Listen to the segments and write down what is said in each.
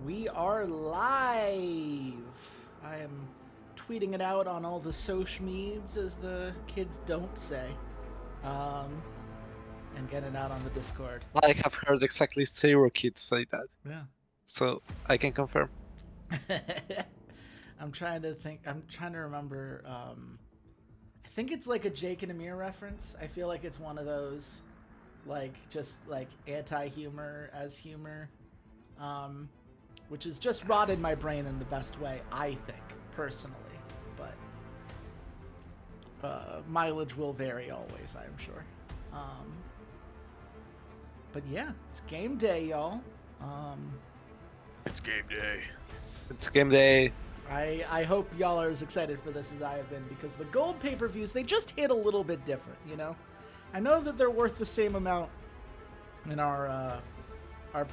We are live. I am tweeting it out on all the social medias, as the kids don't say, um, and getting it out on the Discord. I have heard exactly 0 kids say that, Yeah. so I can confirm. I'm trying to think. I'm trying to remember. I think it's like a Jake and Amir reference. I feel like it's one of those, like just like anti-humor as humor. Um, which has just rotted my brain in the best way, I think, personally. But mileage will vary always, I'm sure. Um, but yeah, it's game day, y'all. It's game day. Yes. It's game day. I hope y'all are as excited for this as I have been, because the gold pay-per-views, they just hit a little bit different, you know? I know that they're worth the same amount in our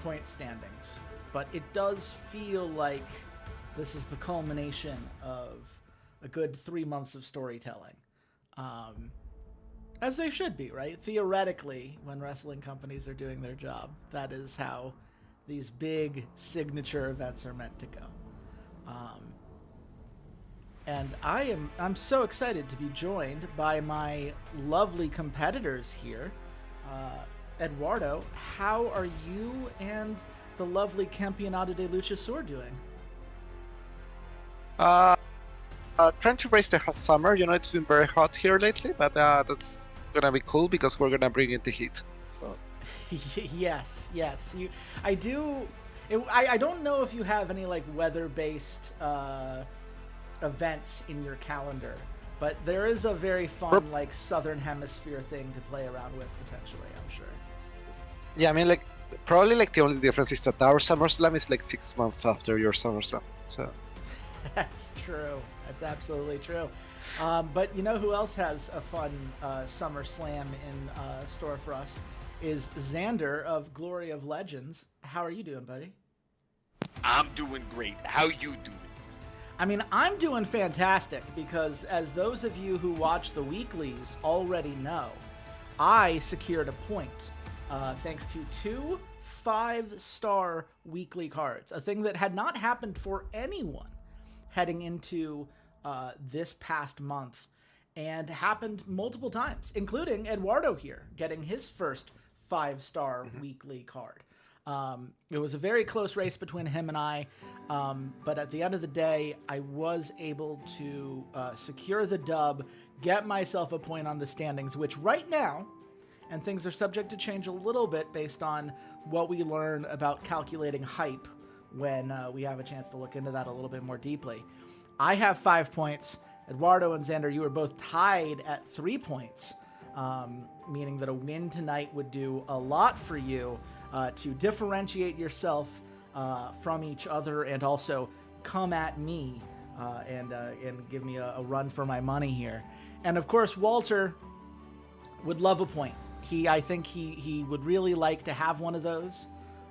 point standings, but it does feel like this is the culmination of a good 3 months of storytelling. As they should be, right? Theoretically, when wrestling companies are doing their job, that is how these big signature events are meant to go. And I'm so excited to be joined by my lovely competitors here. Eduardo, how are you and the lovely Campeonato de Luchasaur doing? Uh, Trying to raise the hot summer. You know, it's been very hot here lately, but that's gonna be cool because we're gonna bring in the heat. So Yes. I do. I don't know if you have any like weather-based events in your calendar, but there is a very fun like Southern Hemisphere thing to play around with potentially, I'm sure. yeah, I mean, like probably like the only difference is that our SummerSlam is like 6 months after your SummerSlam. So That's true. That's absolutely true. But you know who else has a fun Summer Slam in store for us is Xander of Glory of Legends. How are you doing, buddy? I'm doing great. How you doing? I mean, I'm doing fantastic because, as those of you who watch the weeklies already know, I secured a point thanks to 2 5-star weekly cards, a thing that had not happened for anyone heading into this past month, and happened multiple times, including Eduardo here getting his first 5-star weekly card. It was a very close race between him and I, but at the end of the day, I was able to secure the dub, get myself a point on the standings, which right now, and things are subject to change a little bit based on what we learn about calculating hype when we have a chance to look into that a little bit more deeply. I have 5 points. Eduardo and Xander, you are both tied at 3 points, meaning that a win tonight would do a lot for you to differentiate yourself from each other and also come at me and give me a run for my money here. And of course, Walter would love a point. I think he would really like to have one of those.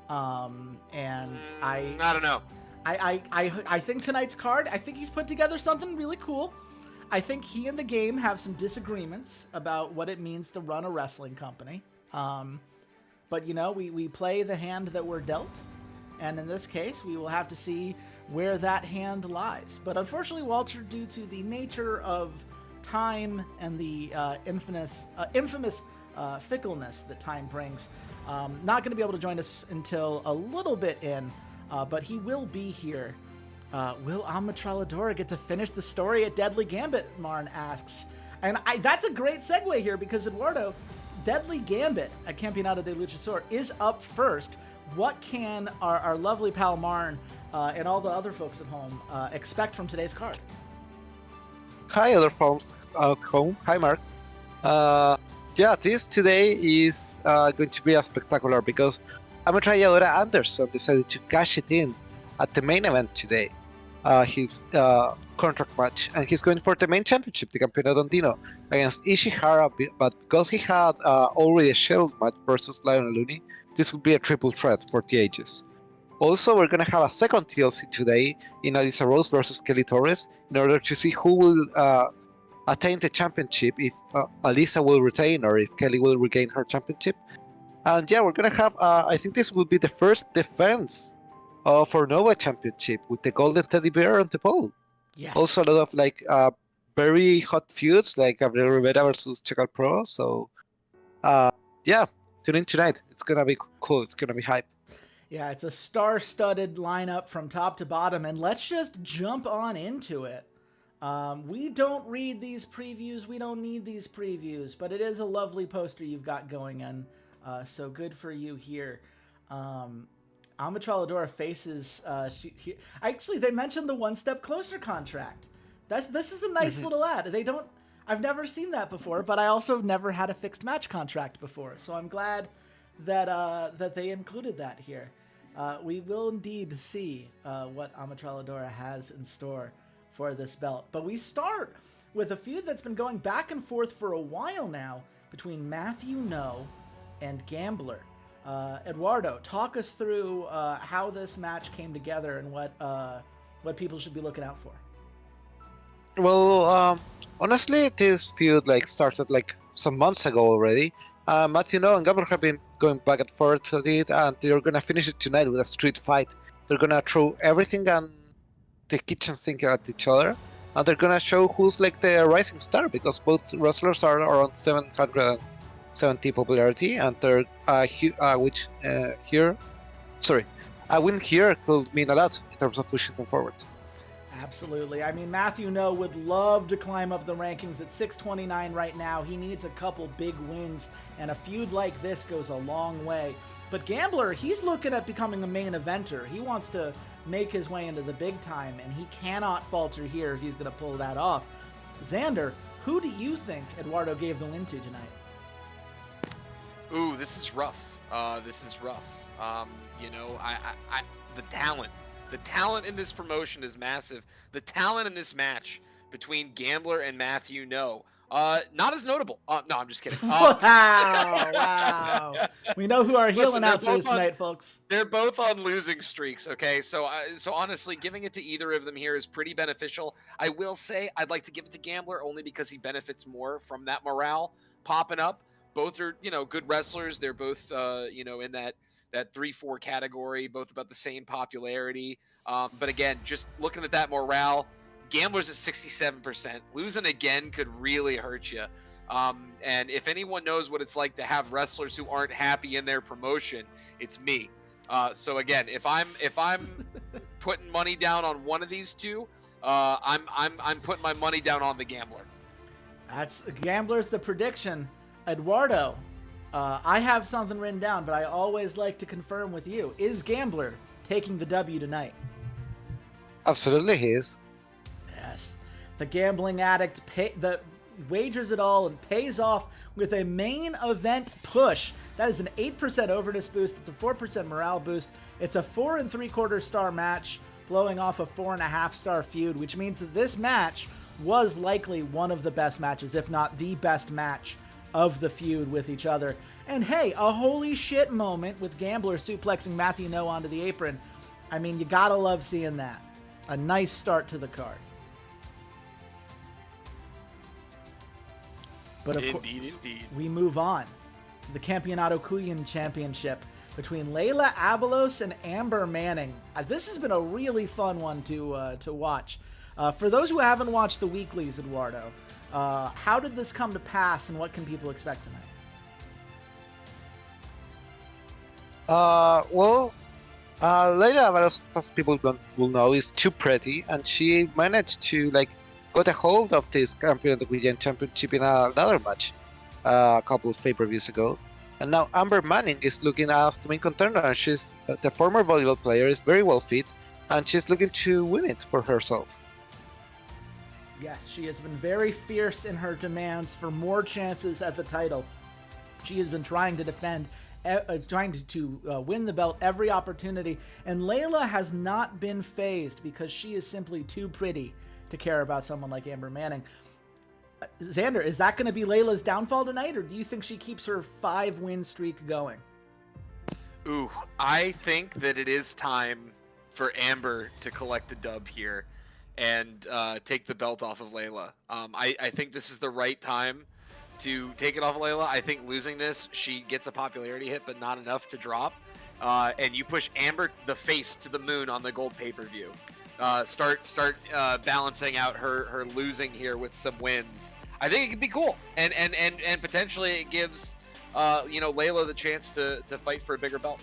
And I don't know. I think tonight's card, I think he's put together something really cool. I think he and the game have some disagreements about what it means to run a wrestling company. But, you know, we play the hand that we're dealt. And in this case, we will have to see where that hand lies. But unfortunately, Walter, due to the nature of time and the infamous fickleness that time brings, not going to be able to join us until a little bit in. But he will be here. Will Amatraladora get to finish the story at Deadly Gambit, Marn asks. And that's a great segue here because, Eduardo, Deadly Gambit at Campeonato de Luchasaur is up first. What can our lovely pal Marn and all the other folks at home expect from today's card? hi, other folks at home. Hi, Mark. Yeah, this today is going to be a spectacular because Ametralladora Anderson decided to cash it in at the main event today, his contract match, and he's going for the main championship, the Campeonato Andino, against Ishihara, but because he had already a scheduled match versus Lionel Looney, this would be a triple threat for the ages. Also, we're going to have a second TLC today in Alisa Rose versus Kelly Torres in order to see who will attain the championship, if Alisa will retain or if Kelly will regain her championship. And yeah, we're gonna have. I think this will be the first defense of our Nova Championship with the Golden Teddy Bear on the pole. Also, Yes. a lot of like very hot feuds, like Gabriel Rivera versus Chacal Pro. So, uh, yeah, tune in tonight. It's gonna be cool. It's gonna be hype. Yeah, it's a star-studded lineup from top to bottom, and let's just jump on into it. We don't read these previews. We don't need these previews, but it is a lovely poster you've got going on. So good for you here. Amatraladora faces. Actually, they mentioned the One Step Closer contract. This is a nice little ad. They don't. I've never seen that before, but I also never had a fixed match contract before. So I'm glad that they included that here. We will indeed see what Amatraladora has in store for this belt. But we start with a feud that's been going back and forth for a while now between Matthew No and Gambler. Eduardo, talk us through how this match came together and what people should be looking out for. Well, honestly, this feud like started like some months ago already. Matthew No and Gabriel have been going back and forth with it, and they're gonna finish it tonight with a street fight. They're gonna throw everything and the kitchen sink at each other, and they're gonna show who's like the rising star because both wrestlers are around 770 popularity, and they're here, sorry, a win here could mean a lot in terms of pushing them forward. Absolutely. I mean, Matthew No would love to climb up the rankings at 629 right now. He needs a couple big wins, and a feud like this goes a long way. But Gambler, he's looking at becoming a main eventer. He wants to make his way into the big time, and he cannot falter here if he's going to pull that off. Xander, who do you think Eduardo gave the win to tonight? Ooh, this is rough. This is rough. You know, the talent in this promotion is massive. The talent in this match between Gambler and Matthew No, not as notable. No, I'm just kidding. Wow. We know who our heel Listen, announcer is tonight, folks. They're both on losing streaks, okay? So honestly, giving it to either of them here is pretty beneficial. I will say I'd like to give it to Gambler only because he benefits more from that morale popping up. Both are, good wrestlers. They're both, in that 3-4 category, both about the same popularity. But again, just looking at that morale, Gambler's at 67%. Losing again could really hurt you. And if anyone knows what it's like to have wrestlers who aren't happy in their promotion, it's me. So again, if I'm putting money down on one of these two, I'm putting my money down on the Gambler. That's Gambler's the prediction. Eduardo, I have something written down, but I always like to confirm with you. Is Gambler taking the W tonight? Absolutely, he is. Yes. The gambling addict wagers it all and pays off with a main event push. That is an 8% overness boost. It's a 4% morale boost. It's a 4 3/4 star match, blowing off a 4.5 star feud, which means that this match was likely one of the best matches, if not the best match of the feud with each other. And hey, a holy shit moment with Gambler suplexing Matthew No onto the apron. I mean, you gotta love seeing that. A nice start to the card. But of course, we move on to the Campeonato Cuyan Championship between Layla Abelos and Amber Manning. This has been a really fun one to watch. For those who haven't watched the weeklies, Eduardo, how did this come to pass, and what can people expect tonight? Layla Avalos, as people will know, is too pretty, and she managed to got a hold of this Campeonato Cuyan Championship in another match a couple of pay-per-views ago. And now Amber Manning is looking as the main contender, and she's the former volleyball player, is very well fit, and she's looking to win it for herself. Yes, she has been very fierce in her demands for more chances at the title. She has been trying to defend, trying to win the belt every opportunity, and Layla has not been phased because she is simply too pretty to care about someone like Amber Manning. Xander, is that going to be Layla's downfall tonight, or do you think she keeps her 5-win streak going? Ooh, I think that it is time for Amber to collect the dub here and take the belt off of Layla. I think this is the right time to take it off of Layla. I think losing this, she gets a popularity hit, but not enough to drop. And you push Amber the face to the moon on the gold pay-per-view. Start balancing out her losing here with some wins. I think it could be cool, and potentially it gives Layla the chance to fight for a bigger belt.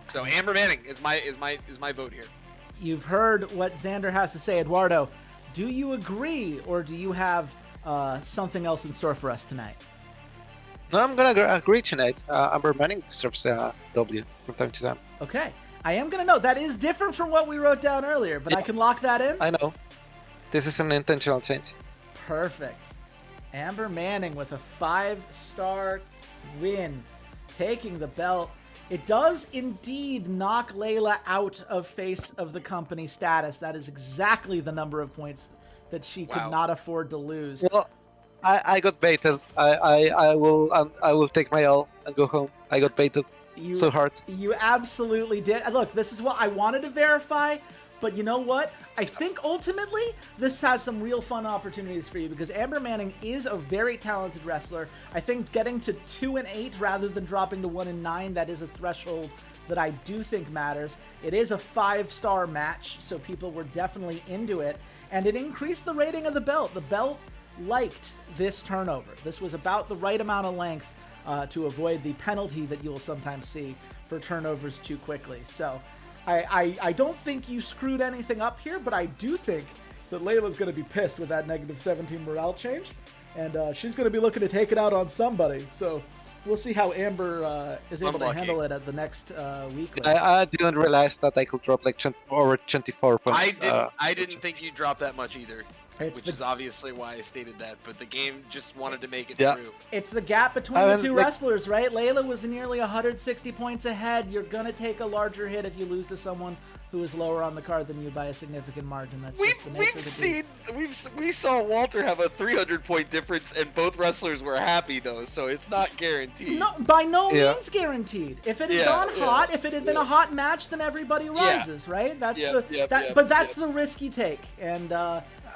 So Amber Manning is my vote here. You've heard what Xander has to say, Eduardo. Do you agree, or do you have something else in store for us tonight? No, I'm gonna agree tonight. Amber Manning deserves a W from time to time. Okay. I am going to note that is different from what we wrote down earlier, but I can lock that in. I know. This is an intentional change. Perfect. Amber Manning with a 5-star win, taking the belt. It does indeed knock Layla out of face of the company status. That is exactly the number of points that she could not afford to lose. Well, I got baited. I will take my L and go home. I got baited so hard. You absolutely did. Look, this is what I wanted to verify, but you know what? I think ultimately this has some real fun opportunities for you because Amber Manning is a very talented wrestler. I think getting to 2-8 rather than dropping to 1-9, that is a threshold that I do think matters. It is a 5-star match, so people were definitely into it, and it increased the rating of the belt. The belt liked this turnover. This was about the right amount of length to avoid the penalty that you will sometimes see for turnovers too quickly. So I don't think you screwed anything up here, but I do think that Layla's going to be pissed with that -17 morale change, and she's going to be looking to take it out on somebody. So we'll see how Amber is able to handle it at the next week. I didn't realize that I could drop like over 24 points. I didn't think you'd drop that much either. Which is obviously why I stated that, but the game just wanted to make it through. It's the gap between the two wrestlers, right? Layla was nearly 160 points ahead. You're going to take a larger hit if you lose to someone who is lower on the card than you by a significant margin. That's we saw Walter have a 300-point difference, and both wrestlers were happy though, so it's not guaranteed. No, by no means guaranteed. If it had gone hot, if it had been a hot match, then everybody rises, right? That's but that's the risk you take, and.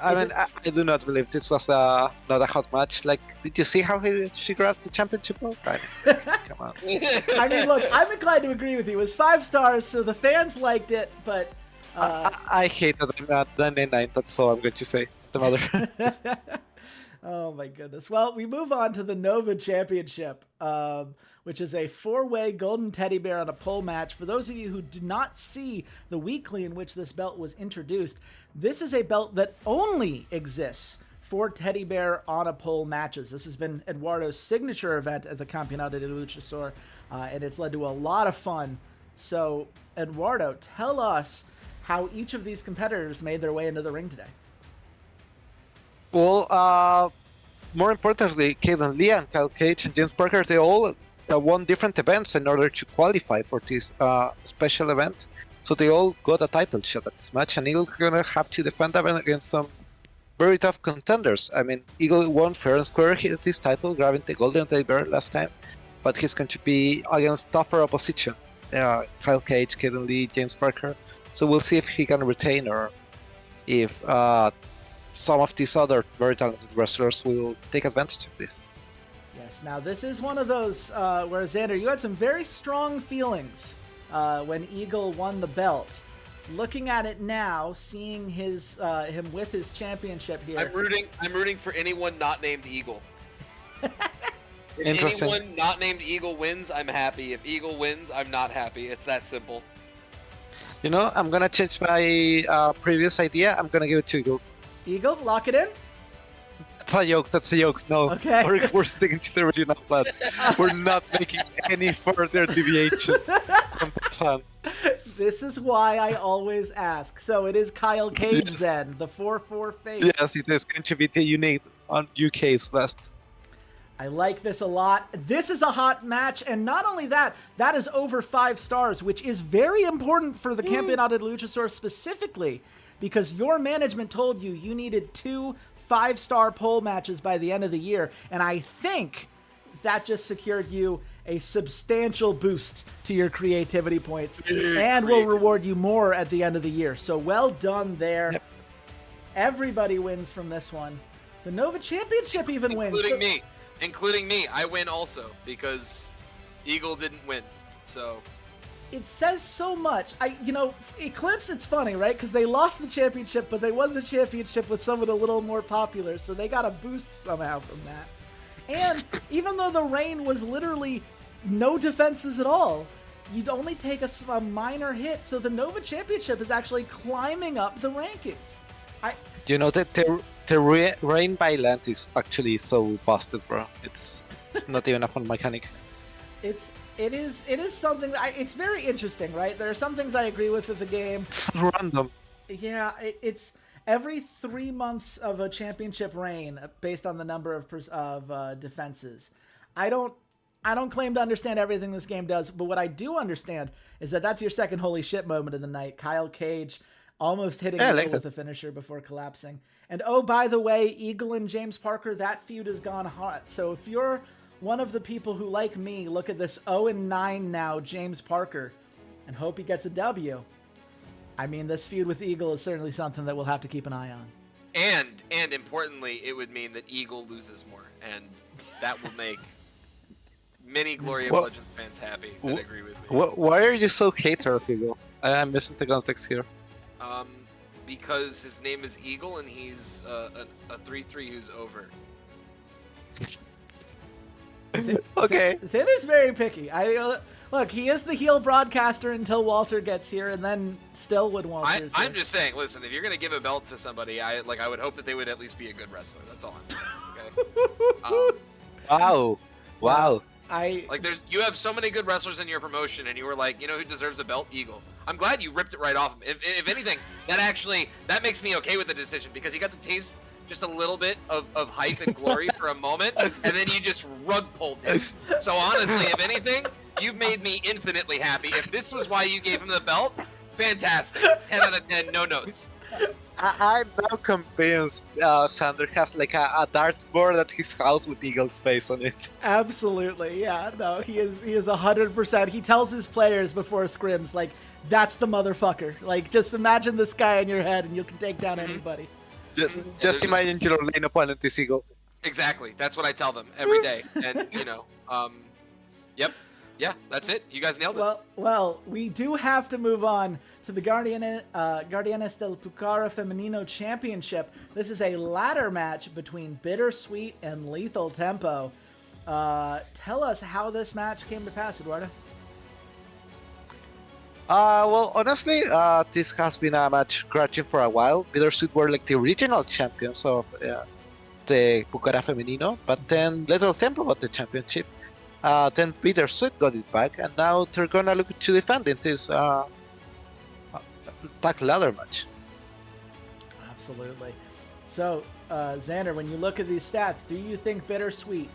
I do not believe this was not a hot match. Like, did you see how she grabbed the championship belt? Come on. I mean, look, I'm inclined to agree with you. It was 5 stars, so the fans liked it, but... I hate that I'm at 99, that's all I'm going to say. The mother. Oh, my goodness. Well, we move on to the Nova Championship, which is a 4-way golden teddy bear on a pole match. For those of you who did not see the weekly in which this belt was introduced, this is a belt that only exists for teddy bear on a pole matches. This has been Eduardo's signature event at the Campeonato de Luchasaur, and it's led to a lot of fun. So, Eduardo, tell us how each of these competitors made their way into the ring today. Well, more importantly, Kaden Lee and Kyle Cage and James Parker, they all won different events in order to qualify for this special event. So they all got a title shot at this match, and Eagle's gonna have to defend them against some very tough contenders. I mean, Eagle won fair and square this title, grabbing the Golden Teddy Bear last time, but he's going to be against tougher opposition. Kyle Cage, Kaden Lee, James Parker. So we'll see if he can retain or if some of these other very talented wrestlers will take advantage of this. Yes, now this is one of those where, Xander, you had some very strong feelings when Eagle won the belt. Looking at it now, seeing him with his championship here. I'm rooting for anyone not named Eagle. If anyone not named Eagle wins, I'm happy. If Eagle wins, I'm not happy. It's that simple. You know, I'm gonna change my previous idea. I'm gonna give it to Eagle. Eagle, lock it in? That's a joke. That's a joke. No, okay. we're sticking to the original plan. We're not making any further deviations from the plan. This is why I always ask. So it is Kyle Cage then, the 4-4 face. Yes, it is going to be the unique on UK's list. I like this a lot. This is a hot match, and not only that, that is over 5 stars, which is very important for the Campeonato de Luchasaur specifically, because your management told you you needed 2 5-star pole matches by the end of the year, and I think that just secured you a substantial boost to your creativity points and will reward you more at the end of the year. So well done there. Yep. Everybody wins from this one. The Nova Championship even wins. Including me. I win also because Eagle didn't win. So it says so much. Eclipse, it's funny, right? Because they lost the championship, but they won the championship with someone a little more popular, so they got a boost somehow from that. And even though the reign was literally no defenses at all, you'd only take a minor hit, so the Nova Championship is actually climbing up the rankings. The rain by land is actually so busted, bro. It's not even a fun mechanic. It is something that it's very interesting, right? There are some things I agree with the game. It's random. Yeah, it's every 3 months of a championship reign based on the number of defenses. I don't claim to understand everything this game does, but what I do understand is that that's your second holy shit moment of the night. Kyle Cage almost hitting with a finisher before collapsing. And oh, by the way, Eagle and James Parker, that feud has gone hot. So if you're one of the people who, like me, look at this 0-9 now James Parker and hope he gets a W, I mean, this feud with Eagle is certainly something that we'll have to keep an eye on. And importantly, it would mean that Eagle loses more, and that will make many Glory of Legends fans happy that agree with me. Why are you so hater of Eagle? I'm missing the context here. Because his name is Eagle and he's a 3-3 who's over. Okay. Xander's very picky. Look, he is the heel broadcaster until Walter gets here, and then still when Walter's I'm just saying, listen, if you're gonna give a belt to somebody, I would hope that they would at least be a good wrestler. That's all I'm saying. Okay. Wow. You have so many good wrestlers in your promotion, and you were like, you know who deserves a belt? Eagle. I'm glad you ripped it right off him. If anything, that makes me okay with the decision, because he got to taste just a little bit of hype and glory for a moment, and then you just rug pulled him. So honestly, if anything, you've made me infinitely happy. If this was why you gave him the belt, fantastic. 10 out of 10, no notes. I'm now convinced Xander has like a dartboard at his house with Eagle's face on it. Absolutely, yeah. No, he is 100%. He tells his players before scrims, like, that's the motherfucker. Like, just imagine this guy in your head and you can take down anybody. Just imagine your lane opponent is Eagle. Exactly. That's what I tell them every day. And, yep. Yeah, that's it. You guys nailed it. Well, we do have to move on to the Guardianes del Pucara Femenino Championship. This is a ladder match between Bittersweet and Lethal Tempo. Tell us how this match came to pass, Eduardo. Well, honestly, this has been a match grudging for a while. Bittersweet were like the original champions of the Pucara Femenino, but then Lethal Tempo got the championship. Then Bittersweet got it back, and now they're gonna look to defend in this tag ladder match. Absolutely. So, Xander, when you look at these stats, do you think Bittersweet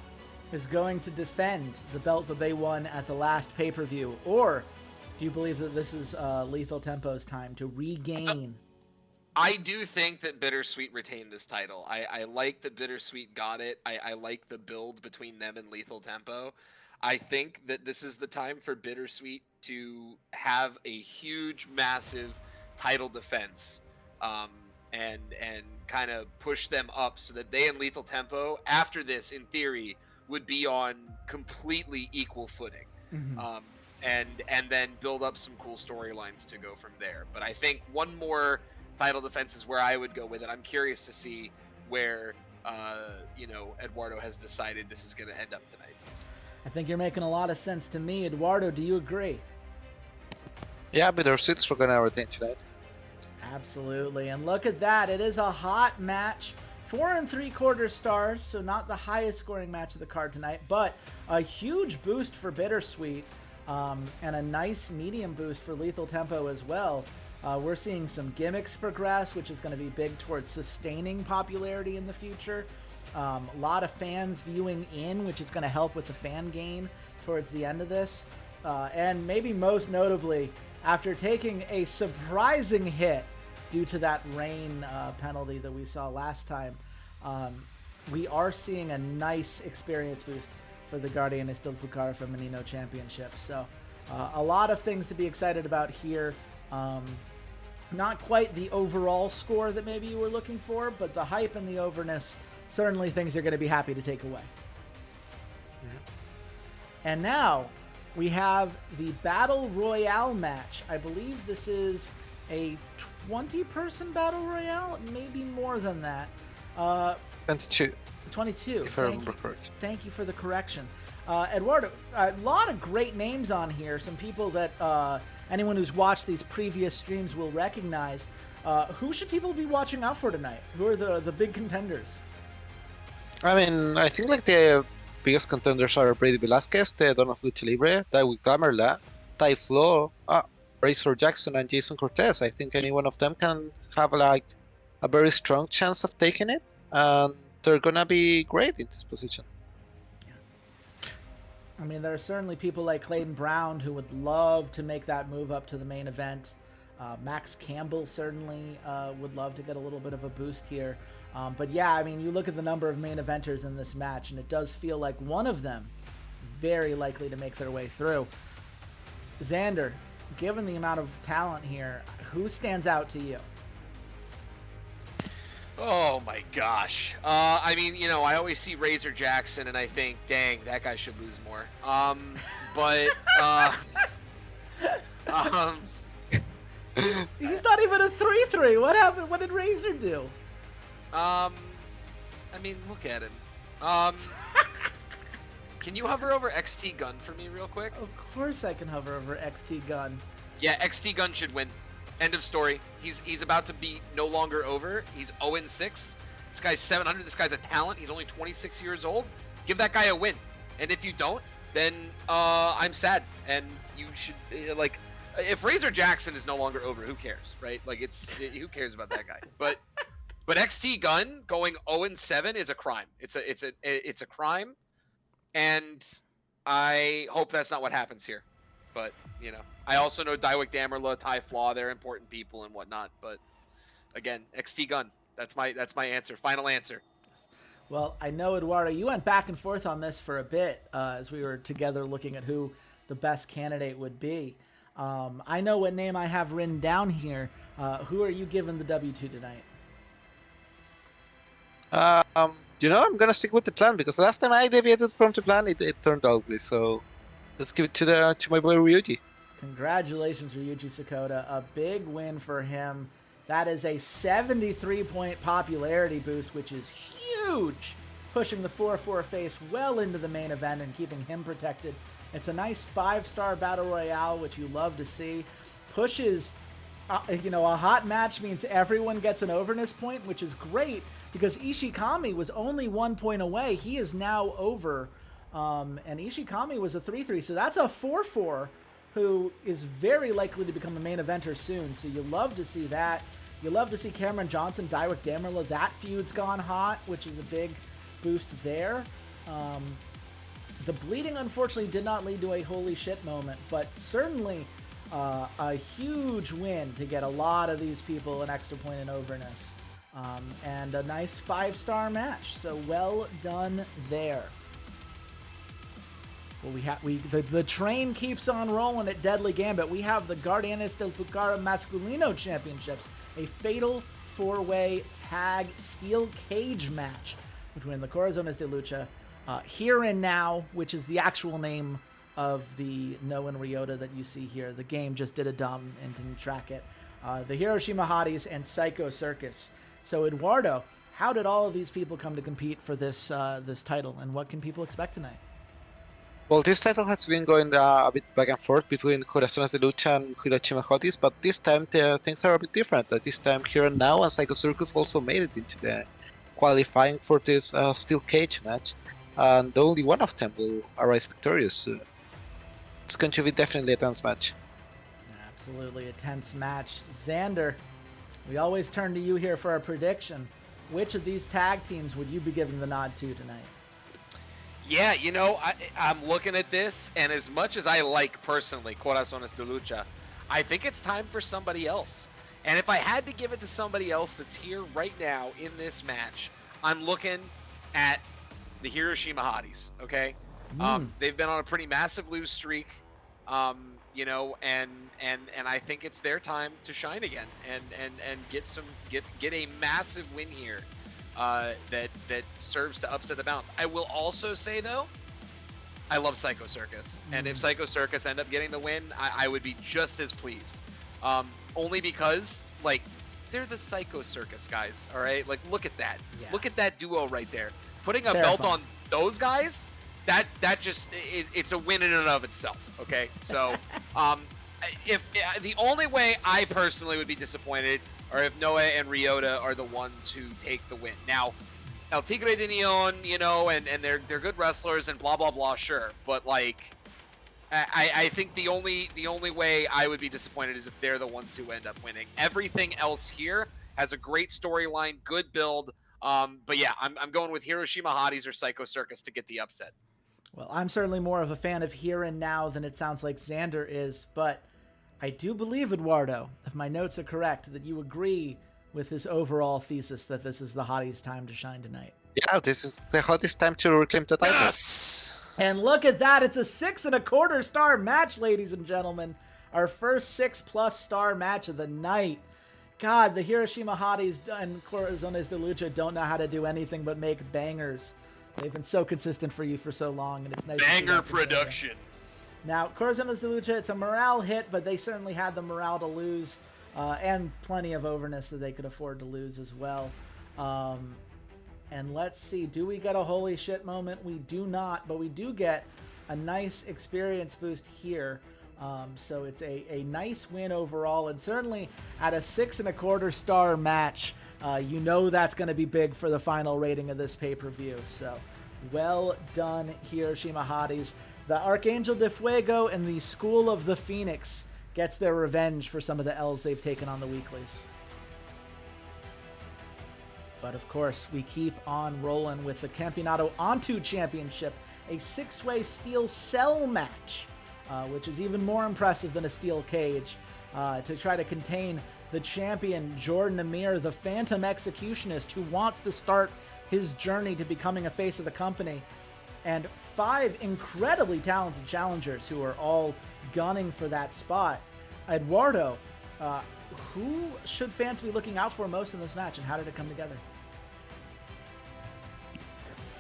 is going to defend the belt that they won at the last pay-per-view, or do you believe that this is Lethal Tempo's time to regain? I do think that Bittersweet retained this title. I like that Bittersweet got it. I like the build between them and Lethal Tempo. I think that this is the time for Bittersweet to have a huge, massive title defense, and kind of push them up so that they and Lethal Tempo, after this, in theory, would be on completely equal footing. Mm-hmm. And then build up some cool storylines to go from there. But I think one more title defense is where I would go with it. I'm curious to see where, Eduardo has decided this is going to end up tonight. I think you're making a lot of sense to me. Eduardo, do you agree? Yeah, Bittersweet's going to retain tonight. Absolutely. And look at that. It is a hot match. 4 3/4 stars, so not the highest scoring match of the card tonight, but a huge boost for Bittersweet. And a nice medium boost for Lethal Tempo as well. We're seeing some gimmicks progress, which is going to be big towards sustaining popularity in the future. A lot of fans viewing in, which is going to help with the fan gain towards the end of this. And maybe most notably, after taking a surprising hit due to that rain penalty that we saw last time, we are seeing a nice experience boost for the Guardianes del Pucara Femenino Championship. So a lot of things to be excited about here. Not quite the overall score that maybe you were looking for, but the hype and the overness certainly things they're going to be happy to take away. Mhm. And now we have the Battle Royale match. I believe this is a 20-person Battle Royale, maybe more than that. 22, 22. if I remember correct. Thank you for the correction. Eduardo, a lot of great names on here. Some people that anyone who's watched these previous streams will recognize. Who should people be watching out for tonight? Who are the big contenders? I mean, I think like the biggest contenders are Brady Velasquez, the Don of Lucha Libre, David Glamourla, Ty Flo, Razor Jackson, and Jason Cortez. I think any one of them can have like a very strong chance of taking it, and they're gonna be great in this position. I mean, there are certainly people like Clayton Brown who would love to make that move up to the main event. Max Campbell certainly would love to get a little bit of a boost here. But yeah, I mean, you look at the number of main eventers in this match, and it does feel like one of them very likely to make their way through. Xander, given the amount of talent here, who stands out to you? Oh my gosh. I mean, you know, I always see Razor Jackson and I think, dang, that guy should lose more. But He's not even a 3-3. What happened? What did Razor do? I mean, look at him. Can you hover over XT Gun for me real quick? Of course I can hover over XT Gun. Yeah, XT Gun should win. End of story. He's about to be no longer over. He's 0-6. This guy's 700. This guy's a talent. He's only 26 years old. Give that guy a win. And if you don't, then I'm sad. And you should like, if Razor Jackson is no longer over, who cares, right? Like who cares about that guy? But XT Gun going 0-7 is a crime. It's a crime, and I hope that's not what happens here. But you know, I also know Daiwick Damerla, Ty Flaw, they're important people and whatnot. But again, XT Gun. That's my answer. Final answer. Well, I know, Eduardo, you went back and forth on this for a bit as we were together looking at who the best candidate would be. I know what name I have written down here. Who are you giving the W to tonight? You know, I'm gonna stick with the plan because last time I deviated from the plan, it turned ugly. So let's give it to my boy Ryuji. Congratulations, Ryuji Sakota. A big win for him. That is a 73-point popularity boost, which is huge, pushing the 4-4 face well into the main event and keeping him protected. It's a nice 5-star battle royale, which you love to see. Pushes, a hot match means everyone gets an overness point, which is great because Ishikami was only 1 point away. He is now over, and Ishikami was a 3-3, so that's a 4-4 who is very likely to become a main eventer soon. So you love to see that. You love to see Cameron Johnson, Daiwick Damerla. That feud's gone hot, which is a big boost there. The bleeding, unfortunately, did not lead to a holy shit moment, but certainly a huge win to get a lot of these people an extra point in overness. And a nice 5-star match. So well done there. Well, the train keeps on rolling at Deadly Gambit. We have the Guardianes del Pucara Masculino Championships, a fatal 4-way tag steel cage match between the Corazones de Lucha, Here and Now, which is the actual name of the No and Ryota that you see here. The game just did a dumb and didn't track it. The Hiroshima Hotties and Psycho Circus. So, Eduardo, how did all of these people come to compete for this title, and what can people expect tonight? Well, this title has been going a bit back and forth between Corazones de Lucha and Hiroshima Hotties, but this time things are a bit different. This time, Here and Now and Psycho Circus also made it into the qualifying for this steel cage match, and only one of them will arise victorious. It's going to be definitely a tense match. Absolutely a tense match. Xander, we always turn to you here for a prediction. Which of these tag teams would you be giving the nod to tonight? Yeah, you know, I'm looking at this, and as much as I like personally Corazones de Lucha, I think it's time for somebody else. And if I had to give it to somebody else that's here right now in this match, I'm looking at the Hiroshima Hotties, okay? They've been on a pretty massive lose streak, you know, and I think it's their time to shine again and get a massive win here that serves to upset the balance. I will also say though, I love Psycho Circus, and if Psycho Circus end up getting the win, I would be just as pleased. Only because like they're the Psycho Circus guys, all right? Like look at that, look at that duo right there. Putting a belt on those guys, that just it's a win in and of itself. Okay, so if the only way I personally would be disappointed are if Noah and Ryota are the ones who take the win. Now, El Tigre de Neon, you know, and they're good wrestlers and blah blah blah, sure, but like I think the only way I would be disappointed is if they're the ones who end up winning. Everything else here has a great storyline, good build. But yeah, I'm going with Hiroshima Hotties or Psycho Circus to get the upset. Well, I'm certainly more of a fan of Here and Now than it sounds like Xander is, but I do believe, Eduardo, if my notes are correct, that you agree with his overall thesis that this is the Hotties' time to shine tonight. Yeah, this is the hottest time to reclaim the title. Yes! And look at that. It's a 6.25 star match, ladies and gentlemen. Our first 6+ star match of the night. God, the Hiroshima Hotties and Corazones de Lucha don't know how to do anything but make bangers. They've been so consistent for you for so long, and it's nice to see Banger that production. Now, Corazones de Lucha, it's a morale hit, but they certainly had the morale to lose, and plenty of overness that they could afford to lose as well. And let's see, do we get a holy shit moment? We do not, but we do get a nice experience boost here. So it's a nice win overall, and certainly at a 6.25 star match, you know that's going to be big for the final rating of this pay-per-view. So well done, Hiroshima Hotties. The Archangel de Fuego and the School of the Phoenix gets their revenge for some of the L's they've taken on the weeklies. But of course, we keep on rolling with the Campeonato Onto Championship, a 6-way steel cell match, which is even more impressive than a steel cage, to try to contain the champion, Jordan Amir, the Phantom Executionist, who wants to start his journey to becoming a face of the company, and 5 incredibly talented challengers who are all gunning for that spot. Eduardo, who should fans be looking out for most in this match, and how did it come together?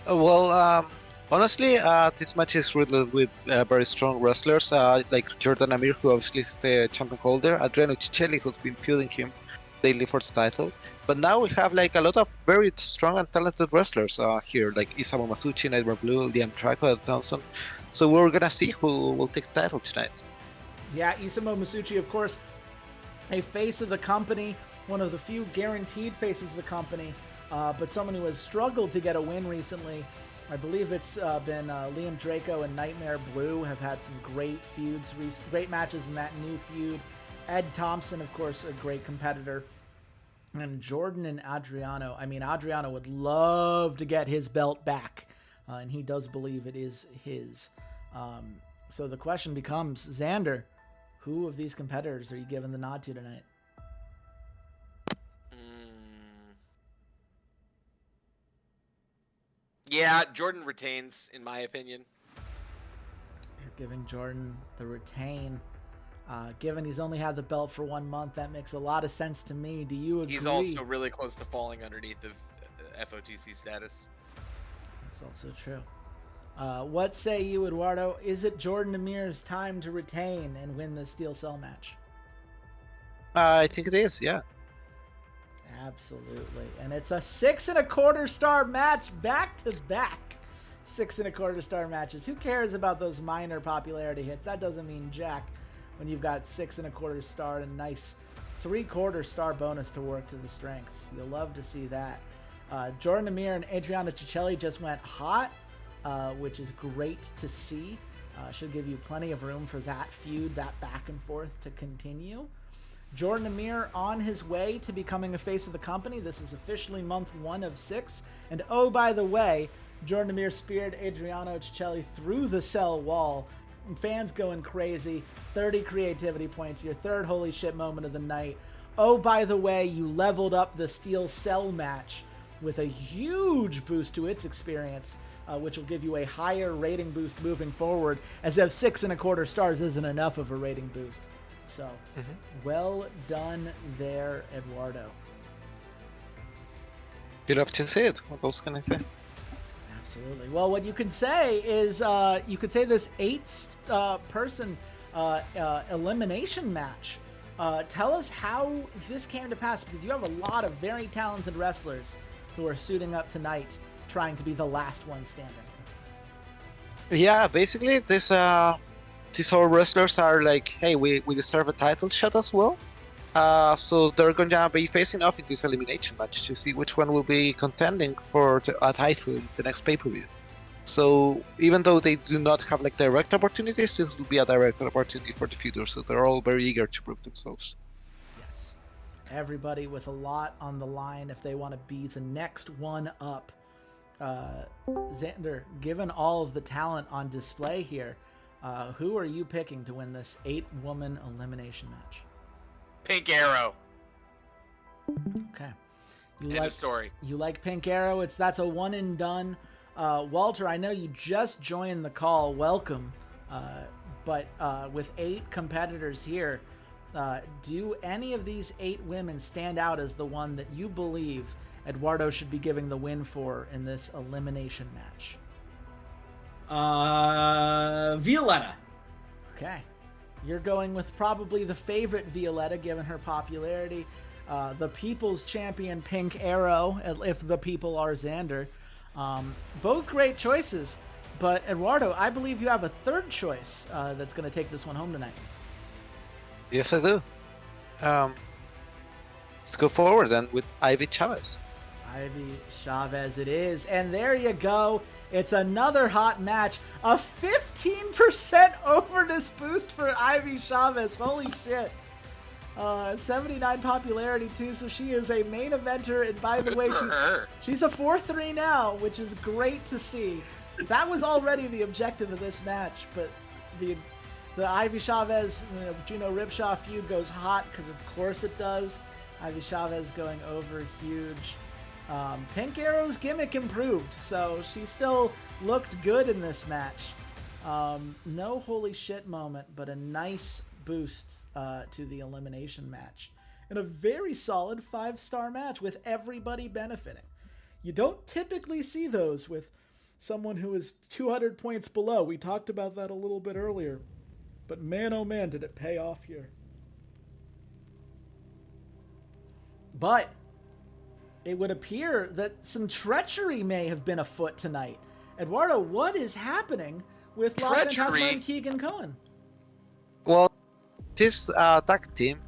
Well, honestly, this match is riddled with very strong wrestlers, like Jordan Amir, who obviously is the champion holder, Adriano Cicelli, who's been feuding him daily for the title. But now we have like a lot of very strong and talented wrestlers here, like Isamu Masucci, Nightmare Blue, Liam Draco, Ed Thompson. So we're gonna see who will take the title tonight. Yeah, Isamu Masucci, of course, a face of the company, one of the few guaranteed faces of the company, but someone who has struggled to get a win recently. I believe it's been Liam Draco and Nightmare Blue have had some great feuds, great matches in that new feud. Ed Thompson, of course, a great competitor. And Jordan and Adriano. I mean, Adriano would love to get his belt back, and he does believe it is his. So the question becomes, Xander, who of these competitors are you giving the nod to tonight? Yeah, Jordan retains, in my opinion. You're giving Jordan the retain. Given he's only had the belt for 1 month, that makes a lot of sense to me. Do you agree? He's also really close to falling underneath of FOTC status. That's also true. What say you, Eduardo? Is it Jordan Amir's time to retain and win the Steel Cell match? I think it is, yeah. Absolutely. And it's a 6.25 star match, back to back 6.25 star matches. Who cares about those minor popularity hits? That doesn't mean jack when you've got 6.25 star and a nice 3/4 star bonus to work to the strengths. You'll love to see that. Jordan Amir and Adriano Cicelli just went hot, which is great to see. Should give you plenty of room for that feud, that back and forth to continue. Jordan Amir on his way to becoming a face of the company. This is officially month 1 of 6. And oh, by the way, Jordan Amir speared Adriano Cicelli through the cell wall. Fans going crazy. 30 creativity points. Your third holy shit moment of the night. Oh, by the way, you leveled up the Steel Cell match with a huge boost to its experience, which will give you a higher rating boost moving forward, as if 6.25 stars isn't enough of a rating boost. So, well done there, Eduardo. You love to see it. What else can I say? Absolutely. Well, what you can say is you could say this 8-person elimination match. Tell us how this came to pass, because you have a lot of very talented wrestlers who are suiting up tonight, trying to be the last one standing. Yeah, basically, these all wrestlers are like, hey, we deserve a title shot as well. So they're gonna be facing off in this elimination match to see which one will be contending for a title in the next pay-per-view. So even though they do not have like direct opportunities, this will be a direct opportunity for the future. So they're all very eager to prove themselves. Yes. Everybody with a lot on the line if they want to be the next one up. Xander, given all of the talent on display here, who are you picking to win this 8-woman elimination match? Pink Arrow. Okay. End of story. You like Pink Arrow? That's a one and done. Walter, I know you just joined the call. Welcome. But with 8 competitors here, do any of these 8 women stand out as the one that you believe Eduardo should be giving the win for in this elimination match? Violetta. Okay. You're going with probably the favorite Violetta, given her popularity. The People's Champion, Pink Arrow, if the people are Xander. Both great choices, but Eduardo, I believe you have a third choice that's going to take this one home tonight. Yes, I do. Let's go forward then with Ivy Chavez. Ivy Chavez it is. And there you go. It's another hot match. A 15% overness boost for Ivy Chavez. Holy shit. 79 popularity too, so she is a main eventer. And by the way, she's a 4-3 now, which is great to see. That was already the objective of this match, but the Ivy Chavez, Juno Ripshaw feud goes hot because of course it does. Ivy Chavez going over huge. Pink Arrow's gimmick improved, so she still looked good in this match. No holy shit moment, but a nice boost to the elimination match. And a very solid 5-star match with everybody benefiting. You don't typically see those with someone who is 200 points below. We talked about that a little bit earlier. But man, oh man, did it pay off here. But it would appear that some treachery may have been afoot tonight. Eduardo, what is happening with La Fantasma and Keegan Cohen? Well, this tag team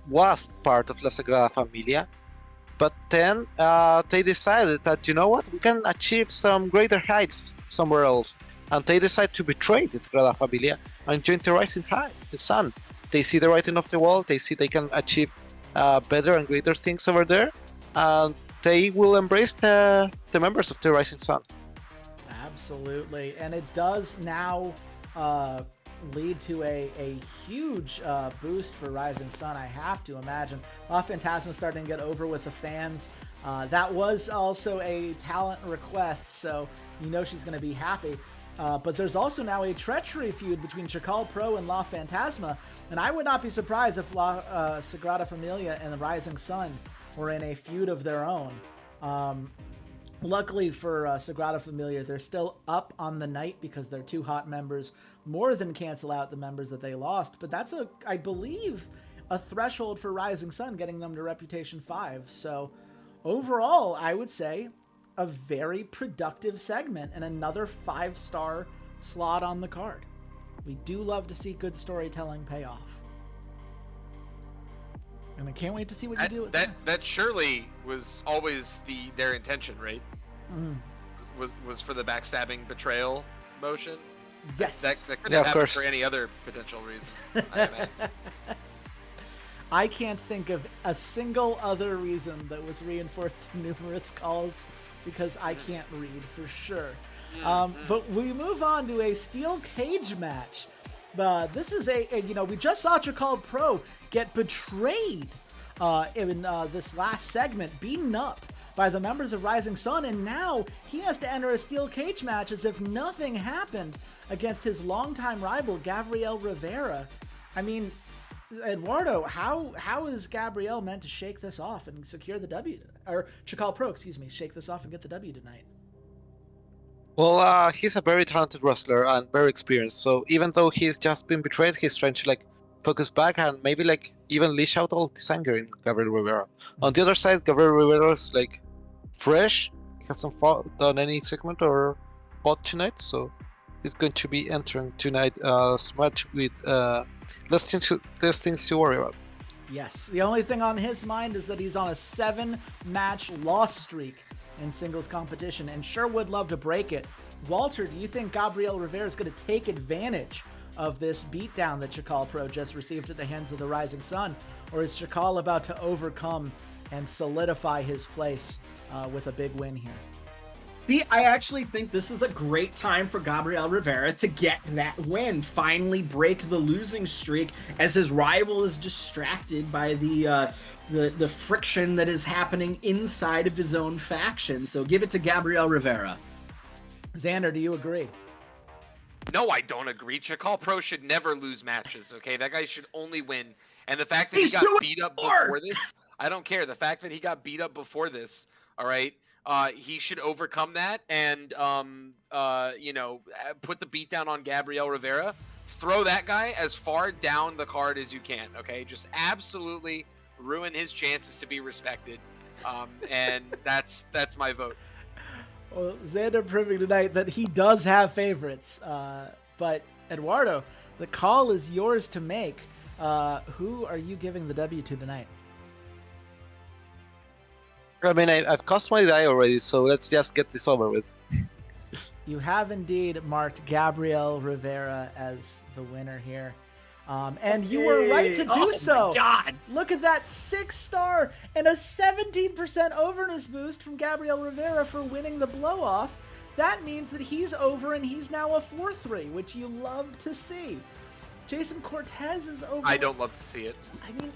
was part of La Sagrada Familia, but then they decided that, you know what, we can achieve some greater heights somewhere else. And they decide to betray the Sagrada Familia and join the Rising Sun. They see the writing of the wall, they see they can achieve better and greater things over there, and they will embrace the members of the Rising Sun. Absolutely, and it does now lead to a huge boost for Rising Sun, I have to imagine. La Fantasma starting to get over with the fans. That was also a talent request, so you know she's going to be happy. But there's also now a treachery feud between Chakal Pro and La Fantasma, and I would not be surprised if La Sagrada Familia and the Rising Sun were in a feud of their own. Luckily for Sagrada Familia, they're still up on the night because their 2 hot members more than cancel out the members that they lost. But that's, I believe, a threshold for Rising Sun, getting them to Reputation 5. So overall, I would say a very productive segment and another 5-star slot on the card. We do love to see good storytelling pay off. And I can't wait to see what you do with that surely was always their intention, right? Mm. Was for the backstabbing betrayal motion? Yes. That couldn't have happened for any other potential reason, I imagine. I can't think of a single other reason that was reinforced in numerous calls, because I can't read for sure. But we move on to a steel cage match. This is we just saw Chakal Pro get betrayed in this last segment, beaten up by the members of Rising Sun, and now he has to enter a steel cage match as if nothing happened against his longtime rival, Gabriel Rivera. I mean, Eduardo, how is Gabriel meant to shake this off and secure the W? Or Chakal Pro, excuse me, shake this off and get the W tonight? Well, he's a very talented wrestler and very experienced. So even though he's just been betrayed, he's trying to like focus back and maybe like even leash out all this anger in Gabriel Rivera. On the other side, Gabriel Rivera is like fresh. He hasn't done any segment or fought tonight, so he's going to be entering tonight match with less things to worry about. Yes. The only thing on his mind is that he's on a 7-match loss streak in singles competition and sure would love to break it. Walter, do you think Gabriel Rivera is going to take advantage of this beatdown that Chakal Pro just received at the hands of the Rising Sun? Or is Chakal about to overcome and solidify his place with a big win here? I actually think this is a great time for Gabriel Rivera to get that win, finally break the losing streak as his rival is distracted by the friction that is happening inside of his own faction. So give it to Gabriel Rivera. Xander, do you agree? No, I don't agree. Chakal Pro should never lose matches, okay? That guy should only win. And the fact that he got beat up before this, I don't care. The fact that he got beat up before this, all right? He should overcome that and, put the beat down on Gabriel Rivera. Throw that guy as far down the card as you can, okay? Just absolutely ruin his chances to be respected. And that's my vote. Well, Xander proving tonight that he does have favorites. But, Eduardo, the call is yours to make. Who are you giving the W to tonight? I mean, I've cast my die already, so let's just get this over with. You have indeed marked Gabriel Rivera as the winner here. And you were right to do so. God. Look at that 6-star and a 17% overness boost from Gabriel Rivera for winning the blow-off. That means that he's over and he's now a 4-3, which you love to see. Jason Cortez is over. I don't love to see it. I mean,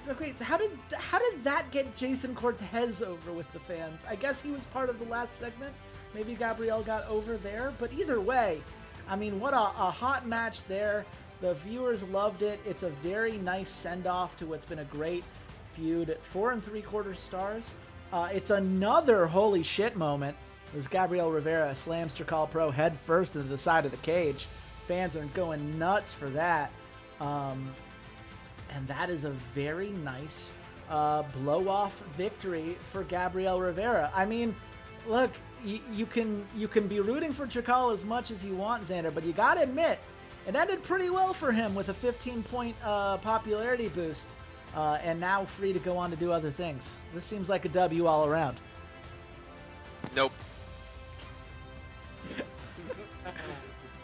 okay, how did that get Jason Cortez over with the fans? I guess he was part of the last segment. Maybe Gabriel got over there, but either way, I mean, what a hot match there. The viewers loved it. It's a very nice send-off to what's been a great feud at 4 3/4 stars. It's another holy shit moment as Gabriel Rivera slams Chakal Pro head first into the side of the cage. Fans are going nuts for that. And that is a very nice blow-off victory for Gabriel Rivera. I mean, look, you can be rooting for Chakal as much as you want, Xander, but you got to admit, it ended pretty well for him with a 15-point popularity boost, and now free to go on to do other things. This seems like a W all around. Nope.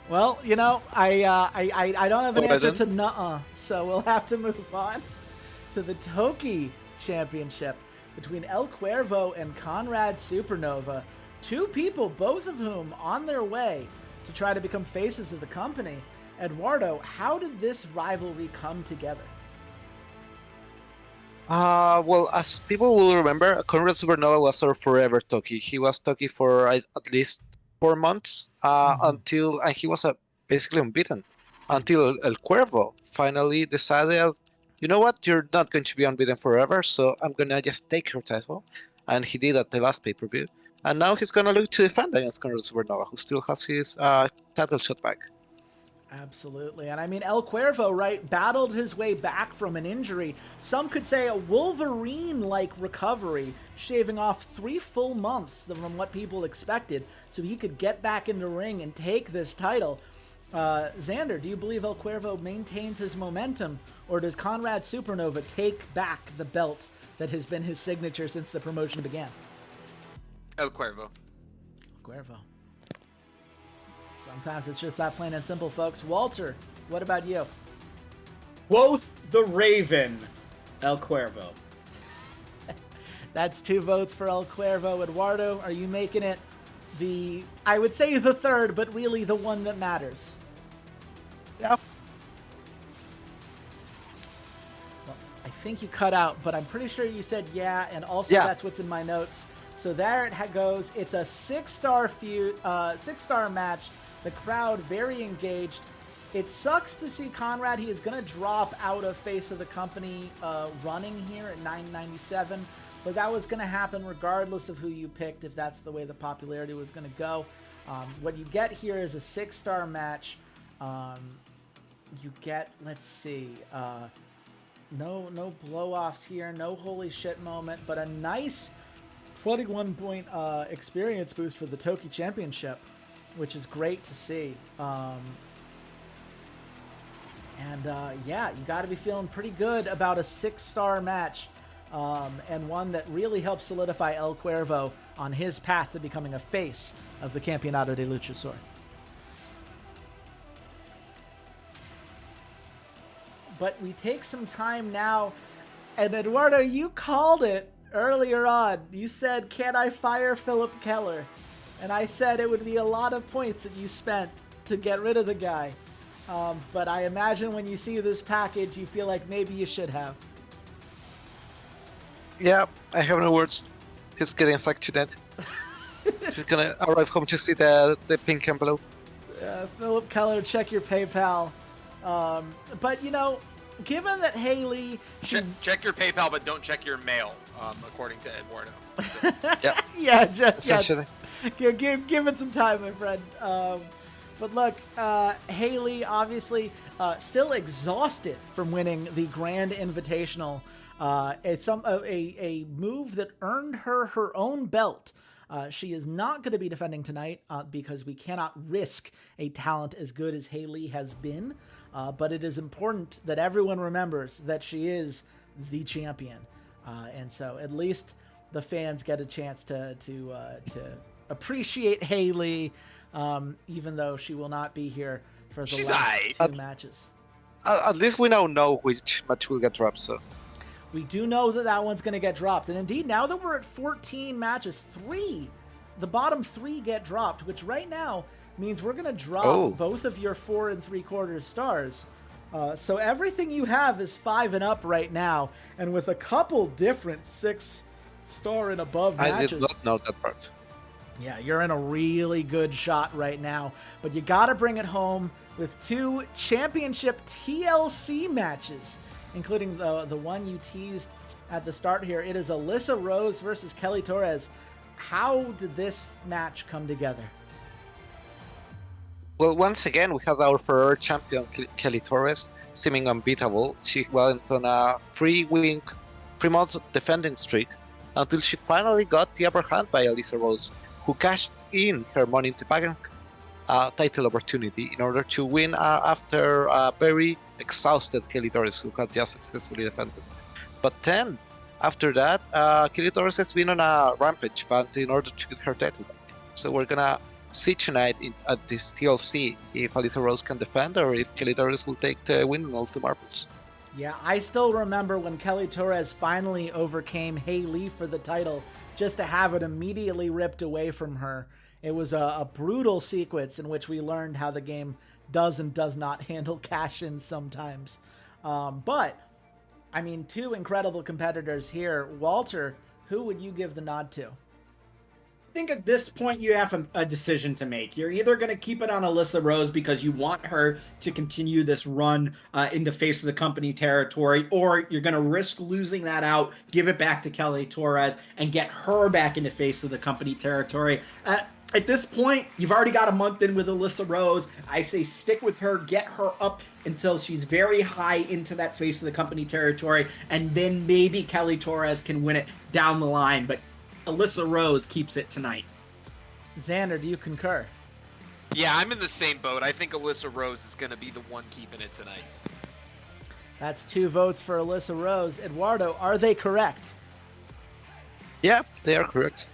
Well, you know, I don't have an answer to nuh-uh, so we'll have to move on to the Toki Championship between El Cuervo and Conrad Supernova. Two people, both of whom on their way to try to become faces of the company. Eduardo, how did this rivalry come together? Well, as people will remember, Conrad Supernova was our forever Toki. He was Toki for at least 4 months until he was basically unbeaten until El Cuervo finally decided, you know what, you're not going to be unbeaten forever, so I'm gonna just take your title, and he did at the last pay-per-view, and now he's gonna look to defend against Conrad Supernova, who still has his title shot back. Absolutely. And I mean, El Cuervo, right, battled his way back from an injury. Some could say a Wolverine-like recovery, shaving off 3 full months from what people expected so he could get back in the ring and take this title. Xander, do you believe El Cuervo maintains his momentum, or does Conrad Supernova take back the belt that has been his signature since the promotion began? El Cuervo. Cuervo. Sometimes it's just that plain and simple, folks. Walter, what about you? Both the Raven, El Cuervo. That's 2 votes for El Cuervo. Eduardo, are you making it I would say the third, but really the one that matters? Yeah. Well, I think you cut out, but I'm pretty sure you said yeah, and also that's what's in my notes. So there it goes. It's a 6-star feud, 6-star match. The crowd very engaged. It sucks to see Conrad. He is going to drop out of face of the company running here at 997, but that was going to happen regardless of who you picked, if that's the way the popularity was going to go. What you get here is a 6-star match. You get, let's see, no blow-offs here, no holy shit moment, but a nice 21-point experience boost for the Toki Championship, which is great to see. Yeah, you got to be feeling pretty good about a 6-star match, and one that really helps solidify El Cuervo on his path to becoming a face of the Campeonato de Luchasor. But we take some time now, and Eduardo, you called it earlier on. You said, can I fire Philip Keller? And I said it would be a lot of points that you spent to get rid of the guy. But I imagine when you see this package, you feel like maybe you should have. Yeah, I have no words. He's getting sacked to that. She's gonna arrive home to see the pink envelope. Philip Keller, check your PayPal. But, you know, given that Haley... Check your PayPal, but don't check your mail, according to Eduardo. So. Yeah. Yeah, just Essentially. Give it some time, my friend. But look, Haley obviously still exhausted from winning the Grand Invitational. It's a move that earned her own belt. She is not going to be defending tonight because we cannot risk a talent as good as Haley has been. But it is important that everyone remembers that she is the champion. And so at least the fans get a chance to appreciate Haley, even though she will not be here for the last 2 matches. At least we now know which match will get dropped, so... We do know that that one's going to get dropped. And indeed, now that we're at 14 matches, the bottom 3 get dropped, which right now means we're going to drop both of your 4 3/4 stars. So everything you have is 5 and up right now. And with a couple different 6-star and above matches. I did not know that part. Yeah, you're in a really good shot right now. But you got to bring it home with 2 championship TLC matches, including the one you teased at the start here. It is Alyssa Rose versus Kelly Torres. How did this match come together? Well, once again, we have our former champion, Kelly Torres, seeming unbeatable. She went on a 3-month defending streak until she finally got the upper hand by Alyssa Rose, who cashed in her Money in the Bank title opportunity in order to win after a very exhausted Kelly Torres, who had just successfully defended. But then, after that, Kelly Torres has been on a rampage, but in order to get her title back. So we're gonna see tonight at this TLC if Alyssa Rose can defend or if Kelly Torres will take the win on all 2 marbles. Yeah, I still remember when Kelly Torres finally overcame Haley for the title, just to have it immediately ripped away from her. It was a brutal sequence in which we learned how the game does and does not handle cash-ins sometimes. But, I mean, 2 incredible competitors here. Walter, who would you give the nod to? I think at this point you have a decision to make. You're either going to keep it on Alyssa Rose because you want her to continue this run into face of the company territory, or you're going to risk losing that out, give it back to Kelly Torres, and get her back into face of the company territory. At this point, you've already got a month in with Alyssa Rose. I say stick with her, get her up until she's very high into that face of the company territory, and then maybe Kelly Torres can win it down the line. But Alyssa Rose keeps it tonight. Xander, do you concur? Yeah, I'm in the same boat. I think Alyssa Rose is going to be the one keeping it tonight. That's 2 votes for Alyssa Rose. Eduardo, are they correct? Yeah, they are correct.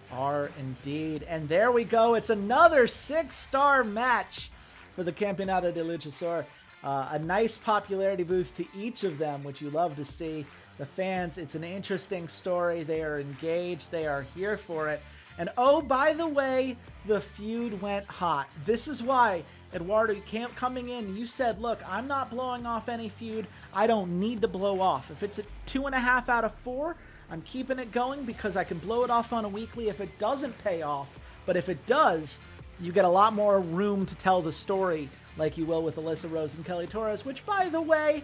They are indeed. And there we go. It's another 6-star match for the Campeonato de Luchasor. A nice popularity boost to each of them, which you love to see. The fans, it's an interesting story. They are engaged. They are here for it. And oh, by the way, the feud went hot. This is why, Eduardo, coming in, you said, look, I'm not blowing off any feud. I don't need to blow off. If it's a 2.5 out of 4, I'm keeping it going because I can blow it off on a weekly if it doesn't pay off. But if it does, you get a lot more room to tell the story like you will with Alyssa Rose and Kelly Torres, which, by the way,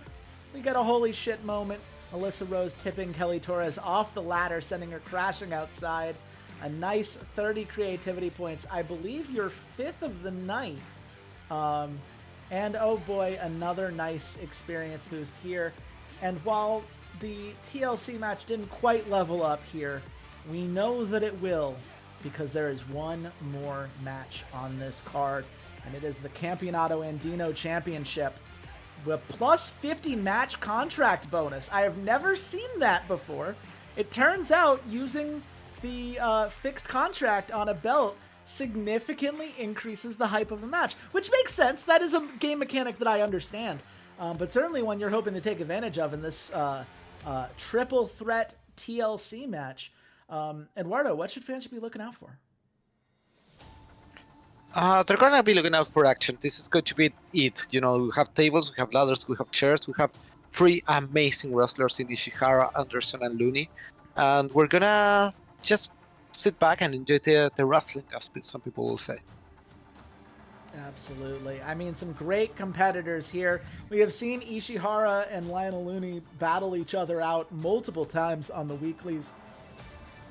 we got a holy shit moment. Alyssa Rose tipping Kelly Torres off the ladder, sending her crashing outside. A nice 30 creativity points. I believe your 5th of the night. And oh boy, another nice experience boost here. And while the TLC match didn't quite level up here, we know that it will, because there is one more match on this card, and it is the Campeonato Andino Championship with plus 50 match contract bonus. I have never seen that before. It turns out using the fixed contract on a belt significantly increases the hype of the match, which makes sense. That is a game mechanic that I understand, but certainly one you're hoping to take advantage of in this triple threat TLC match. Eduardo, what should fans be looking out for? They're gonna be looking out for action. This is going to be it. You know, we have tables, we have ladders, we have chairs, we have 3 amazing wrestlers in Ishihara, Anderson, and Looney, and we're gonna just sit back and enjoy the wrestling, as some people will say. Absolutely. I mean, some great competitors here. We have seen Ishihara and Lionel Looney battle each other out multiple times on the weeklies.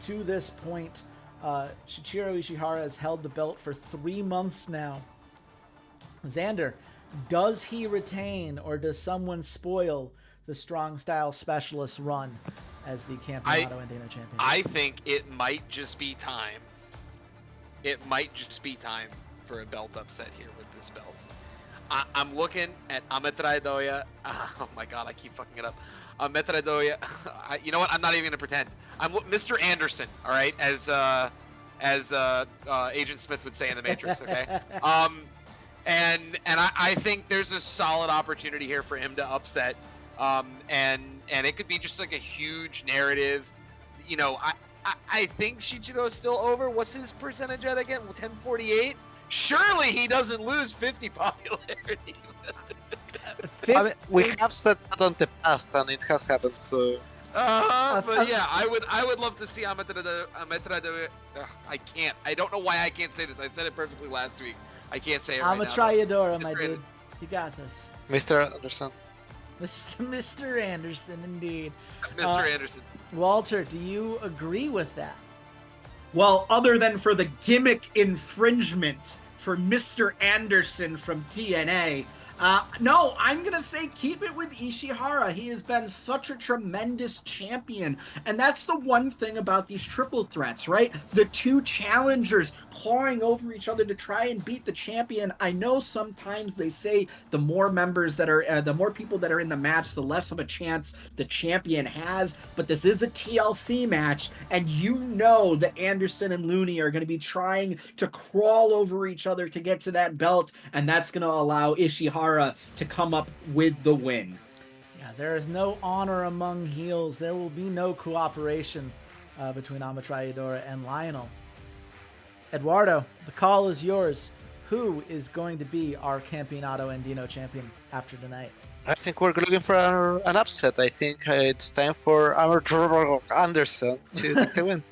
To this point, Shichiro Ishihara has held the belt for 3 months now. Xander, does he retain or does someone spoil the Strong Style Specialist run as the Campeonato Andino champion? I think it might just be time. It might just be time for a belt upset here with this belt. I'm looking at Ametraedoya. Oh my god, I keep fucking it up. Ametraedoya. You know what? I'm not even gonna pretend. I'm Mr. Anderson. All right, as Agent Smith would say in the Matrix. Okay. And I think there's a solid opportunity here for him to upset. And it could be just like a huge narrative. You know, I think Shichiro's still over. What's his percentage at again? 1048. Surely he doesn't lose 50 popularity. I mean, we have said that on the past, and it has happened. So. But yeah, I would love to see Ametraedoya. I can't. I don't know why I can't say this. I said it perfectly last week. I can't say it right now. Ametraedoya, my dude. You got this. Mr. Anderson. Mr. Anderson, indeed. Mr. Anderson. Walter, do you agree with that? Well, other than for the gimmick infringement for Mr. Anderson from TNA, no, I'm going to say keep it with Ishihara. He has been such a tremendous champion. And that's the one thing about these triple threats, right? The 2 challengers clawing over each other to try and beat the champion. I know sometimes they say the more members that are, the more people that are in the match, the less of a chance the champion has. But this is a TLC match, and you know that Anderson and Looney are going to be trying to crawl over each other to get to that belt, and that's going to allow Ishihara to come up with the win. Yeah, there is no honor among heels. There will be no cooperation between Ametraedoya and Lionel. Eduardo, the call is yours. Who is going to be our Campeonato Andino champion after tonight? I think we're looking for an upset. I think it's time for our Anderson to take the win.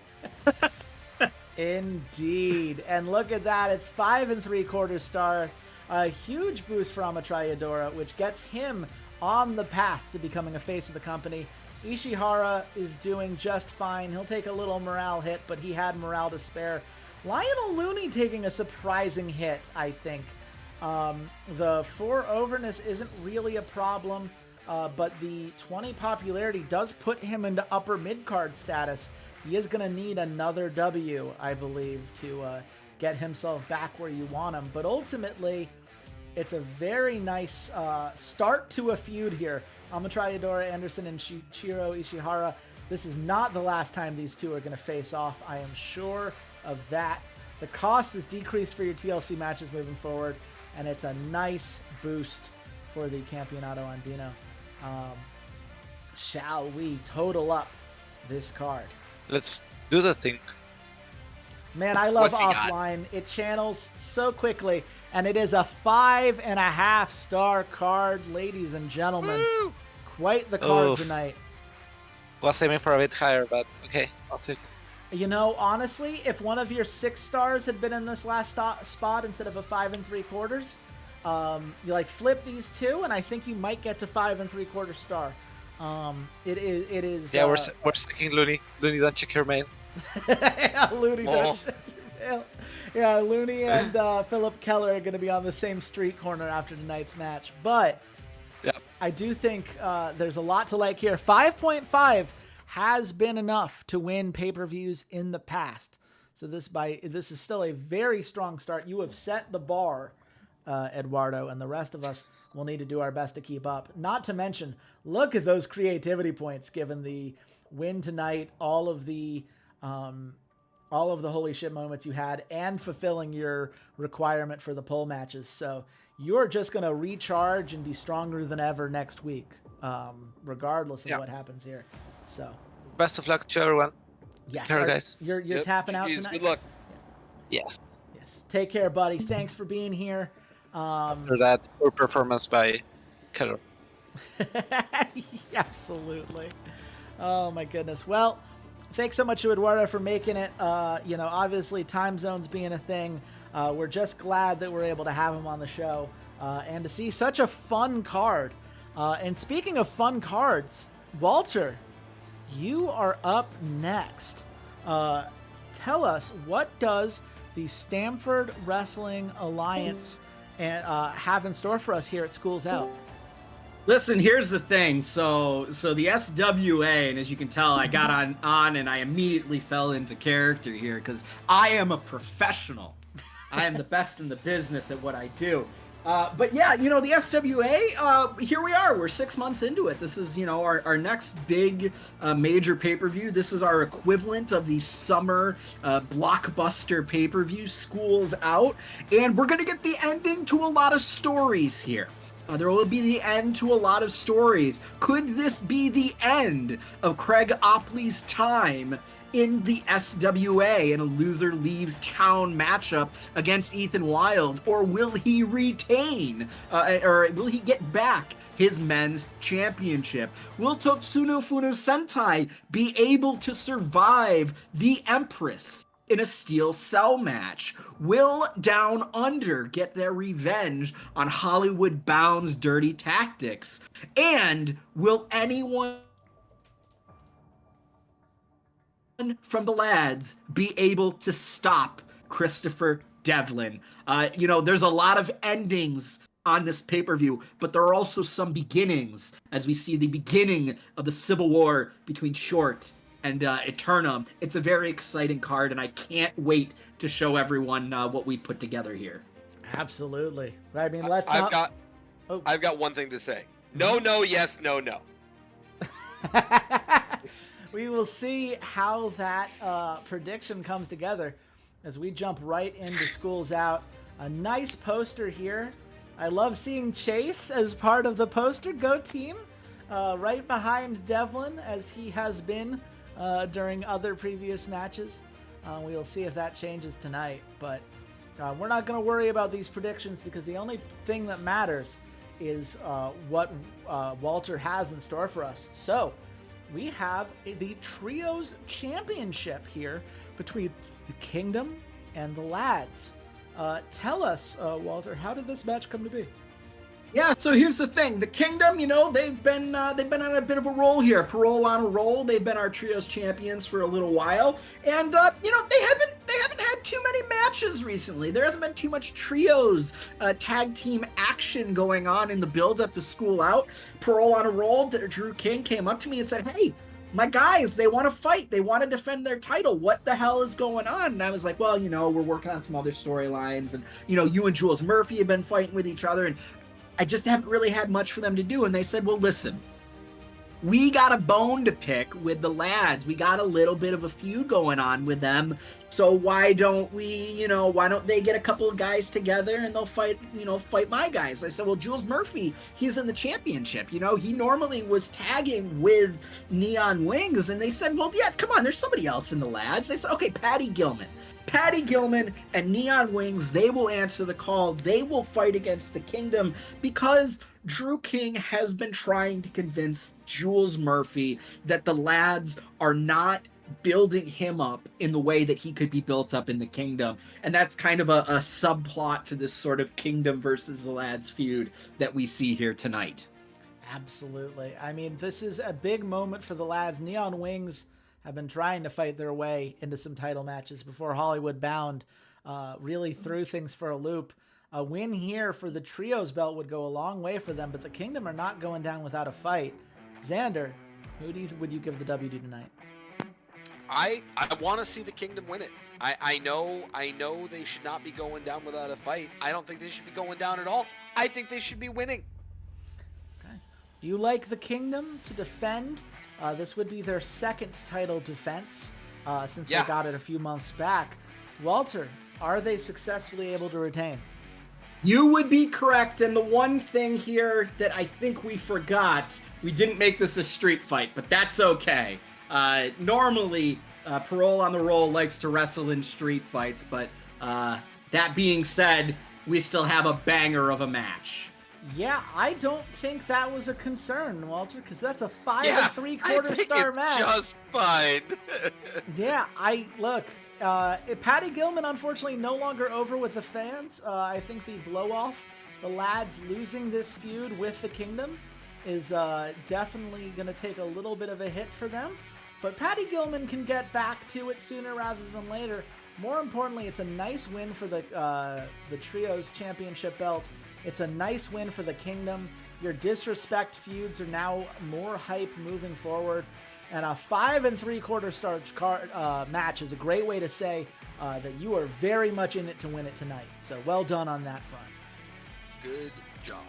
Indeed. And look at that. It's 5 3/4 star. A huge boost for Ametraedoya, which gets him on the path to becoming a face of the company. Ishihara is doing just fine. He'll take a little morale hit, but he had morale to spare. Lionel Looney taking a surprising hit, I think. The 4 overness isn't really a problem, but the 20 popularity does put him into upper mid-card status. He is going to need another W, I believe, to get himself back where you want him. But ultimately, it's a very nice start to a feud here. Ametraedoya, Anderson, and Shichiro Ishihara. This is not the last time these two are going to face off. I am sure of that. The cost is decreased for your TLC matches moving forward, and it's a nice boost for the Campeonato Andino. Shall we total up this card? Let's do the thing. Man, I love What's he got? offline. It channels so quickly, and it is a 5.5 star card, ladies and gentlemen. Woo! Quite the card Oof. tonight. Was aiming for a bit higher, but okay, I'll take it. You know, honestly, if one of your 6 stars had been in this last spot instead of a 5 3/4, You like flip these two, and I think you might get to 5 3/4 star. It is. Yeah, we're sucking Looney. Looney, don't check your mail. Yeah, Looney, Oh. don't check your mail. Yeah, Looney and Philip Keller are going to be on the same street corner after tonight's match. But Yep. I do think there's a lot to like here. 5.5 has been enough to win pay-per-views in the past. So this is still a very strong start. You have set the bar, Eduardo, and the rest of us will need to do our best to keep up. Not to mention, look at those creativity points given the win tonight, all of the holy shit moments you had, and fulfilling your requirement for the pole matches. So you're just going to recharge and be stronger than ever next week, regardless of what happens here. So Best of luck to everyone. yes, Care, guys. you're Yep. tapping out GGs, tonight. good luck. Yes. Yes. Take care, buddy. Thanks for being here. After that, poor performance by Keller. Absolutely. Oh my goodness. Well, thanks so much to Eduardo for making it. Obviously time zones being a thing. We're just glad that we're able to have him on the show and to see such a fun card. And speaking of fun cards, Walter, you are up next. Tell us, what does the Stamford Wrestling Alliance have in store for us here at Schools Out? Listen, here's the thing. So the SWA, and as you can tell, I got on and I immediately fell into character here because I am a professional. I am the best in the business at what I do. But yeah, the SWA, here we are. We're 6 months into it. This is, our next big major pay-per-view. This is our equivalent of the summer blockbuster pay-per-view, Schools Out. And we're going to get the ending to a lot of stories here. There will be the end to a lot of stories. Could this be the end of Craig Opley's time in the SWA in a loser leaves town matchup against Ethan Wilde? Or will he retain, or will he get back his men's championship? Will Totsuno Funo Sentai be able to survive the Empress in a steel cell match? Will Down Under get their revenge on Hollywood Bound's dirty tactics? And will anyone from the lads be able to stop Christopher Devlin? There's a lot of endings on this pay-per-view, but there are also some beginnings as we see the beginning of the civil war between Short and Eternum. It's a very exciting card, and I can't wait to show everyone what we put together here. Absolutely. I mean, let's I've not... got one thing to say. No, yes, no. We will see how that prediction comes together as we jump right into Schools Out. A nice poster here. I love seeing Chase as part of the poster. Go team. Right behind Devlin, as he has been during other previous matches. We will see if that changes tonight. But we're not going to worry about these predictions because the only thing that matters is what Walter has in store for us. So we have the Trios Championship here between the Kingdom and the Lads. Tell us, Walter, how did this match come to be? Yeah, so here's the thing. The Kingdom, they've been on a bit of a roll here. Parole on a roll. They've been our Trios champions for a little while. And they haven't had too many matches recently. There hasn't been too much Trios tag team action going on in the build up to School Out. Parole on a roll. Drew King came up to me and said, "Hey, my guys, they want to fight. They want to defend their title. What the hell is going on?" And I was like, "Well, we're working on some other storylines, and you and Jules Murphy have been fighting with each other, and I just haven't really had much for them to do." And they said, "Well, listen, we got a bone to pick with the Lads. We got a little bit of a feud going on with them. So why don't they get a couple of guys together and they'll fight my guys?" I said, "Well, Jules Murphy, he's in the championship. He normally was tagging with Neon Wings." And they said, "Well, yeah, come on, there's somebody else in the Lads." They said, "Okay, Patty Gilman and Neon Wings, they will answer the call. They will fight against the Kingdom because Drew King has been trying to convince Jules Murphy that the Lads are not building him up in the way that he could be built up in the Kingdom. And that's kind of a subplot to this sort of Kingdom versus the Lads feud that we see here tonight. Absolutely. I mean, this is a big moment for the Lads. Neon Wings have been trying to fight their way into some title matches before Hollywood Bound really threw things for a loop. A win here for the Trios belt would go a long way for them, but the Kingdom are not going down without a fight. Xander, who would you give the W to tonight? I want to see the Kingdom win it. I know they should not be going down without a fight. I don't think they should be going down at all. I think they should be winning. Okay. Do you like the Kingdom to defend? This would be their second title defense since they got it a few months back. Walter, are they successfully able to retain? You would be correct, and the one thing here that I think we forgot, we didn't make this a street fight, but that's okay. Normally, Parole on the Roll likes to wrestle in street fights, but that being said, we still have a banger of a match. Yeah, I don't think that was a concern, Walter, because that's a 5 3/4 star match. Just fine. Yeah, Patty Gilman, unfortunately, no longer over with the fans. I think the blow-off, the Lads losing this feud with the Kingdom, is definitely going to take a little bit of a hit for them. But Patty Gilman can get back to it sooner rather than later. More importantly, it's a nice win for the Trios Championship belt. It's a nice win for the Kingdom. Your disrespect feuds are now more hype moving forward. And a 5 3/4 star match is a great way to say that you are very much in it to win it tonight. So well done on that front. Good job.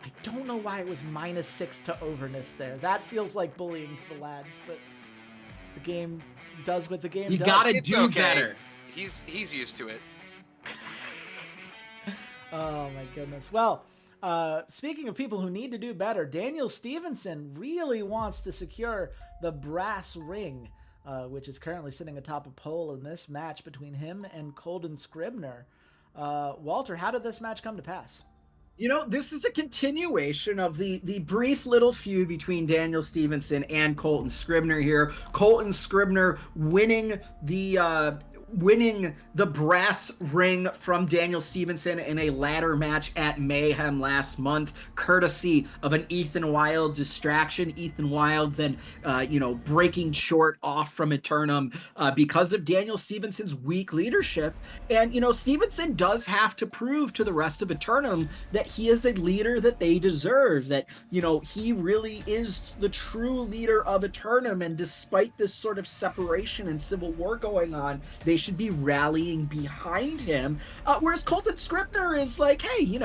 I don't know why it was -6 to overness there. That feels like bullying to the Lads, but the game does what the game does. You gotta It's do okay. better. He's used to it. Oh my goodness. Well, speaking of people who need to do better, Daniel Stevenson really wants to secure the brass ring, which is currently sitting atop a pole in this match between him and Colton Scribner. Walter, how did this match come to pass? You know, this is a continuation of the brief little feud between Daniel Stevenson and Colton Scribner here. Colton Scribner winning the brass ring from Daniel Stevenson in a ladder match at Mayhem last month, courtesy of an Ethan Wild distraction. Ethan Wild then, breaking short off from Eternum because of Daniel Stevenson's weak leadership. And, Stevenson does have to prove to the rest of Eternum that he is the leader that they deserve, that, he really is the true leader of Eternum. And despite this sort of separation and civil war going on, they should be rallying behind him. Whereas Colton Scribner is like, hey,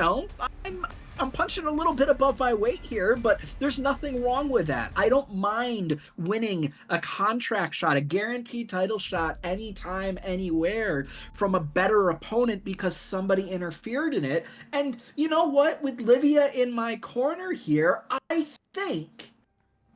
I'm punching a little bit above my weight here, but there's nothing wrong with that. I don't mind winning a contract shot, a guaranteed title shot anytime, anywhere from a better opponent because somebody interfered in it. And you know what? With Livia in my corner here, I think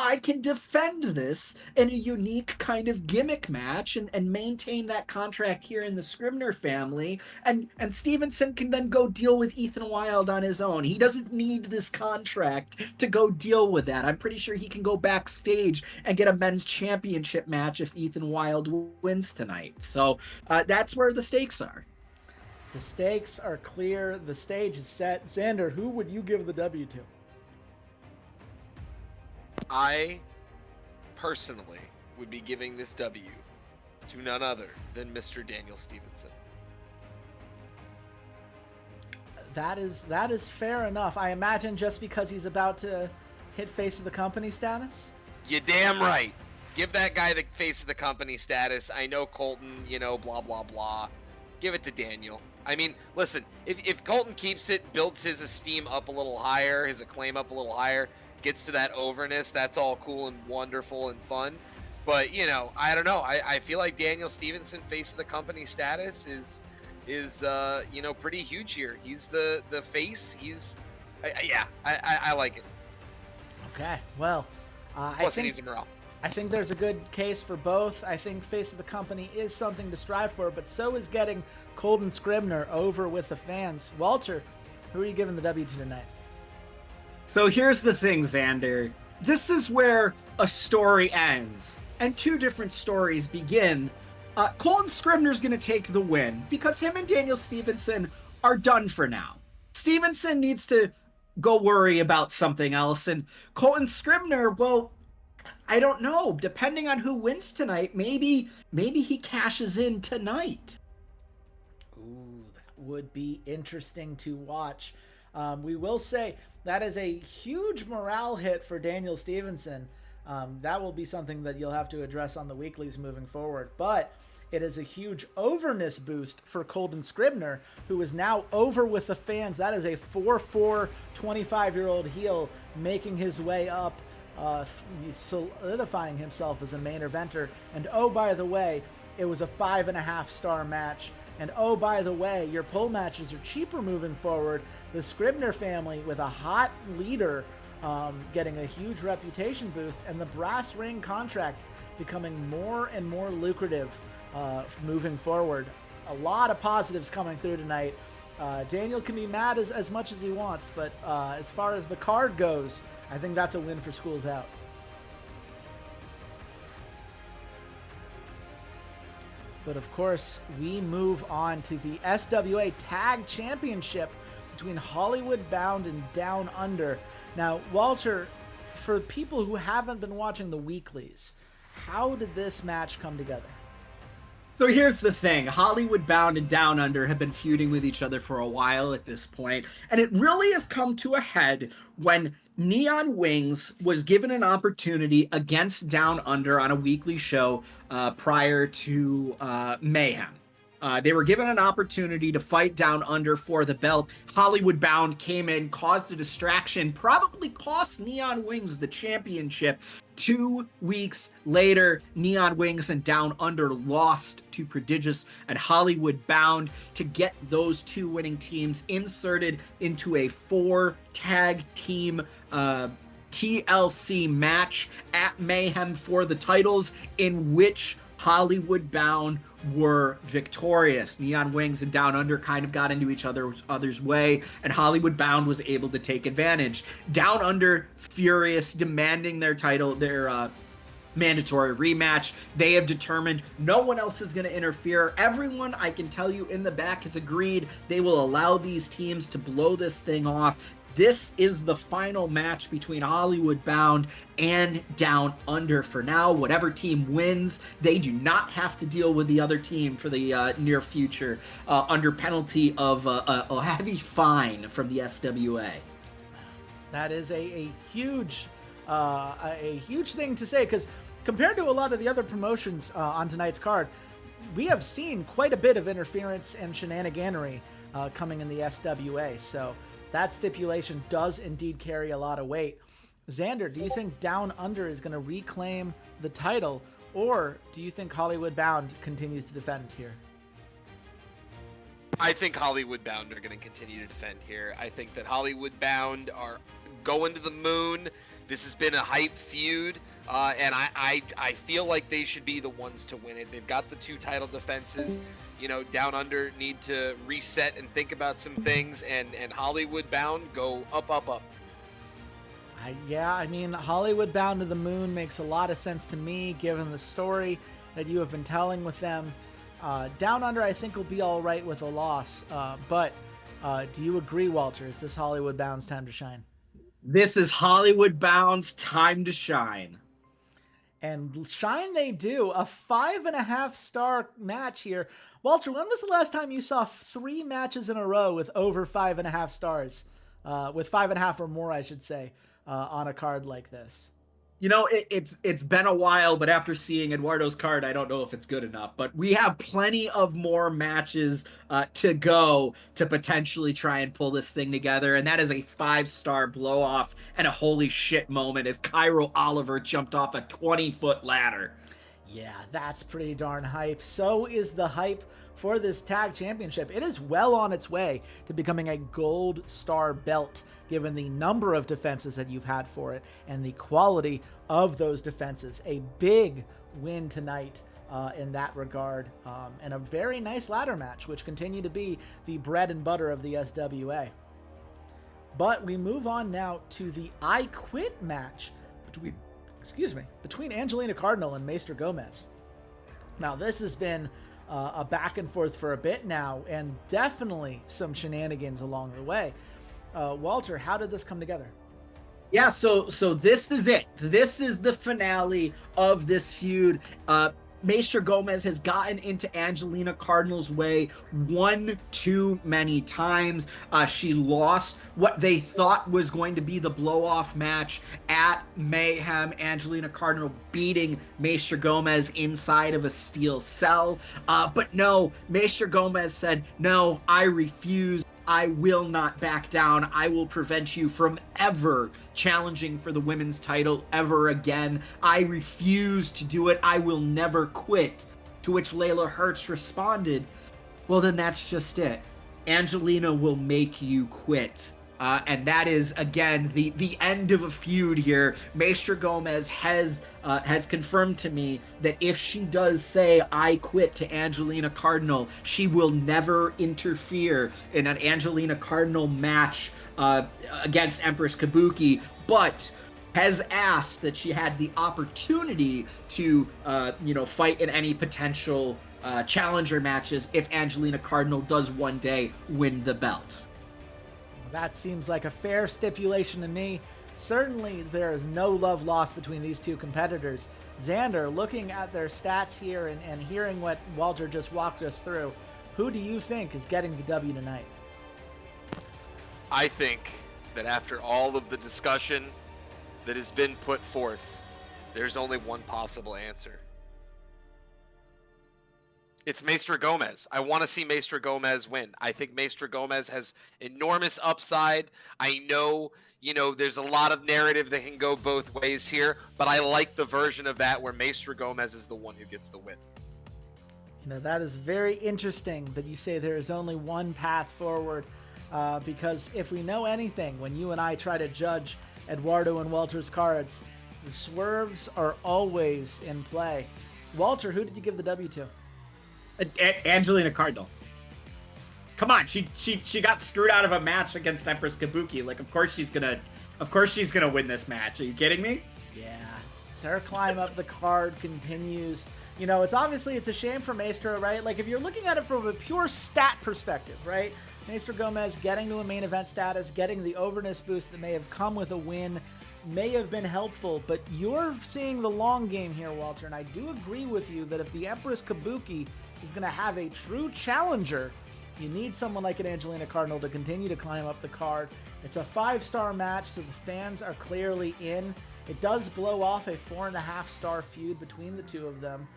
I can defend this in a unique kind of gimmick match and maintain that contract here in the Scribner family. And Stevenson can then go deal with Ethan Wild on his own. He doesn't need this contract to go deal with that. I'm pretty sure he can go backstage and get a men's championship match if Ethan Wild wins tonight. So that's where the stakes are. The stakes are clear. The stage is set. Xander, who would you give the W to? I personally would be giving this W to none other than Mr. Daniel Stevenson. That is fair enough. I imagine just because he's about to hit face of the company status. You damn right. Give that guy the face of the company status. I know Colton, blah, blah, blah. Give it to Daniel. I mean, listen, if Colton keeps it, builds his esteem up a little higher, his acclaim up a little higher, gets to that overness, that's all cool and wonderful and fun. But, I don't know. I feel like Daniel Stevenson, face of the company status, is pretty huge here. He's the face. I like it. Okay, well, Plus he needs a morale. I think there's a good case for both. I think face of the company is something to strive for, but so is getting Colton Scribner over with the fans. Walter, who are you giving the W to tonight? So here's the thing, Xander. This is where a story ends and two different stories begin. Colton Scribner's going to take the win because him and Daniel Stevenson are done for now. Stevenson needs to go worry about something else, and Colton Scribner, well, I don't know. Depending on who wins tonight, maybe he cashes in tonight. Ooh, that would be interesting to watch. We will say that is a huge morale hit for Daniel Stevenson. That will be something that you'll have to address on the weeklies moving forward. But it is a huge overness boost for Colton Scribner, who is now over with the fans. That is a 4-4 25-year-old heel making his way up, solidifying himself as a main eventer. And oh, by the way, it was a 5.5-star match. And oh, by the way, your pull matches are cheaper moving forward. The Scribner family with a hot leader getting a huge reputation boost, and the brass ring contract becoming more and more lucrative moving forward. A lot of positives coming through tonight. Daniel can be mad as much as he wants, but as far as the card goes, I think that's a win for Schools Out. But of course, we move on to the SWA Tag Championship between Hollywood Bound and Down Under. Now, Walter, for people who haven't been watching the weeklies, how did this match come together? So here's the thing. Hollywood Bound and Down Under have been feuding with each other for a while at this point, and it really has come to a head when Neon Wings was given an opportunity against Down Under on a weekly show prior to Mayhem. They were given an opportunity to fight Down Under for the belt. Hollywood Bound came in, caused a distraction, probably cost Neon Wings the championship. 2 weeks later, Neon Wings and Down Under lost to Prodigious and Hollywood Bound to get those two winning teams inserted into a 4-tag team TLC match at Mayhem for the titles, in which Hollywood Bound were victorious. Neon Wings and Down Under kind of got into each other's way, and Hollywood Bound was able to take advantage. Down Under furious, demanding their title, their mandatory rematch. They have determined no one else is going to interfere. Everyone, I can tell you, in the back has agreed they will allow these teams to blow this thing off. This is the final match between Hollywood Bound and Down Under for now. Whatever team wins, they do not have to deal with the other team for the near future under penalty of a heavy fine from the SWA. That is a huge thing to say, because compared to a lot of the other promotions on tonight's card, we have seen quite a bit of interference and shenaniganery coming in the SWA. So that stipulation does indeed carry a lot of weight. Xander, do you think Down Under is going to reclaim the title, or do you think Hollywood Bound continues to defend here? I think Hollywood Bound are going to continue to defend here. I think that Hollywood Bound are going to the moon. This has been a hype feud, and I feel like they should be the ones to win it. They've got the 2 title defenses. You know, Down Under need to reset and think about some things, and Hollywood Bound go up, up, up. Yeah, I mean, Hollywood Bound to the moon makes a lot of sense to me, given the story that you have been telling with them. Down Under, I think, will be all right with a loss. But do you agree, Walter? Is this Hollywood Bound's time to shine? This is Hollywood Bound's time to shine. And shine they do. A 5.5-star match here. Walter, when was the last time you saw 3 matches in a row with over 5.5 stars? With 5.5 or more, I should say, on a card like this. You know, it's been a while, but after seeing Eduardo's card, I don't know if it's good enough. But we have plenty of more matches to go to potentially try and pull this thing together. And that is a 5-star blow-off and a holy shit moment as Cairo Oliver jumped off a 20-foot ladder. Yeah, that's pretty darn hype. So is the hype for this tag championship. It is well on its way to becoming a gold star belt, given the number of defenses that you've had for it and the quality of those defenses. A big win tonight in that regard, and a very nice ladder match, which continue to be the bread and butter of the SWA. But we move on now to the I Quit match between between Angelina Cardinal and Maester Gomez. Now, this has been a back and forth for a bit now, and definitely some shenanigans along the way. Walter, how did this come together? Yeah, so this is it. This is the finale of this feud. Maester Gomez has gotten into Angelina Cardinal's way one too many times. She lost what they thought was going to be the blow-off match at Mayhem. Angelina Cardinal beating Maester Gomez inside of a steel cell. But no, Maester Gomez said, no, I refuse. I will not back down. I will prevent you from ever challenging for the women's title ever again. I refuse to do it. I will never quit. To which Layla Hertz responded, well, then that's just it. Angelina will make you quit. And that is, again, the end of a feud here. Maester Gomez has confirmed to me that if she does say, I quit to Angelina Cardinal, she will never interfere in an Angelina Cardinal match against Empress Kabuki, but has asked that she had the opportunity to, fight in any potential challenger matches if Angelina Cardinal does one day win the belt. That seems like a fair stipulation to me. Certainly there is no love lost between these two competitors. Xander, looking at their stats here and hearing what Walter just walked us through, who do you think is getting the W tonight? I think that after all of the discussion that has been put forth, there's only one possible answer. It's Maester Gomez. I want to see Maester Gomez win. I think Maester Gomez has enormous upside. I know, there's a lot of narrative that can go both ways here, but I like the version of that where Maester Gomez is the one who gets the win. That is very interesting that you say there is only one path forward, because if we know anything, when you and I try to judge Eduardo and Walter's cards, the swerves are always in play. Walter, who did you give the W to? Angelina Cardinal. Come on, she got screwed out of a match against Empress Kabuki. Like, of course she's gonna win this match. Are you kidding me? Yeah, her climb up the card continues. It's a shame for Maester, right? Like, if you're looking at it from a pure stat perspective, right? Maester Gomez getting to a main event status, getting the overness boost that may have come with a win, may have been helpful, but you're seeing the long game here, Walter, and I do agree with you that if the Empress Kabuki is going to have a true challenger, you need someone like an Angelina Cardinal to continue to climb up the card. It's a 5-star match, so the fans are clearly in. It does blow off a 4.5-star feud between the two of them.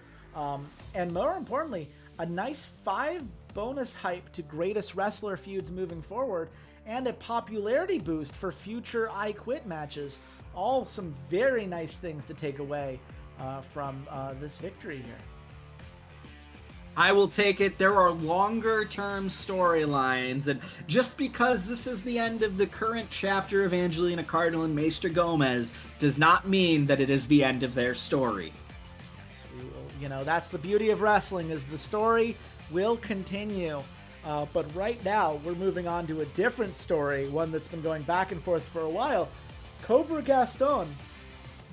And more importantly, a nice 5 bonus hype to greatest wrestler feuds moving forward, and a popularity boost for future I Quit matches. All some very nice things to take away from this victory here. I will take it. There are longer term storylines, and just because this is the end of the current chapter of Angelina Cardinal and Maester Gomez does not mean that it is the end of their story. Yes, we will. That's the beauty of wrestling, is the story will continue. But right now, we're moving on to a different story, one that's been going back and forth for a while. Cobra Gaston,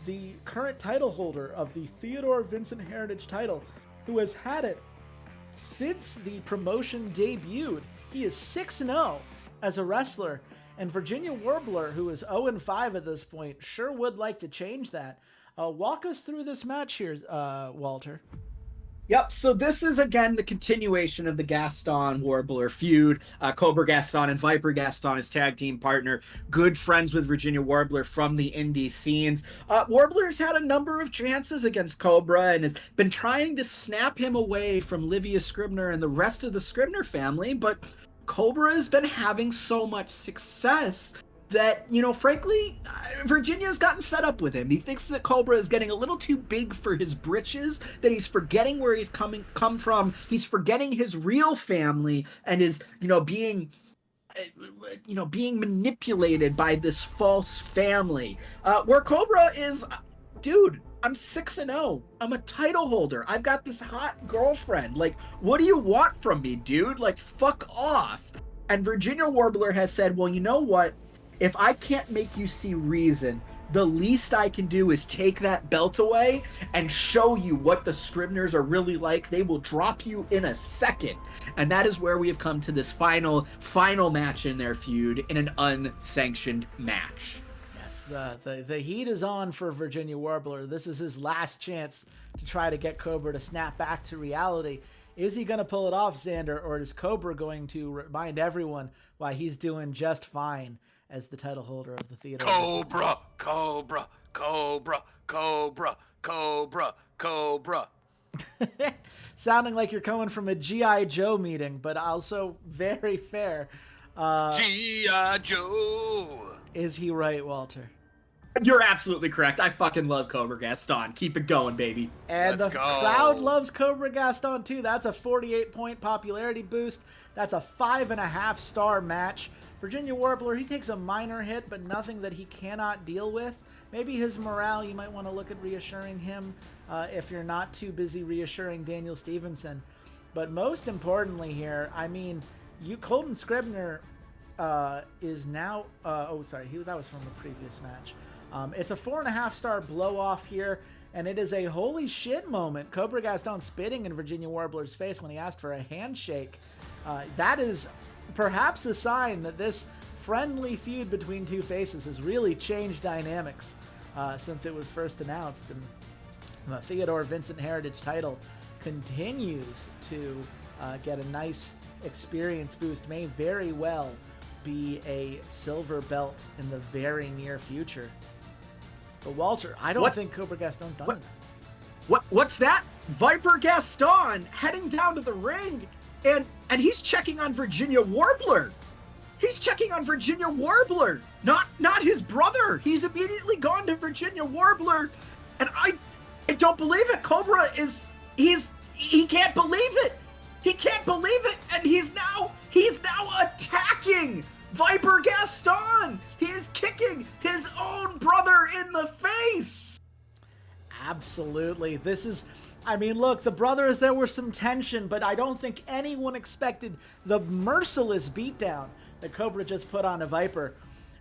the current title holder of the Theodore Vincent Heritage title, who has had it since the promotion debuted. He is 6-0 as a wrestler, and Virginia Warbler, who is 0-5 at this point, sure would like to change that. Walk us through this match here, Walter. Yep, so this is, again, the continuation of the Gaston-Warbler feud. Cobra Gaston and Viper Gaston, his tag team partner, good friends with Virginia Warbler from the indie scenes. Warbler's had a number of chances against Cobra and has been trying to snap him away from Livia Scribner and the rest of the Scribner family, but Cobra has been having so much success that, frankly, Virginia's gotten fed up with him. He thinks that Cobra is getting a little too big for his britches, that he's forgetting where he's come from. He's forgetting his real family and is, being manipulated by this false family. Where Cobra is, dude, I'm 6-0. I'm a title holder. I've got this hot girlfriend. Like, what do you want from me, dude? Like, fuck off. And Virginia Warbler has said, well, you know what? If I can't make you see reason, the least I can do is take that belt away and show you what the Scribners are really like. They will drop you in a second. And that is where we have come to this final match in their feud, in an unsanctioned match. Yes, the heat is on for Virginia Warbler. This is his last chance to try to get Cobra to snap back to reality. Is he going to pull it off, Xander, or is Cobra going to remind everyone why he's doing just fine as the title holder of the theater? Cobra, Cobra, Cobra, Cobra, Cobra, Cobra. Sounding like you're coming from a G.I. Joe meeting, but also very fair. G.I. Joe. Is he right, Walter? You're absolutely correct. I fucking love Cobra Gaston. Keep it going, baby. And Let's the go. crowd loves Cobra Gaston too. That's a 48-point popularity boost. That's a 5.5-star match. Virginia Warbler, he takes a minor hit, but nothing that he cannot deal with. Maybe his morale, you might want to look at reassuring him if you're not too busy reassuring Daniel Stevenson. But most importantly here, I mean, Colton Scribner is now... that was from the previous match. It's a 4.5-star blow-off here, and it is a holy shit moment. Cobra Gaston spitting in Virginia Warbler's face when he asked for a handshake. That is perhaps a sign that this friendly feud between two faces has really changed dynamics since it was first announced. And the Theodore Vincent Heritage title continues to get a nice experience boost. May very well be a silver belt in the very near future. But Walter, I don't think Cobra Gaston's done it. What's that? Viper Gaston heading down to the ring, and he's checking on Virginia Warbler. He's checking on Virginia Warbler, not his brother. He's immediately gone to Virginia Warbler, and I don't believe it. Cobra he can't believe it. He can't believe it, and he's now attacking Viper Gaston. He is kicking his own brother in the face. Absolutely. This is, I mean, look, the brothers, there was some tension, but I don't think anyone expected the merciless beatdown that Cobra just put on a Viper.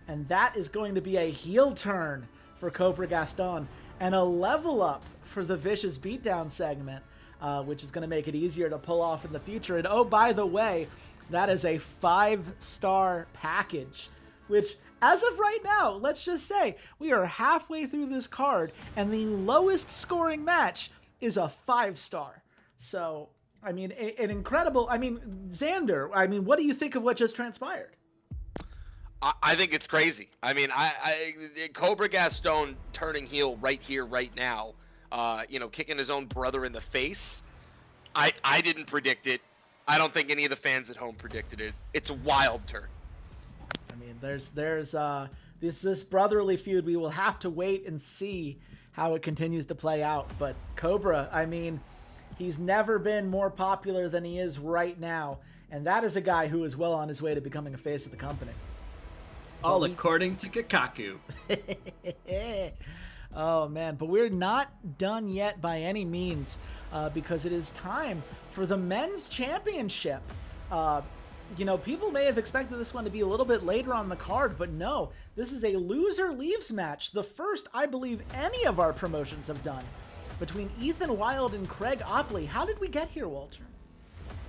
And that is going to be a heel turn for Cobra Gaston and a level up for the vicious beatdown segment, which is going to make it easier to pull off in the future. And oh, by the way, that is a 5-star package, which as of right now, let's just say we are halfway through this card and the lowest scoring match is a 5-star. So, I mean, an incredible, I mean, Xander, I mean, what do you think of what just transpired? I think it's crazy. I mean, Cobra Gaston turning heel right here, right now, kicking his own brother in the face. I didn't predict it. I don't think any of the fans at home predicted it. It's a wild turn. I mean, there's this brotherly feud. We will have to wait and see how it continues to play out. But Cobra, I mean, he's never been more popular than he is right now. And that is a guy who is well on his way to becoming a face of the company. All according to Kakaku. Oh, man. But we're not done yet by any means because it is time for the men's championship. People may have expected this one to be a little bit later on the card, but no, this is a loser leaves match. The first, I believe, any of our promotions have done between Ethan Wilde and Craig Opley. How did we get here, Walter?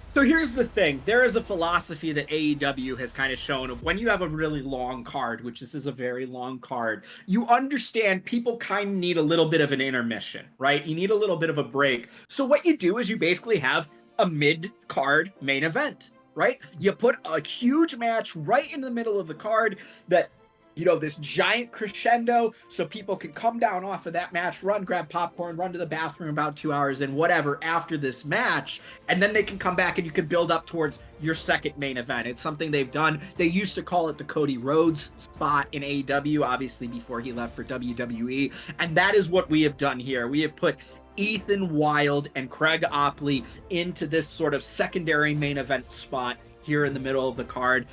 So here's the thing. There is a philosophy that AEW has kind of shown of when you have a really long card, which this is a very long card, you understand people kind of need a little bit of an intermission, right? You need a little bit of a break. So what you do is you basically have a mid-card main event, right? You put a huge match right in the middle of the card that, this giant crescendo so people can come down off of that match, run, grab popcorn, run to the bathroom about 2 hours and whatever after this match. And then they can come back and you can build up towards your second main event. It's something they've done. They used to call it the Cody Rhodes spot in AEW, obviously before he left for WWE. And that is what we have done here. We have put Ethan Wilde and Craig Opley into this sort of secondary main event spot here in the middle of the card.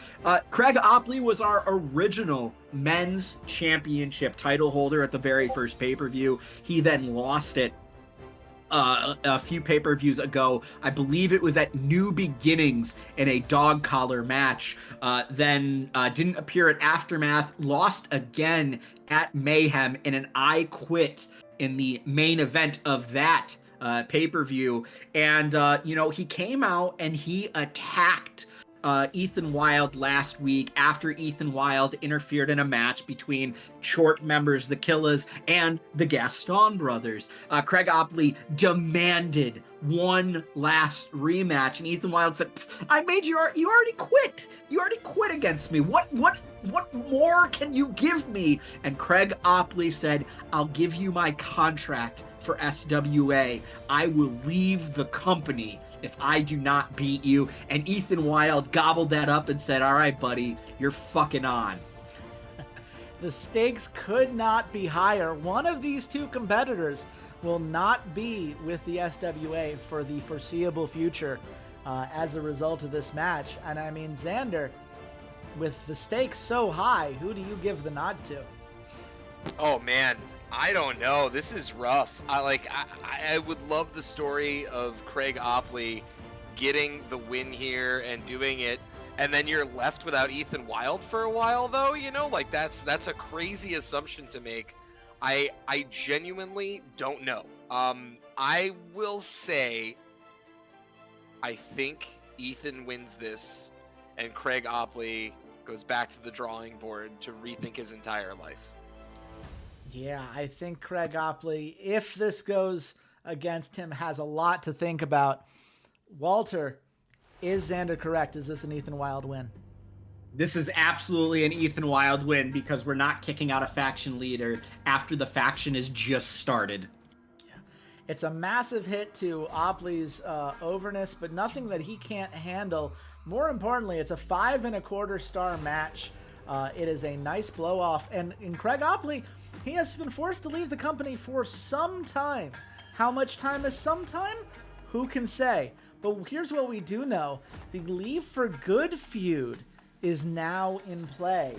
Craig Opley was our original men's championship title holder at the very first pay-per-view. He then lost it a few pay-per-views ago. I believe it was at New Beginnings in a dog collar match. Then didn't appear at Aftermath, lost again at Mayhem in an I Quit in the main event of that pay-per-view. And, he came out and he attacked Ethan Wild last week after Ethan Wild interfered in a match between short members, the Killas, and the Gaston brothers. Craig Opley demanded one last rematch, and Ethan Wild said, "I made you already quit. You already quit against me. What more can you give me?" And Craig Opley said, "I'll give you my contract for SWA. I will leave the company if I do not beat you." And Ethan Wild gobbled that up and said, "All right, buddy, you're fucking on." The stakes could not be higher. One of these two competitors will not be with the SWA for the foreseeable future as a result of this match. And I mean, Xander, with the stakes so high, who do you give the nod to? Oh, man. I don't know. This is rough. I would love the story of Craig Opley getting the win here and doing it, and then you're left without Ethan Wild for a while, though. That's a crazy assumption to make. I genuinely don't know. I will say I think Ethan wins this, and Craig Opley goes back to the drawing board to rethink his entire life. Yeah, I think Craig Opley, if this goes against him, has a lot to think about. Walter, is Xander correct? Is this an Ethan Wild win? This is absolutely an Ethan Wild win because we're not kicking out a faction leader after the faction is just started. Yeah. It's a massive hit to Opley's overness, but nothing that he can't handle. More importantly, it's a 5 1/4 star match. It is a nice blow off. And in Craig Opley, he has been forced to leave the company for some time. How much time is some time? Who can say? But here's what we do know. The Leave for Good feud is now in play,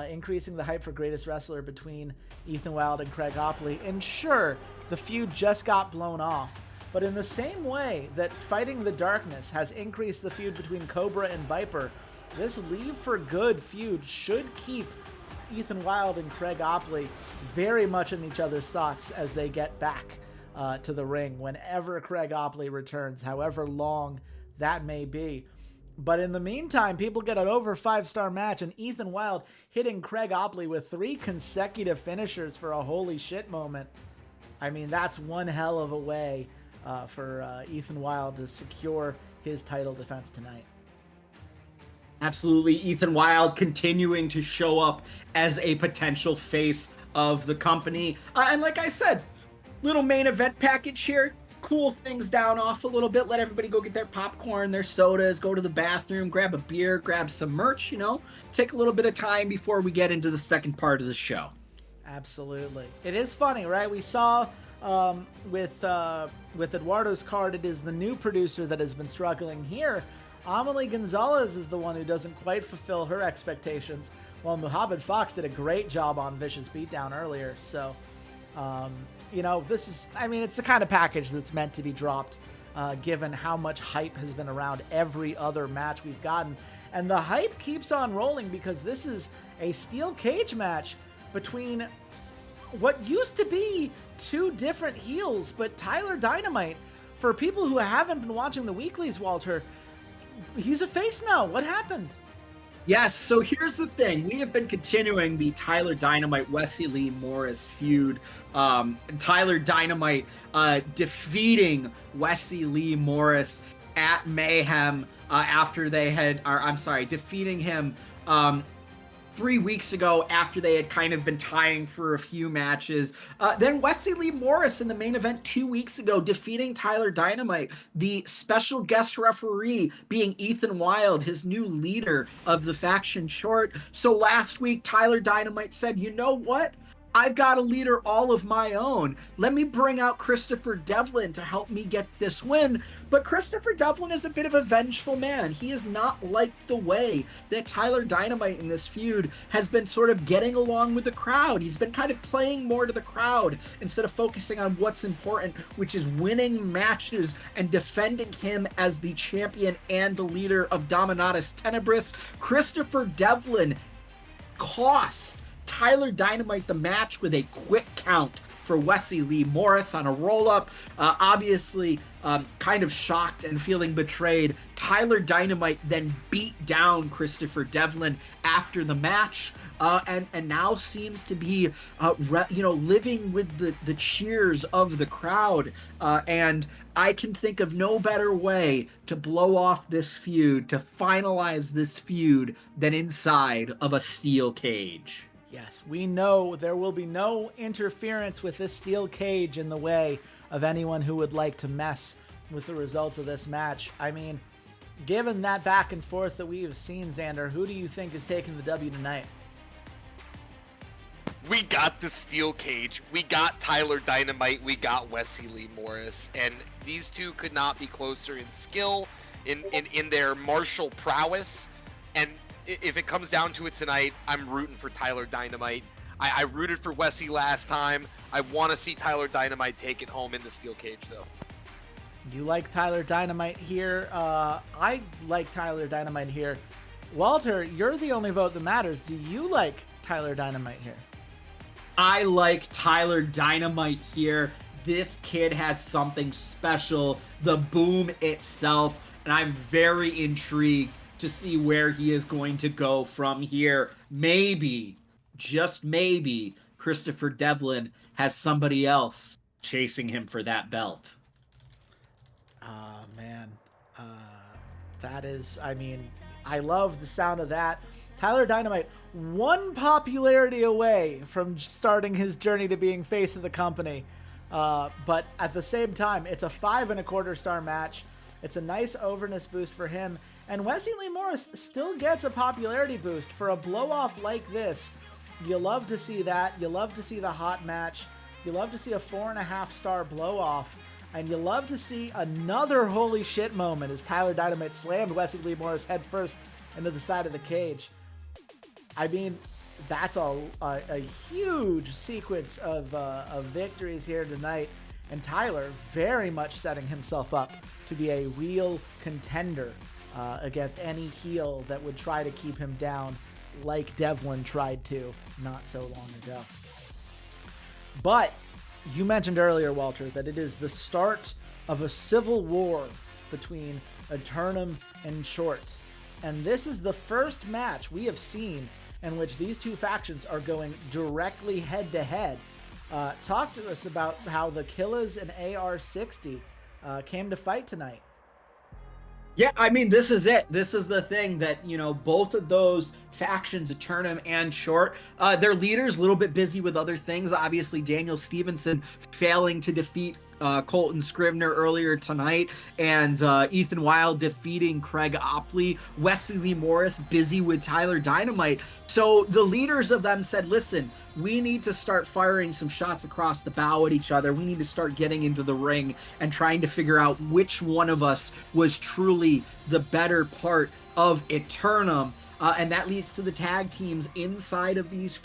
increasing the hype for greatest wrestler between Ethan Wild and Craig Opley. And sure, the feud just got blown off. But in the same way that Fighting the Darkness has increased the feud between Cobra and Viper, this Leave for Good feud should keep Ethan Wild and Craig Opley very much in each other's thoughts as they get back to the ring whenever Craig Opley returns, however long that may be. But in the meantime, people get an over 5-star match, and Ethan Wild hitting Craig Opley with 3 consecutive finishers for a holy shit moment. I mean, that's one hell of a way for Ethan Wild to secure his title defense tonight. Absolutely. Ethan Wild continuing to show up as a potential face of the company. And like I said, little main event package here. Cool things down off a little bit. Let everybody go get their popcorn, their sodas, go to the bathroom, grab a beer, grab some merch, take a little bit of time before we get into the second part of the show. Absolutely. It is funny, right? We saw with Eduardo's card, it is the new producer that has been struggling here. Amelie Gonzalez is the one who doesn't quite fulfill her expectations, while Muhammad Fox did a great job on Vicious Beatdown earlier. So, this is, it's the kind of package that's meant to be dropped, given how much hype has been around every other match we've gotten. And the hype keeps on rolling because this is a steel cage match between what used to be 2 different heels, but Tyler Dynamite, for people who haven't been watching the weeklies, Walter, he's a face now. What happened? Yes, so here's the thing. We have been continuing the Tyler Dynamite, Wesley Lee Morris feud. Tyler Dynamite defeating Wesley Lee Morris at Mayhem after they had, defeating him 3 weeks ago after they had kind of been tying for a few matches. Then Wesley Lee Morris in the main event 2 weeks ago, defeating Tyler Dynamite, the special guest referee being Ethan Wild, his new leader of the faction short. So last week, Tyler Dynamite said, you know what? I've got a leader all of my own. Let me bring out Christopher Devlin to help me get this win. But Christopher Devlin is a bit of a vengeful man. He is not liked the way that Tyler Dynamite in this feud has been sort of getting along with the crowd. He's been kind of playing more to the crowd instead of focusing on what's important, which is winning matches and defending him as the champion and the leader of Dominatus Tenebris. Christopher Devlin cost Tyler Dynamite the match with a quick count for Wesley Lee Morris on a roll-up. Obviously, kind of shocked and feeling betrayed. Tyler Dynamite then beat down Christopher Devlin after the match, and now seems to be, living with the cheers of the crowd. And I can think of no better way to blow off this feud, to finalize this feud, than inside of a steel cage. Yes, we know there will be no interference with this steel cage in the way of anyone who would like to mess with the results of this match. I mean, given that back and forth that we have seen, Xander, who do you think is taking the W tonight? We got the steel cage. We got Tyler Dynamite. We got Wesley Lee Morris. And these two could not be closer in skill, in their martial prowess. And if it comes down to it tonight, I'm rooting for Tyler Dynamite. I rooted for Wesley last time. I want to see Tyler Dynamite take it home in the steel cage, though. You like Tyler Dynamite here? I like Tyler Dynamite here. Walter, you're the only vote that matters. Do you like Tyler Dynamite here? I like Tyler Dynamite here. This kid has something special. The boom itself. And I'm very intrigued to see where he is going to go from here. Maybe, just maybe, Christopher Devlin has somebody else chasing him for that belt. Man. That is, I mean, I love the sound of that. Tyler Dynamite, one popularity away from starting his journey to being face of the company. But at the same time, it's a 5 1/4 star match. It's a nice overness boost for him. And Wesley Lee Morris still gets a popularity boost for a blow-off like this. You love to see that. You love to see the hot match. You love to see a 4.5 star blow-off. And you love to see another holy shit moment as Tyler Dynamite slammed Wesley Lee Morris head first into the side of the cage. I mean, that's a huge sequence of victories here tonight. And Tyler very much setting himself up to be a real contender against any heel that would try to keep him down like Devlin tried to not so long ago. But you mentioned earlier, Walter, that it is the start of a civil war between Eternum and Short. And this is the first match we have seen in which these two factions are going directly head-to-head. Talk to us about how the Killers and AR-60 came to fight tonight. Yeah, I mean, this is it. This is the thing that, both of those factions, Eternum and Short, their leaders a little bit busy with other things. Obviously, Daniel Stevenson failing to defeat Colton Scrivener earlier tonight, and Ethan Wilde defeating Craig Opley. Wesley Lee Morris busy with Tyler Dynamite. So the leaders of them said, listen, we need to start firing some shots across the bow at each other. We need to start getting into the ring and trying to figure out which one of us was truly the better part of Eternum. And that leads to the tag teams inside of these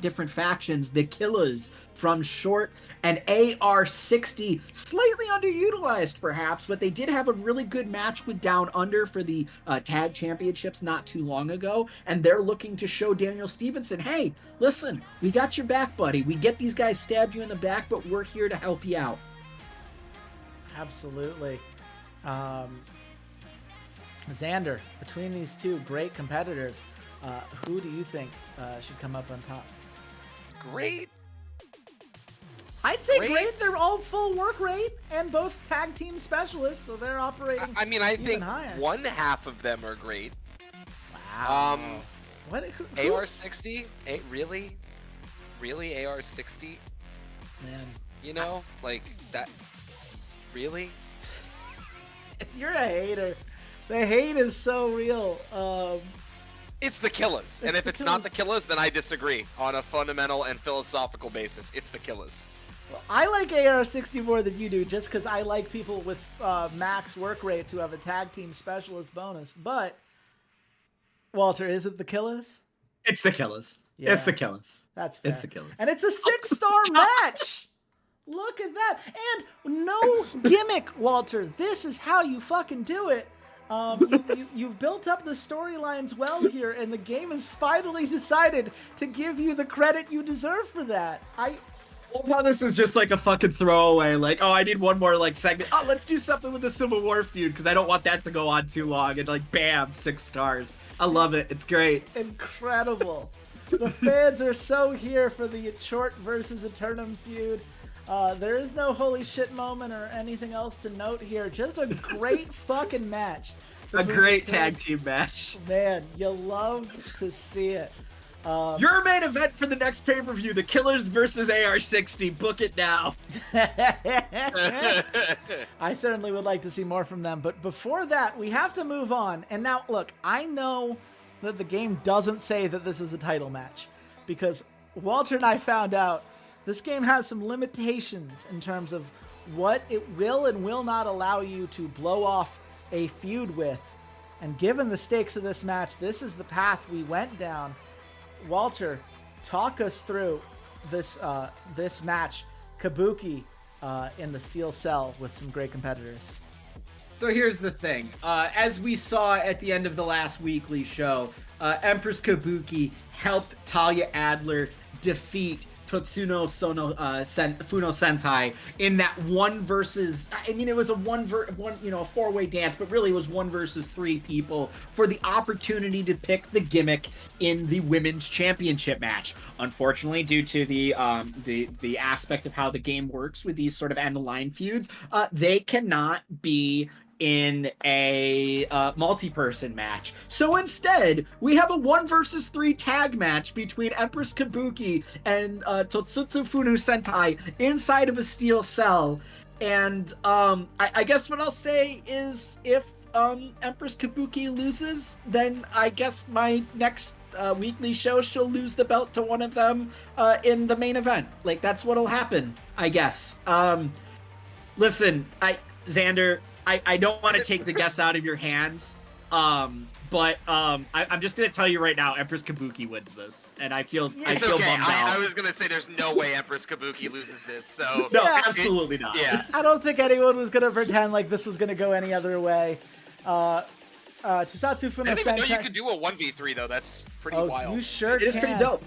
different factions, the Killers from Short and AR-60, slightly underutilized perhaps, but they did have a really good match with Down Under for the tag championships not too long ago, and they're looking to show Daniel Stevenson, hey, listen, we got your back, buddy. We get these guys stabbed you in the back, but we're here to help you out. Absolutely. Xander, between these two great competitors, who do you think should come up on top? Great. I'd say great. They're all full work rate and both tag team specialists, so they're operating. I mean, I think higher. one half of them are great. Wow. What? Who? AR-60? Really? Really, AR-60? Man. Like that. Really? You're a hater. The hate is so real. It's the Killers. And if the it's not the Killers. Killers, then I disagree on a fundamental and philosophical basis. It's the Killers. I like AR-60 more than you do, just because I like people with max work rates who have a tag team specialist bonus. But, Walter, is it the Killers? It's the Killers. Yeah. It's the Killers. That's fair. It's the Killers. And it's a 6-star match! Look at that. And no gimmick, Walter. This is how you fucking do it. You've built up the storylines well here, and the game has finally decided to give you the credit you deserve for that. I love how this is just like a fucking throwaway. Like, oh, I need one more like segment. Oh, let's do something with the Civil War feud because I don't want that to go on too long. And like, bam, 6 stars. I love it. It's great. Incredible. The fans are so here for the Chort versus Eternum feud. There is no holy shit moment or anything else to note here. Just a great fucking match. A great tag team match. Man, you love to see it. Your main event for the next pay-per-view, the Killers versus AR-60. Book it now. I certainly would like to see more from them. But before that, we have to move on. And now, look, I know that the game doesn't say that this is a title match. Because Walter and I found out this game has some limitations in terms of what it will and will not allow you to blow off a feud with. And given the stakes of this match, this is the path we went down. Walter, talk us through this this match, Kabuki in the Steel Cell with some great competitors. So here's the thing. As we saw at the end of the last weekly show, Empress Kabuki helped Talia Adler defeat Totsuno Funo Sentai in that one versus, I mean, it was a a 4-way dance, but really it was 1 versus 3 people for the opportunity to pick the gimmick in the women's championship match. Unfortunately, due to the aspect of how the game works with these sort of end of line feuds, they cannot be in a multi-person match. So instead, we have a 1 versus 3 tag match between Empress Kabuki and Totsutsu Funo Sentai inside of a steel cell. And I guess what I'll say is if Empress Kabuki loses, then I guess my next weekly show, she'll lose the belt to one of them in the main event. Like, that's what'll happen, I guess. Listen, Xander, I don't want to take the guess out of your hands, but I'm just gonna tell you right now, Empress Kabuki wins this, and I feel It's okay. okay. Bummed out. I was gonna say there's no way Empress Kabuki loses this. So No, Yeah. absolutely not. yeah. I don't think anyone was going to pretend like this was going to go any other way. Tusatsu Funo I didn't even know you Sentai. could do a 1v3 though. That's pretty Oh, wild. you sure It is can. pretty dope.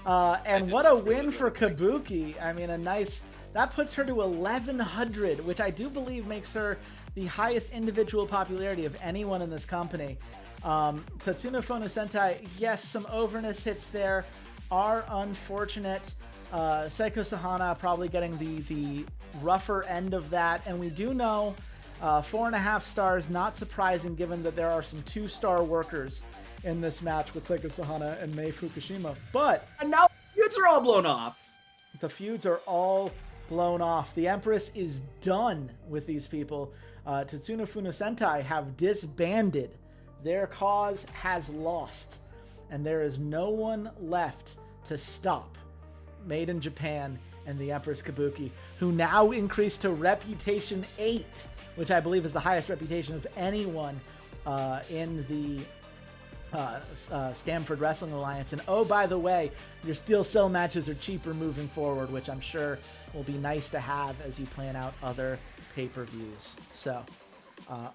And what a win for Kabuki. I mean, that puts her to 1100, which I do believe makes her the highest individual popularity of anyone in this company. Tatsuno Funo Sentai, yes, some overness hits there are unfortunate. Seiko Sahana probably getting the rougher end of that, and we do know 4.5 stars, not surprising given that there are some 2-star workers in this match with Seiko Sahana and Mei Fukushima. But And now feuds are all blown off. the feuds are all blown off. The Empress is done with these people. Tatsuno Funo Sentai have disbanded. Their cause has lost. And there is no one left to stop Made in Japan and the Empress Kabuki, who now increased to Reputation 8, which I believe is the highest reputation of anyone in the Stamford Wrestling Alliance. And oh, by the way, your Steel Cell matches are cheaper moving forward, which I'm sure will be nice to have as you plan out other pay-per-views. So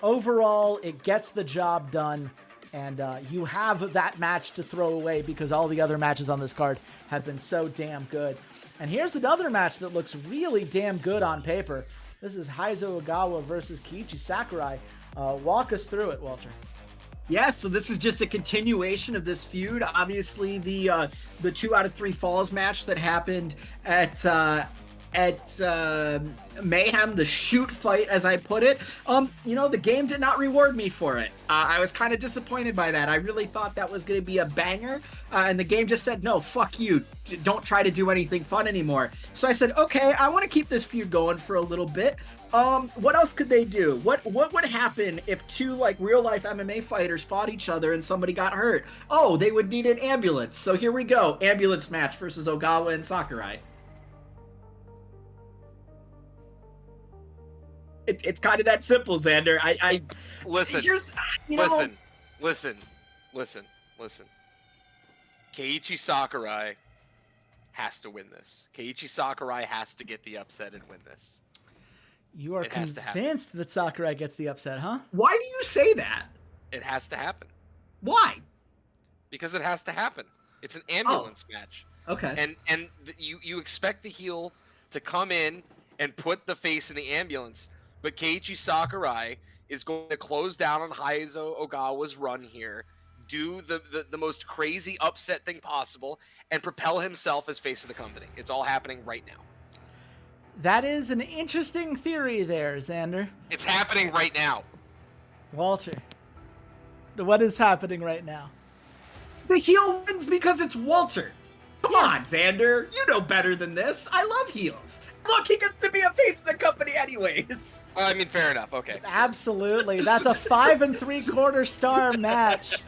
overall, it gets the job done, and you have that match to throw away because all the other matches on this card have been so damn good. And here's another match that looks really damn good on paper. This is Heizo Ogawa versus Kiichi Sakurai. Walk us through it, Walter. Yeah, so this is just a continuation of this feud. Obviously, the 2 out of 3 falls match that happened at at Mayhem, the shoot fight, as I put it, the game did not reward me for it. I was kind of disappointed by that. I really thought that was going to be a banger, and the game just said, no, fuck you. Don't try to do anything fun anymore. So I said, okay, I want to keep this feud going for a little bit. What else could they do? What would happen if two like real life MMA fighters fought each other and somebody got hurt? Oh, they would need an ambulance. So here we go. Ambulance match versus Ogawa and Sakurai. It's kind of that simple, Xander. Listen. Listen. Keiichi Sakurai has to win this. Keiichi Sakurai has to get the upset and win this. You are convinced that Sakurai gets the upset, huh? Why do you say that? It has to happen. Why? Because it has to happen. It's an ambulance match. Okay. And you expect the heel to come in and put the face in the ambulance, but Keiichi Sakurai is going to close down on Heizo Ogawa's run here, do the most crazy upset thing possible, and propel himself as face of the company. It's all happening right now. That is an interesting theory there, Xander. It's happening right now. Walter, what is happening right now? The heel wins because it's Walter. Come on, Xander. You know better than this. I love heels. Look, he gets to be a face of the company anyways. I mean, fair enough. Okay. Absolutely. That's a 5 3/4 star match.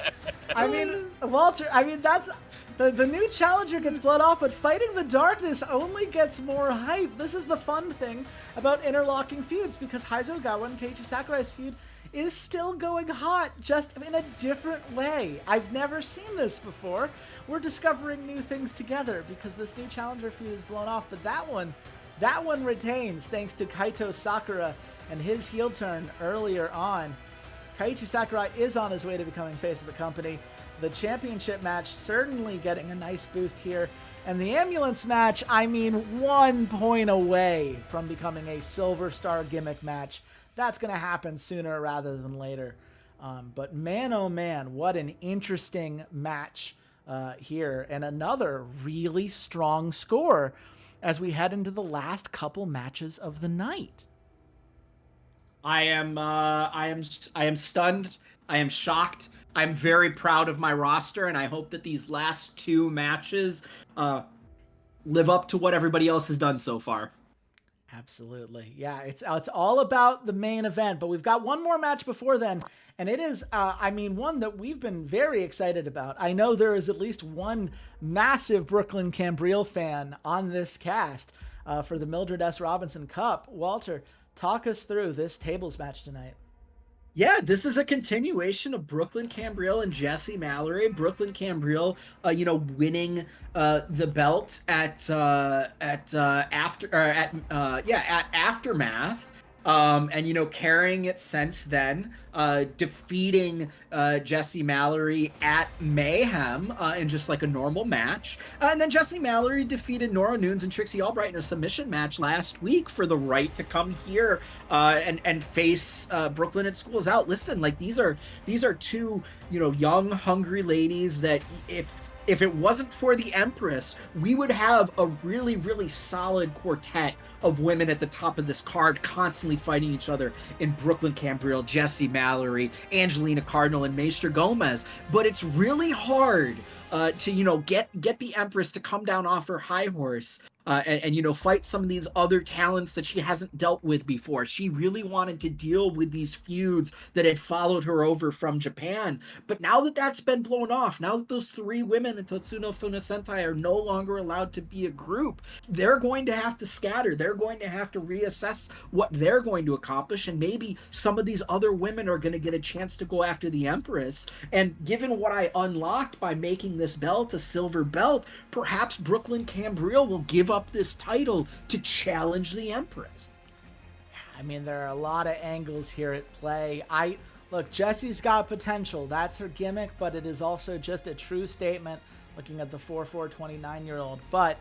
I mean, Walter, that's... The new challenger gets blown off, but Fighting the Darkness only gets more hype. This is the fun thing about interlocking feuds, because Heizo Ogawa and Keiichi Sakurai's feud is still going hot, just in a different way. I've never seen this before. We're discovering new things together because this new challenger feud is blown off, but that one retains thanks to Kaito Sakura and his heel turn earlier on. Keiichi Sakurai is on his way to becoming face of the company. The championship match certainly getting a nice boost here. And the ambulance match, 1 point away from becoming a Silver Star gimmick match. That's going to happen sooner rather than later. But man, oh man, what an interesting match here. And another really strong score as we head into the last couple matches of the night. I am stunned. I am shocked. I'm very proud of my roster, and I hope that these last two matches live up to what everybody else has done so far. Absolutely. Yeah, it's all about the main event, but we've got one more match before then, and it is, one that we've been very excited about. I know there is at least one massive Brooklyn Cambrille fan on this cast for the Mildred S. Robinson Cup. Walter, talk us through this tables match tonight. Yeah, this is a continuation of Brooklyn Cambrille and Jessie Mallory. Brooklyn Cambrille, winning the belt at Aftermath, and carrying it since then, defeating Jessie Mallory at Mayhem in just like a normal match, and then Jessie Mallory defeated Nora Nunes and Trixie Albright in a submission match last week for the right to come here and face Brooklyn at Schools Out. Listen, like these are two young, hungry ladies that if it wasn't for the Empress, we would have a really, really solid quartet of women at the top of this card constantly fighting each other in Brooklyn Cambrille, Jessie Mallory, Angelina Cardinal, and Maester Gomez. But it's really hard to get the Empress to come down off her high horse and fight some of these other talents that she hasn't dealt with before. She really wanted to deal with these feuds that had followed her over from Japan. But now that that's been blown off, now that those three women in Totsuno Funasentai are no longer allowed to be a group, they're going to have to scatter. They're going to have to reassess what they're going to accomplish, and maybe some of these other women are going to get a chance to go after the Empress. And given what I unlocked by making this belt a silver belt, perhaps Brooklyn Cambrille will give up this title to challenge the Empress. There are a lot of angles here at play. Look, Jessie's got potential. That's her gimmick, but it is also just a true statement looking at the 4'4", 29-year-old. But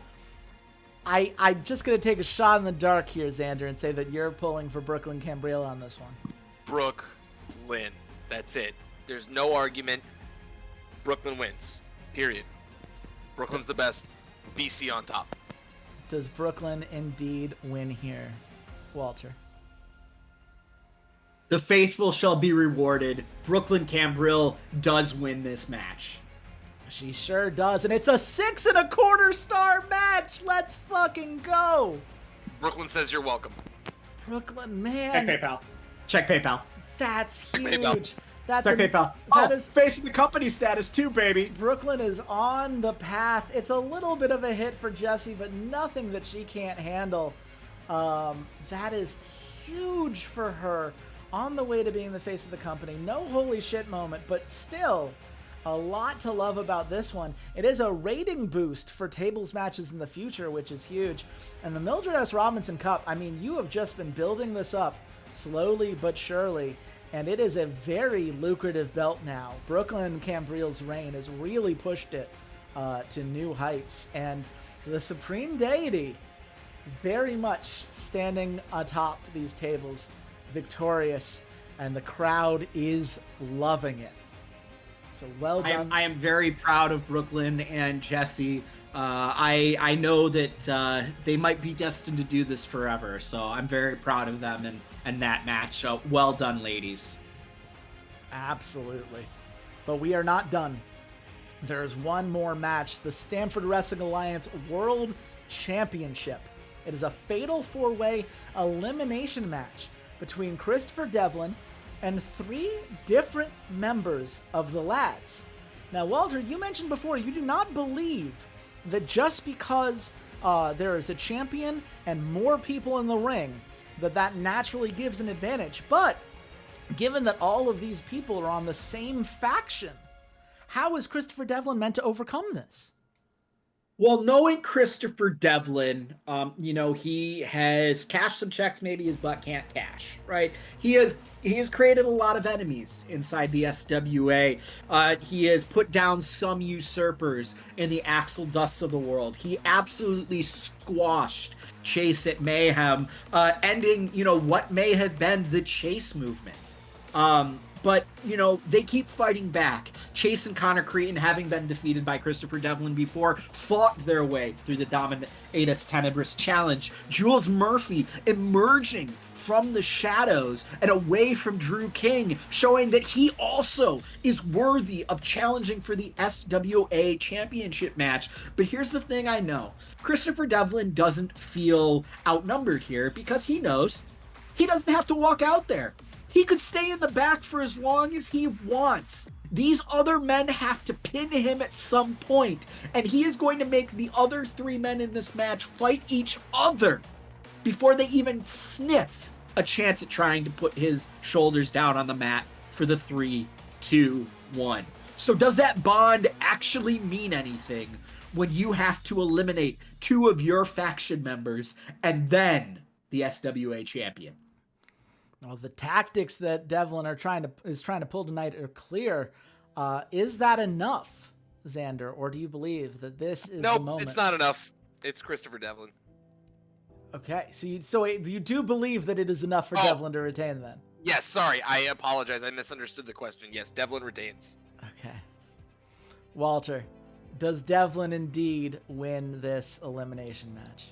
I'm just going to take a shot in the dark here, Xander, and say that you're pulling for Brooklyn Cambrille on this one. Brooklyn. That's it. There's no argument. Brooklyn wins. Period. Brooklyn's the best. BC on top. does Brooklyn indeed win here, Walter? The faithful shall be rewarded. Brooklyn Cambril does win this match. She sure does, and it's a 6 1/4 star match. Let's fucking go. Brooklyn says you're welcome. Brooklyn, Check man. PayPal. Check PayPal. That's huge. PayPal. That's Check PayPal. that Oh, is face of the company status too, baby. Brooklyn is on the path. It's a little bit of a hit for Jessie, but nothing that she can't handle. That is huge for her. On the way to being the face of the company. No holy shit moment, but still a lot to love about this one. It is a rating boost for tables matches in the future, which is huge. And the Mildred S. Robinson Cup, I mean, you have just been building this up slowly but surely, and it is a very lucrative belt now. Brooklyn Cambril's reign has really pushed it to new heights, and the Supreme Deity very much standing atop these tables, victorious, and the crowd is loving it. So well done. I am very proud of Brooklyn and Jessie. I know that they might be destined to do this forever, so I'm very proud of them and that match. So well done, ladies. Absolutely. But we are not done. There is one more match, the Stanford Wrestling Alliance World Championship. It is a fatal 4-way elimination match between Christopher Devlin and 3 different members of the Lads. Now, Walter, you mentioned before you do not believe that just because there is a champion and more people in the ring, that naturally gives an advantage. But given that all of these people are on the same faction, how is Christopher Devlin meant to overcome this? Well, knowing Christopher Devlin, he has cashed some checks maybe his butt can't cash, right? He has created a lot of enemies inside the SWA. He has put down some usurpers in the Axel Dusts of the world. He absolutely squashed Chase at Mayhem, ending, what may have been the Chase movement. But, they keep fighting back. Chase and Connor Cretin, having been defeated by Christopher Devlin before, fought their way through the Dominatus Tenebris Challenge. Jules Murphy emerging from the shadows and away from Drew King, showing that he also is worthy of challenging for the SWA Championship match. But here's the thing I know. Christopher Devlin doesn't feel outnumbered here because he knows he doesn't have to walk out there. He could stay in the back for as long as he wants. These other men have to pin him at some point, and he is going to make the other 3 men in this match fight each other before they even sniff a chance at trying to put his shoulders down on the mat for the 3, 2, 1. So does that bond actually mean anything when you have to eliminate 2 of your faction members and then the SWA champion? Well, the tactics that Devlin is trying to pull tonight are clear. Is that enough, Xander, or do you believe that this is the moment? Nope, it's not enough. It's Christopher Devlin. Okay, so you do believe that it is enough for Devlin to retain then? Yes, sorry, I apologize. I misunderstood the question. Yes, Devlin retains. Okay. Walter, does Devlin indeed win this elimination match?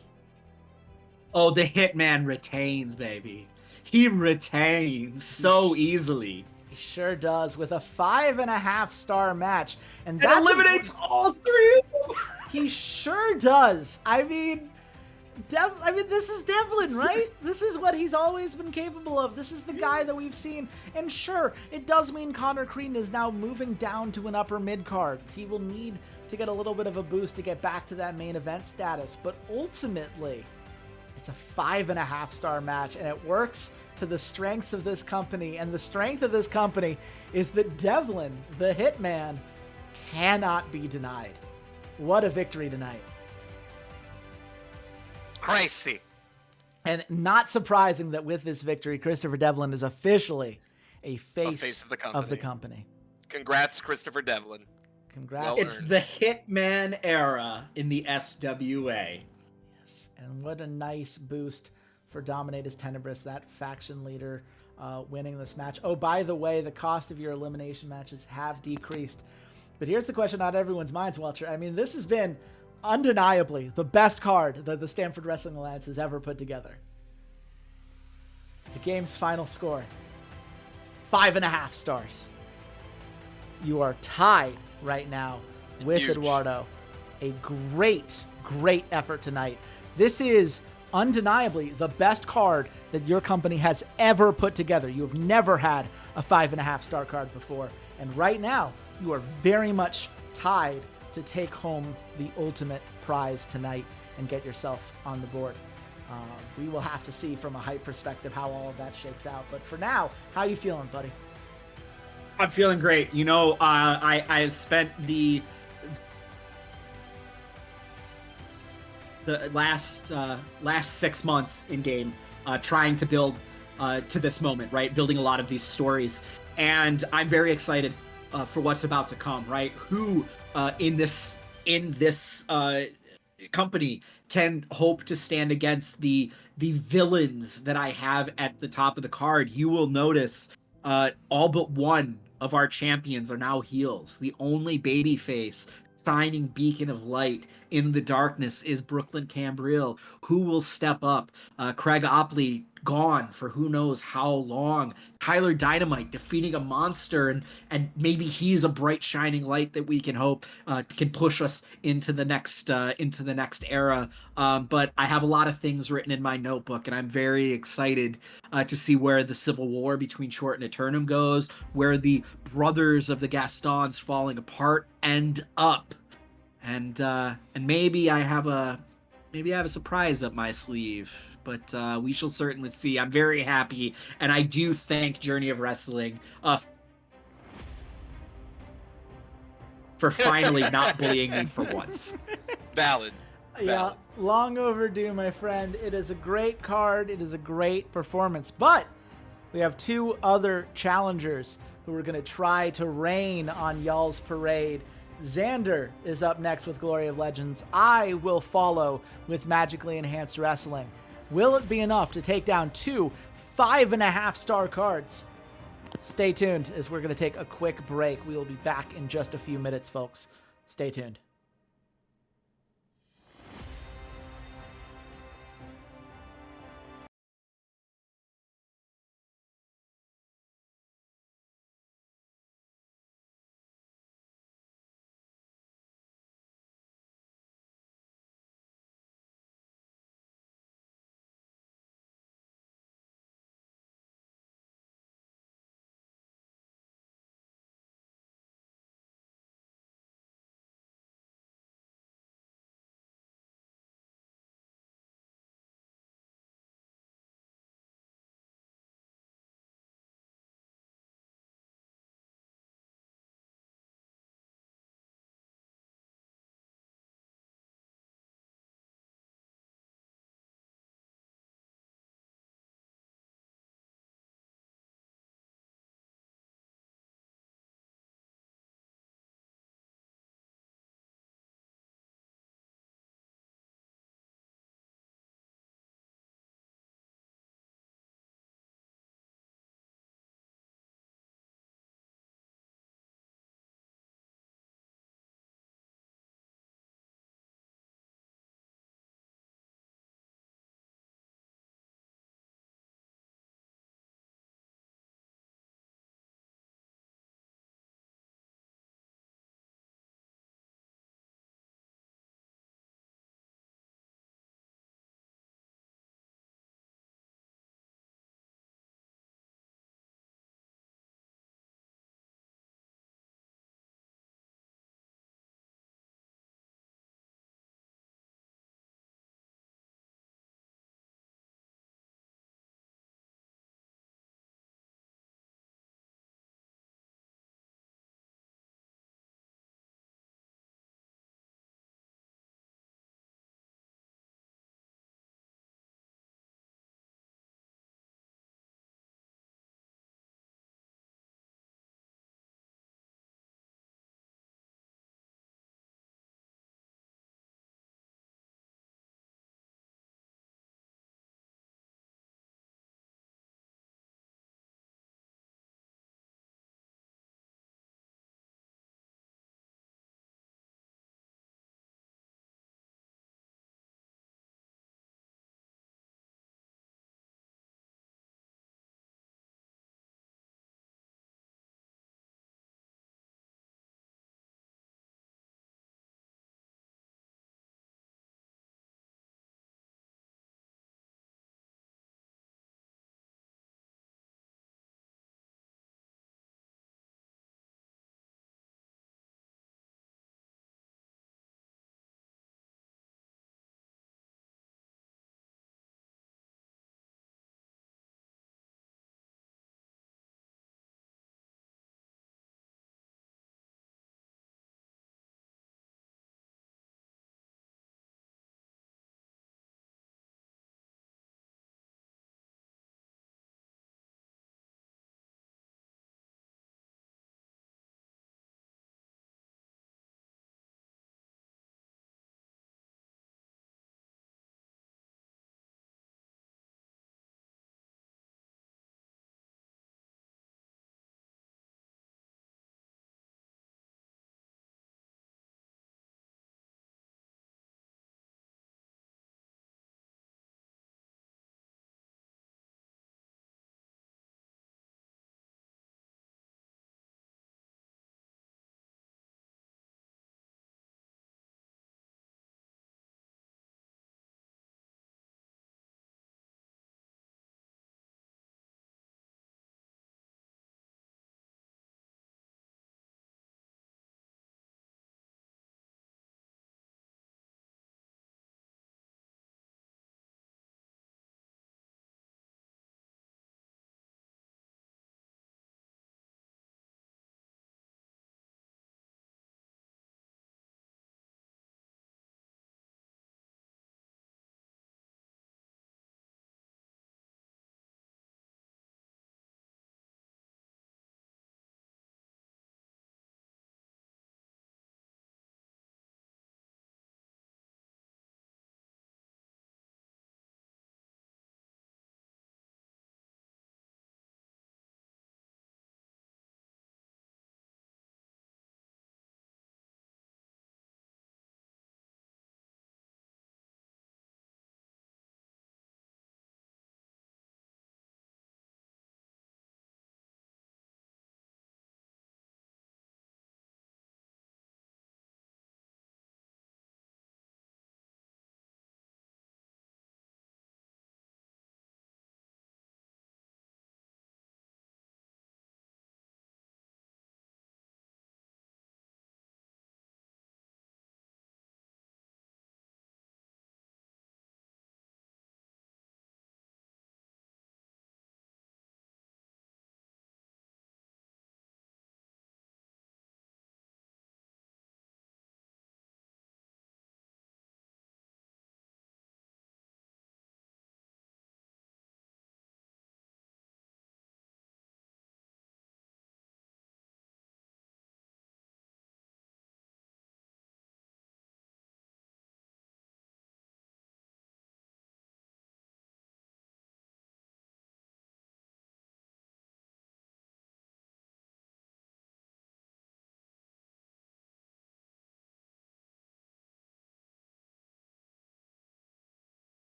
Oh, the Hitman retains, baby. He retains so easily. He sure does, with a 5.5 star match. And that eliminates all 3 of them. He sure does. I mean, this is Devlin, right? This is what he's always been capable of. This is the guy that we've seen. And sure, it does mean Connor Cretin is now moving down to an upper mid card. He will need to get a little bit of a boost to get back to that main event status. But ultimately, it's a 5.5 star match, and it works to the strengths of this company. And the strength of this company is that Devlin, the Hitman, cannot be denied. What a victory tonight. Crazy. And not surprising that with this victory, Christopher Devlin is officially a face of the company. Congrats, Christopher Devlin. Congrats. Well it's earned. the Hitman era in the SWA. And what a nice boost for Dominatus Tenebris, that faction leader, winning this match. Oh, by the way, the cost of your elimination matches have decreased. But here's the question on everyone's minds, Walter. I mean, this has been undeniably the best card that the Stanford Wrestling Alliance has ever put together. The game's final score, 5.5 stars. You are tied right now with Huge. Eduardo. A great effort tonight. This is undeniably the best card that your company has ever put together. You have never had a 5.5 star card before. And right now, you are very much tied to take home the ultimate prize tonight and get yourself on the board. We will have to see from a hype perspective how all of that shakes out. But for now, how you feeling, buddy? I'm feeling great. You know, I spent the last 6 months in game trying to build to this moment, right? Building a lot of these stories, and I'm very excited for what's about to come, right? Who in this company can hope to stand against the villains that I have at the top of the card? You will notice all but one of our champions are now heels. The only babyface shining beacon of light in the darkness is Brooklyn Cambrille. Who will step up? Craig Opley gone for who knows how long. Tyler Dynamite defeating a monster, and maybe he's a bright shining light that we can hope can push us into the next era. But I have a lot of things written in my notebook, and I'm very excited to see where the civil war between Short and Eternum goes, where the brothers of the Gastons falling apart end up, and maybe I have a surprise up my sleeve. But we shall certainly see. I'm very happy, and I do thank Journey of Wrestling for finally not bullying me for once. Valid. Yeah, long overdue, my friend. It is a great card. It is a great performance. But we have two other challengers who are going to try to rain on y'all's parade. Xander is up next with Glory of Legends. I will follow with Magically Enhanced Wrestling. Will it be enough to take down two 5.5 star cards? Stay tuned as we're going to take a quick break. We will be back in just a few minutes, folks. Stay tuned.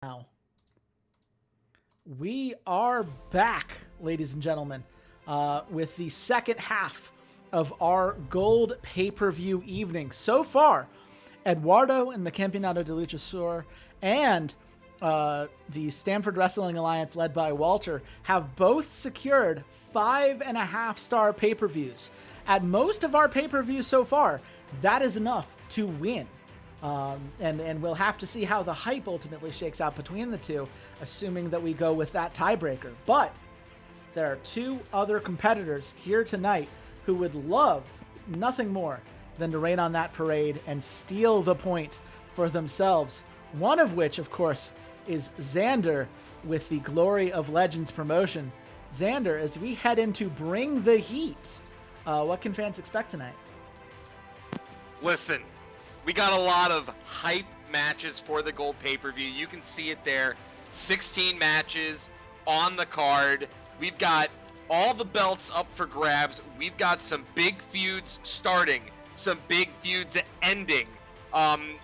Now, we are back, ladies and gentlemen, with the second half of our gold pay-per-view evening. So far, Eduardo and the Campeonato de Luchasaur and the Stamford Wrestling Alliance, led by Walter, have both secured 5.5-star pay-per-views. At most of our pay-per-views so far, that is enough to win. And we'll have to see how the hype ultimately shakes out between the two, assuming that we go with that tiebreaker. But there are two other competitors here tonight who would love nothing more than to rain on that parade and steal the point for themselves. One of which, of course, is Xander with the Glory of Legends promotion. Xander, as we head into Bring the Heat, what can fans expect tonight? Listen, we got a lot of hype matches for the gold pay-per-view. You can see it there. 16 matches on the card. We've got all the belts up for grabs. We've got some big feuds starting, some big feuds ending.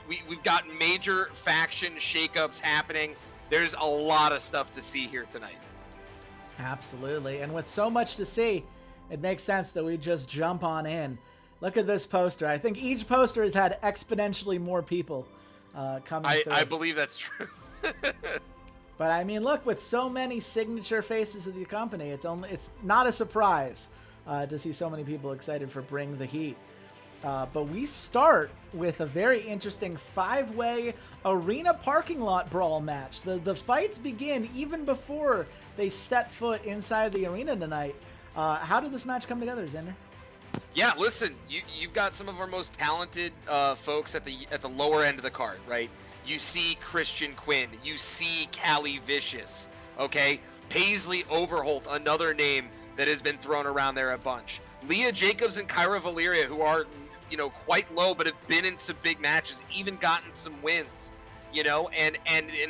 We've got major faction shakeups happening. There's a lot of stuff to see here tonight. Absolutely. And with so much to see, it makes sense that we just jump on in. Look at this poster. I think each poster has had exponentially more people coming through. I believe that's true. But I mean, look, with so many signature faces of the company, it's not a surprise to see so many people excited for Bring the Heat. But we start with a very interesting 5-way arena parking lot brawl match. The fights begin even before they step foot inside the arena tonight. How did this match come together, Xander? Yeah, listen, you've got some of our most talented folks at the lower end of the card, right? You see Christian Quinn, you see Callie Vicious, okay? Paisley Overholt, another name that has been thrown around there a bunch. Leah Jacobs and Kyra Valeria, who are, quite low, but have been in some big matches, even gotten some wins, and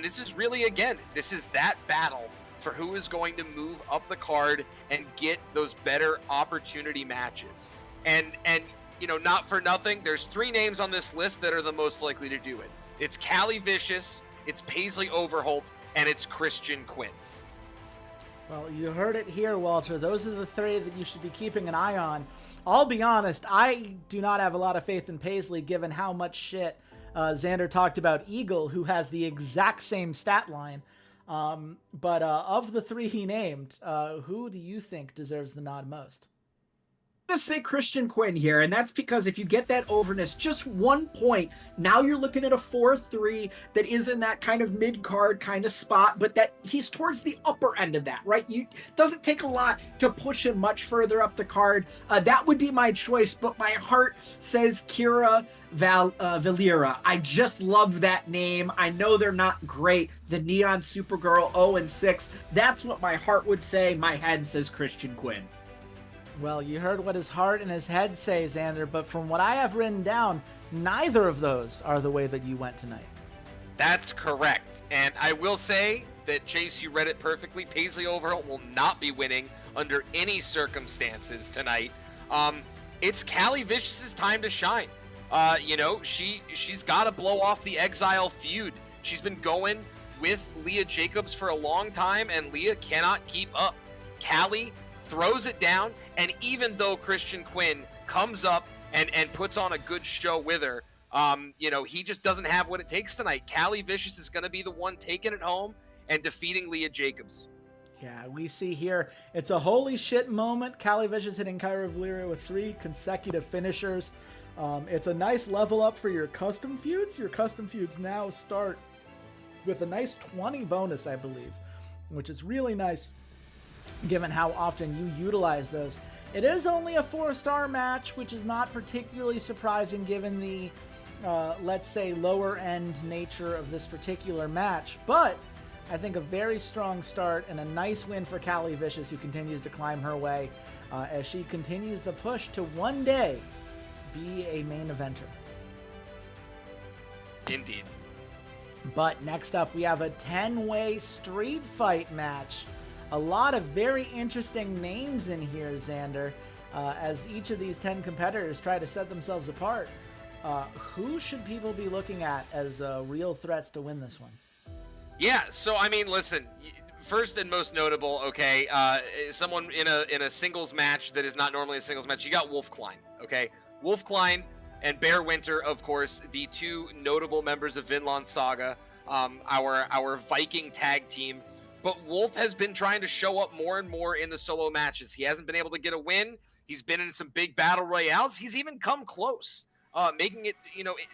this is really, again, this is that battle for who is going to move up the card and get those better opportunity matches. And not for nothing, there's 3 names on this list that are the most likely to do it. It's Callie Vicious, it's Paisley Overholt, and it's Christian Quinn. Well, you heard it here, Walter. Those are the 3 that you should be keeping an eye on. I'll be honest, I do not have a lot of faith in Paisley, given how much shit Xander talked about Eagle, who has the exact same stat line. But of the 3 he named, who do you think deserves the nod most? I'm going to say Christian Quinn here, and that's because if you get that overness, just 1 point, now you're looking at a 4-3 that is in that kind of mid-card kind of spot, but that he's towards the upper end of that, right? Doesn't take a lot to push him much further up the card. That would be my choice, but my heart says Kira Valera. I just love that name. I know they're not great. The Neon Supergirl 0-6. That's what my heart would say. My head says Christian Quinn. Well, you heard what his heart and his head say, Xander, but from what I have written down, neither of those are the way that you went tonight. That's correct. And I will say that, Chase, you read it perfectly. Paisley Overholt will not be winning under any circumstances tonight. It's Callie Vicious's time to shine. She's got to blow off the Exile feud. She's been going with Leah Jacobs for a long time, and Leah cannot keep up. Callie throws it down, and even though Christian Quinn comes up and puts on a good show with her, he just doesn't have what it takes tonight. Callie Vicious is going to be the one taking it home and defeating Leah Jacobs. Yeah, we see here, it's a holy shit moment. Callie Vicious hitting Kyra Valeria with 3 consecutive finishers. It's a nice level up for your custom feuds. Your custom feuds now start with a nice 20 bonus, I believe, which is really nice given how often you utilize those. It is only a 4-star match, which is not particularly surprising given the, let's say, lower end nature of this particular match, but I think a very strong start and a nice win for Callie Vicious, who continues to climb her way as she continues the push to one day be a main eventer. Indeed. But next up, we have a 10-way street fight match. A lot of very interesting names in here, Xander, as each of these 10 competitors try to set themselves apart. Who should people be looking at as real threats to win this one? Yeah, so I mean, listen, first and most notable, okay, someone in a singles match that is not normally a singles match, you got Wolf Klein, okay? Wolf Klein and Bear Winter, of course, the two notable members of Vinland Saga, our Viking tag team. But Wolf has been trying to show up more and more in the solo matches. He hasn't been able to get a win. He's been in some big battle royales. He's even come close, making it,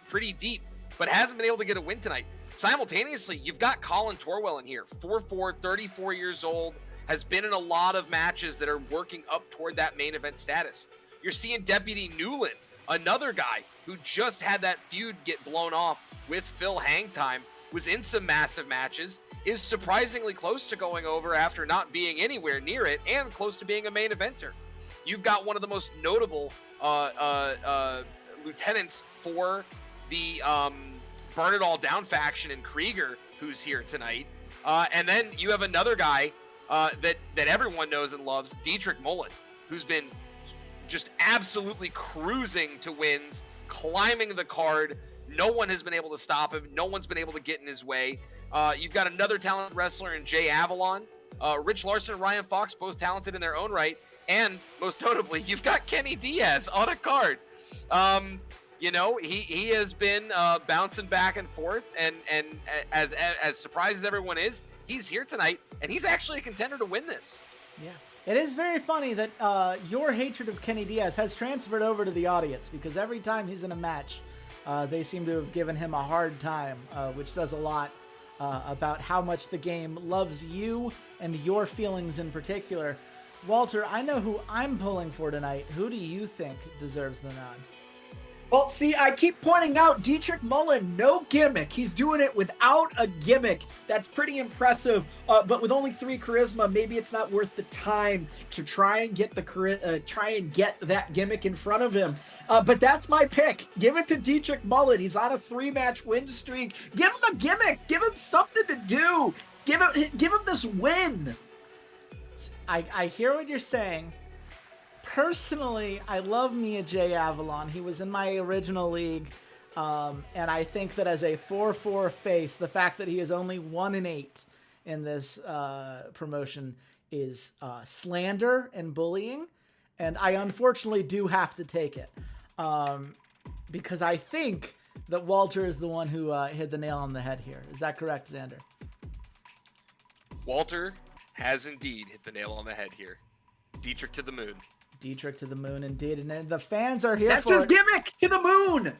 pretty deep, but hasn't been able to get a win tonight. Simultaneously, you've got Colin Torwell in here, 4'4", 34 years old, has been in a lot of matches that are working up toward that main event status. You're seeing Deputy Newland, another guy who just had that feud get blown off with Phil Hangtime, was in some massive matches, is surprisingly close to going over after not being anywhere near it, and close to being a main eventer. You've got one of the most notable lieutenants for the Burn It All Down faction in Krieger, who's here tonight. And then you have another guy that everyone knows and loves, Dietrich Mullen, who's been just absolutely cruising to wins, climbing the card. No one has been able to stop him. No one's been able to get in his way. You've got another talented wrestler in Jay Avalon. Rich Larson and Ryan Fox, both talented in their own right. And most notably, you've got Kenny Diaz on a card. He has been bouncing back and forth, and as surprised as everyone is, he's here tonight, and he's actually a contender to win this. Yeah. It is very funny that your hatred of Kenny Diaz has transferred over to the audience, because every time he's in a match, they seem to have given him a hard time, which says a lot about how much the game loves you and your feelings in particular. Walter, I know who I'm pulling for tonight. Who do you think deserves the nod? Well, see, I keep pointing out Dietrich Mullen, no gimmick. He's doing it without a gimmick. That's pretty impressive. But with only 3 charisma, maybe it's not worth the time to try and get that gimmick in front of him. But that's my pick. Give it to Dietrich Mullen. He's on a 3-match win streak. Give him a gimmick. Give him something to do. Give him this win. I hear what you're saying. Personally, I love Mia J. Avalon. He was in my original league, and I think that as a 4-4 face, the fact that he is only 1-8 in this promotion is slander and bullying, and I unfortunately do have to take it, because I think that Walter is the one who hit the nail on the head here. Is that correct, Xander? Walter has indeed hit the nail on the head here. Dietrich to the moon. Dietrich to the moon, indeed, and the fans are here. That's his gimmick, to the moon.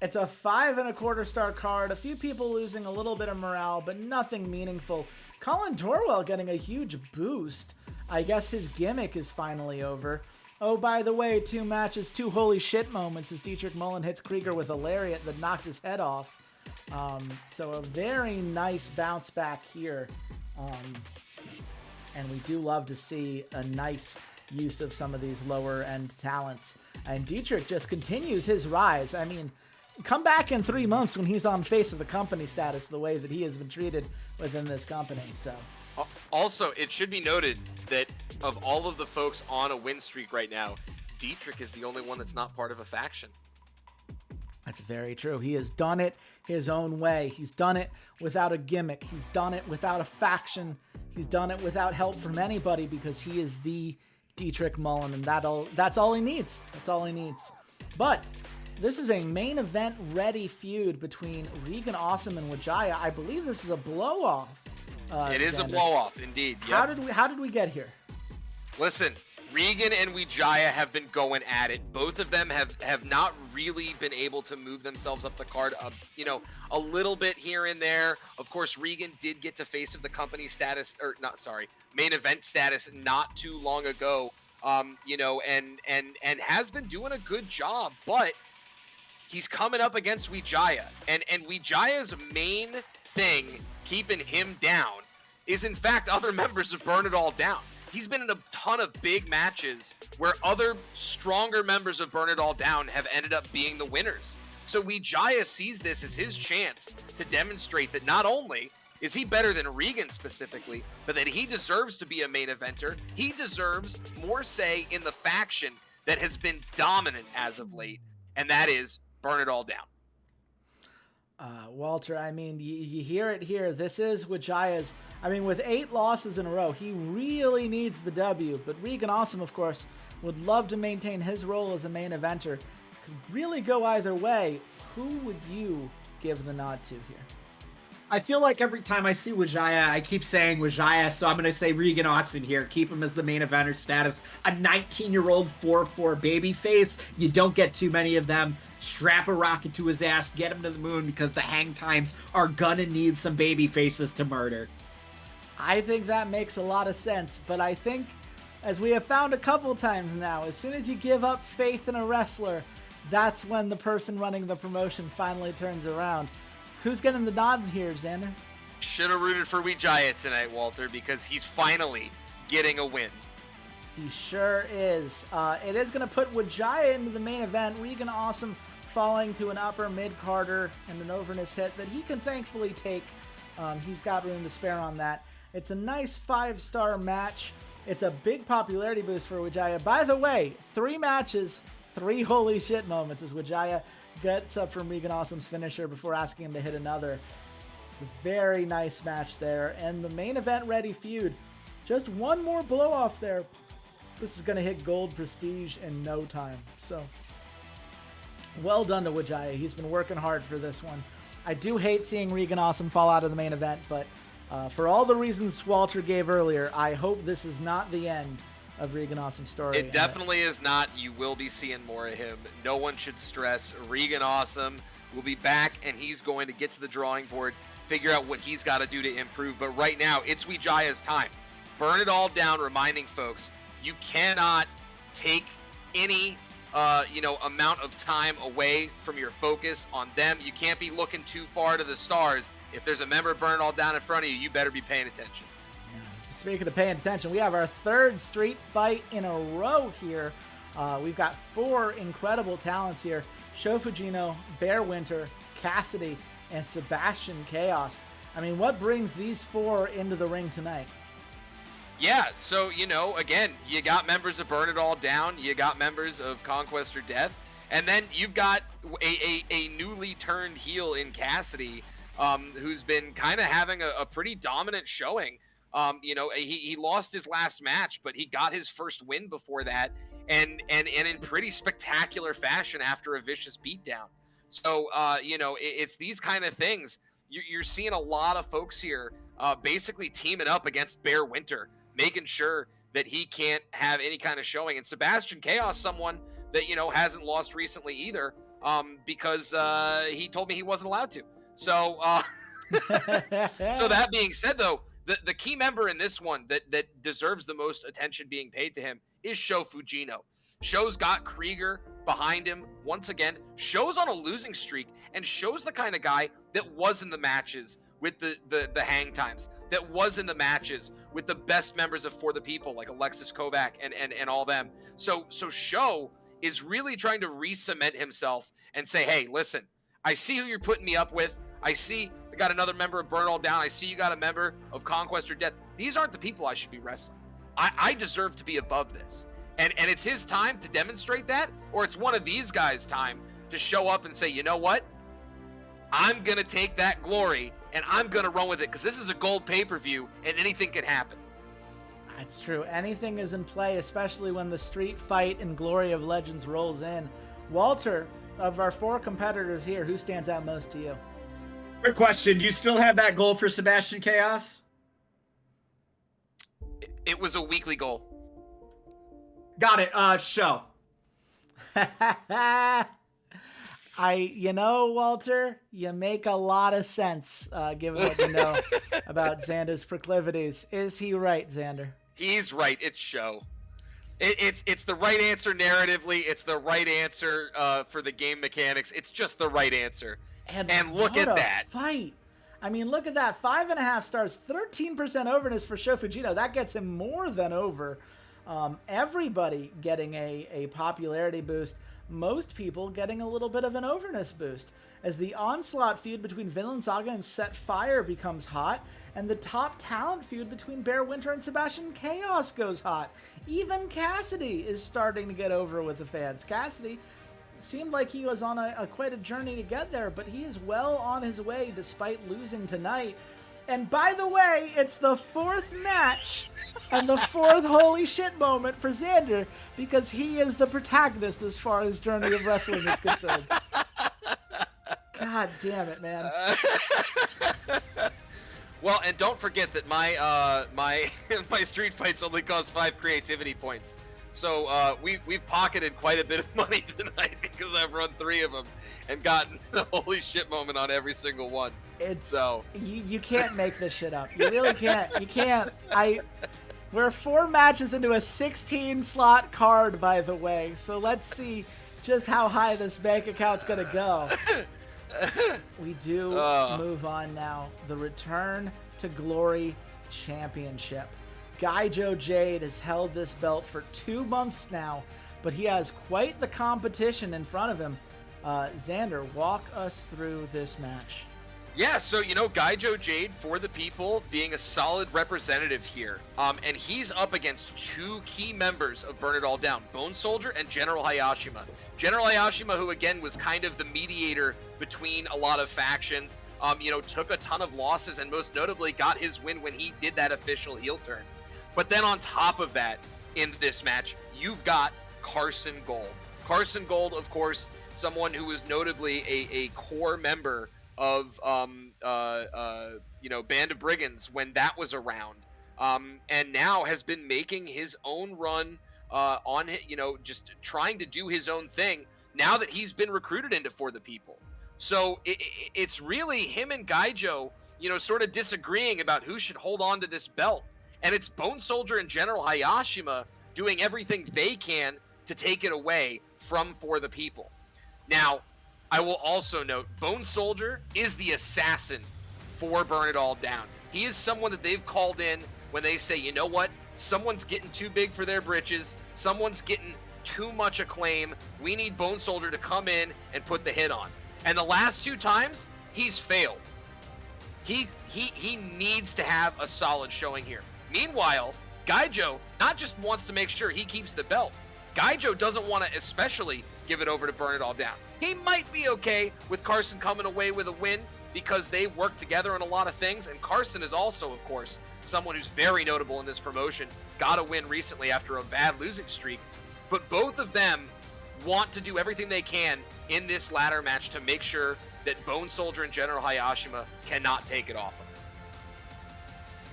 It's a 5.25 star card. A few people losing a little bit of morale, but nothing meaningful. Colin Torwell getting a huge boost. I guess his gimmick is finally over. Oh, by the way, 2 matches, 2 holy shit moments as Dietrich Mullen hits Krieger with a lariat that knocked his head off. So a very nice bounce back here. And we do love to see a nice use of some of these lower end talents, and Dietrich just continues his rise. I mean, come back in 3 months when he's on face of the company status the way that he has been treated within this company. So also, it should be noted that of all of the folks on a win streak right now, Dietrich is the only one that's not part of a faction. That's very true. He has done it his own way. He's done it without a gimmick. He's done it without a faction. He's done it without help from anybody, because he is the Dietrich Mullen, and that's all he needs. That's all he needs. But this is a main event ready feud between Regan Awesome and Wijaya. I believe this is a blow off. It is a blow off, indeed. Yep. How did we get here? Listen, Regan and Wijaya have been going at it. Both of them have not really been able to move themselves up the card, a little bit here and there. Of course, Regan did get to face of the company status, main event status not too long ago, and has been doing a good job, but he's coming up against Wijaya, and Wijaya's main thing keeping him down is, in fact, other members of Burn It All Down. He's been in a ton of big matches where other stronger members of Burn It All Down have ended up being the winners. So Wijaya sees this as his chance to demonstrate that not only is he better than Regan specifically, but that he deserves to be a main eventer. He deserves more say in the faction that has been dominant as of late, and that is Burn It All Down. Walter, I mean, you hear it here. This is Wajaya's. I mean, with 8 losses in a row, he really needs the W. But Regan Awesome, of course, would love to maintain his role as a main eventer. Could really go either way. Who would you give the nod to here? I feel like every time I see Wajaya, I keep saying Wajaya, so I'm going to say Regan Awesome here. Keep him as the main eventer status. A 19-year-old 4-4 babyface. You don't get too many of them. Strap a rocket to his ass, get him to the moon, because the hang times are gonna need some baby faces to murder. I think that makes a lot of sense, but I think, as we have found a couple times now, as soon as you give up faith in a wrestler, that's when the person running the promotion finally turns around. Who's getting the nod here, Xander? Should have rooted for Wijaya tonight, Walter, because he's finally getting a win. He sure is. It is going to put Wajaya into the main event. Regan Awesome falling to an upper mid-carder and an overness hit that he can thankfully take. He's got room to spare on that. It's a nice 5-star match. It's a big popularity boost for Wajaya. By the way, 3 matches, 3 holy shit moments as Wajaya gets up from Regan Awesome's finisher before asking him to hit another. It's a very nice match there. And the main event ready feud. Just one more blow off there. This is going to hit gold prestige in no time. So, well done to Wajaya. He's been working hard for this one. I do hate seeing Regan Awesome fall out of the main event, but for all the reasons Walter gave earlier, I hope this is not the end of Regan Awesome's story. It definitely is not. You will be seeing more of him. No one should stress. Regan Awesome will be back, and he's going to get to the drawing board, figure out what he's got to do to improve. But right now, it's Wijaya's time. Burn it all down, reminding folks, you cannot take any amount of time away from your focus on them. You can't be looking too far to the stars. If there's a member burn it all down in front of you, you better be paying attention. Yeah. Speaking of paying attention, we have our 3rd street fight in a row here. We've got 4 incredible talents here. Sho Fujino, Bear Winter, Cassidy, and Sebastian Chaos. I mean, what brings these 4 into the ring tonight? Yeah, so, again, you got members of Burn It All Down, you got members of Conquest or Death, and then you've got a newly turned heel in Cassidy, who's been kind of having a pretty dominant showing. He lost his last match, but he got his first win before that, and in pretty spectacular fashion after a vicious beatdown. So, it's these kind of things. You're seeing a lot of folks here basically teaming up against Bear Winter, making sure that he can't have any kind of showing. And Sebastian Chaos, someone that, hasn't lost recently either, because he told me he wasn't allowed to. So, so that being said, though, the key member in this one that deserves the most attention being paid to him is Sho Fujino. Sho's got Krieger behind him once again. Sho's on a losing streak, and Sho's the kind of guy that was in the matches with the hang times, that was in the matches with the best members of For the People, like Alexis Kovac and all them. So Sho is really trying to re-cement himself and say, hey, listen, I see who you're putting me up with. I see I got another member of Burn It All Down. I see you got a member of Conquest or Death. These aren't the people I should be wrestling. I deserve to be above this. And it's his time to demonstrate that, or it's one of these guys' time to show up and say, you know what? I'm going to take that glory and I'm going to run with it, because this is a gold pay-per-view and anything can happen. That's true. Anything is in play, especially when the street fight and Glory of Legends rolls in. Walter, of our 4 competitors here, who stands out most to you? Good question. Do you still have that goal for Sebastian Chaos? It was a weekly goal. Got it. Sho. Walter, you make a lot of sense, given what you know about Xander's proclivities. Is he right, Xander? He's right. It's Sho. It's the right answer narratively. It's the right answer for the game mechanics. It's just the right answer. And look at that fight. I mean, look at that. 5.5 stars, 13% overness for Sho Fujino. That gets him more than over. Everybody getting a popularity boost. Most people getting a little bit of an overness boost as the Onslaught feud between Vinland Saga and Set Fire becomes hot, and the top talent feud between Bear Winter and Sebastian Chaos goes hot. Even Cassidy is starting to get over with the fans. Cassidy seemed like he was on quite a journey to get there, but he is well on his way despite losing tonight. And by the way, it's the 4th match and the 4th holy shit moment for Xander, because he is the protagonist as far as Journey of Wrestling is concerned. God damn it, man. Well, and don't forget that my my street fights only cost 5 creativity points. So we've pocketed quite a bit of money tonight because I've run 3 of them and gotten the holy shit moment on every single one. You can't make this shit up. You really can't. You can't. We're 4 matches into a 16 slot card, by the way. So let's see just how high this bank account's gonna go. We do move on now. The Return to Glory Championship. Gaijo Jade has held this belt for 2 months now, but he has quite the competition in front of him. Xander, walk us through this match. Yeah, so, Gaijo Jade, for the people, being a solid representative here. And he's up against 2 key members of Burn It All Down, Bone Soldier and General Hayashima. General Hayashima, who, again, was kind of the mediator between a lot of factions, took a ton of losses and most notably got his win when he did that official heel turn. But then on top of that, in this match, you've got Carson Gold. Carson Gold, of course, someone who was notably a core member of Band of Brigands when that was around, and now has been making his own run on just trying to do his own thing now that he's been recruited into For the People. So it's really him and Gaijo sort of disagreeing about who should hold on to this belt, and it's Bone Soldier and General Hayashima doing everything they can to take it away from For the People. Now, I will also note, Bone Soldier is the assassin for Burn It All Down. He is someone that they've called in when they say, you know what, someone's getting too big for their britches, someone's getting too much acclaim, we need Bone Soldier to come in and put the hit on. And the last 2 times, he's failed. He needs to have a solid showing here. Meanwhile, Gaijo not just wants to make sure he keeps the belt, Gaijo doesn't want to especially give it over to Burn It All Down. He might be okay with Carson coming away with a win because they work together on a lot of things, and Carson is also, of course, someone who's very notable in this promotion, got a win recently after a bad losing streak, but both of them want to do everything they can in this ladder match to make sure that Bone Soldier and General Hayashima cannot take it off him.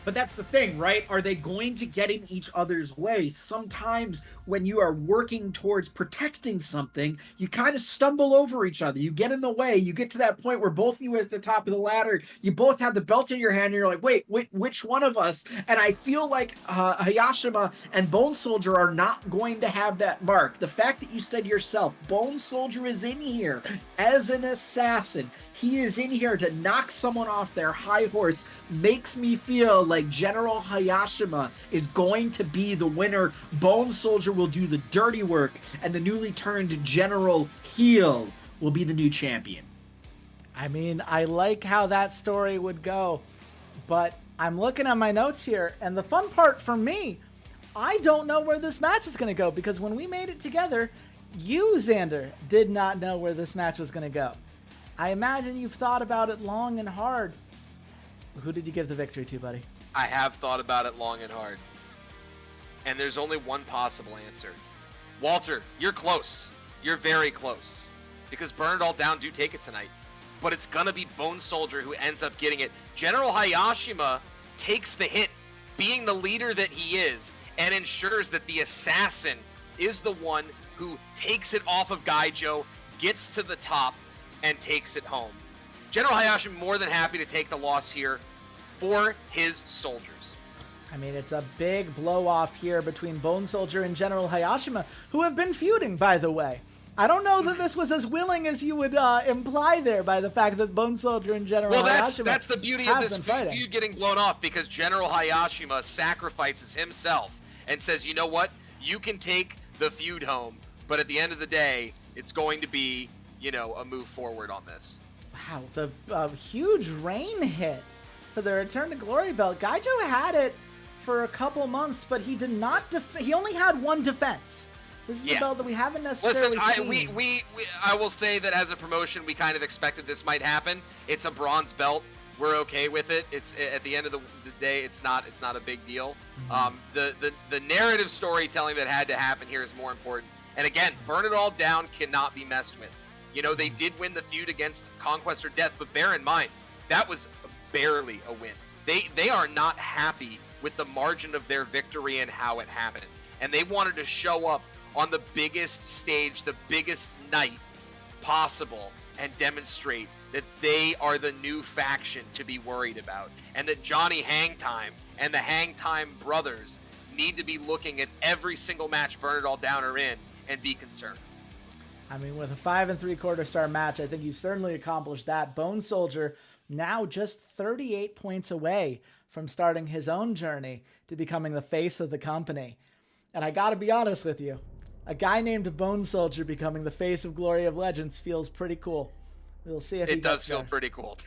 But that's the thing, right? Are they going to get in each other's way? Sometimes when you are working towards protecting something, you kind of stumble over each other. You get in the way. You get to that point where both of you are at the top of the ladder. You both have the belt in your hand, and you're like, wait, which one of us? And I feel like Hayashima and Bone Soldier are not going to have that mark. The fact that you said yourself, Bone Soldier is in here as an assassin. He is in here to knock someone off their high horse, makes me feel like General Hayashima is going to be the winner. Bone Soldier will do the dirty work, and the newly turned General heel will be the new champion. I mean, I like how that story would go, but I'm looking at my notes here, and the fun part for me, I don't know where this match is going to go, because when we made it together, you, Xander, did not know where this match was going to go. I imagine you've thought about it long and hard. Who did you give the victory to, buddy? I have thought about it long and hard. And there's only one possible answer. Walter, you're close. You're very close. Because Burn It All Down do take it tonight. But it's going to be Bone Soldier who ends up getting it. General Hayashima takes the hit, being the leader that he is, and ensures that the assassin is the one who takes it off of Gaijo, gets to the top, and takes it home. General Hayashima more than happy to take the loss here for his soldiers. I mean, it's a big blow-off here between Bone Soldier and General Hayashima, who have been feuding, by the way. I don't know that this was as willing as you would imply there by the fact that Bone Soldier and General Hayashima that's the beauty of this feud getting blown off, because General Hayashima sacrifices himself and says, you know what? You can take the feud home, but at the end of the day, it's going to be, a move forward on this. Wow, the huge rain hit for the Return to Glory belt. Gaijo had it for a couple months, but he did not he only had one defense. This is Yeah. a belt that we haven't necessarily Listen, seen. I will say that as a promotion, we kind of expected this might happen. It's a bronze belt. We're okay with it. It's at the end of the day, it's not a big deal. The narrative storytelling that had to happen here is more important. And again, Burn It All Down cannot be messed with. You know, they did win the feud against Conquest or Death, but bear in mind, that was barely a win. They are not happy with the margin of their victory and how it happened. And they wanted to show up on the biggest stage, the biggest night possible, and demonstrate that they are the new faction to be worried about, and that Johnny Hangtime and the Hangtime brothers need to be looking at every single match Burn It All Down are in and be concerned. I mean, with a 5 3/4 star match, I think you've certainly accomplished that. Bone Soldier now just 38 points away from starting his own journey to becoming the face of the company. And I gotta be honest with you, a guy named Bone Soldier becoming the face of Glory of Legends feels pretty cool. We'll see if it does feel pretty cool.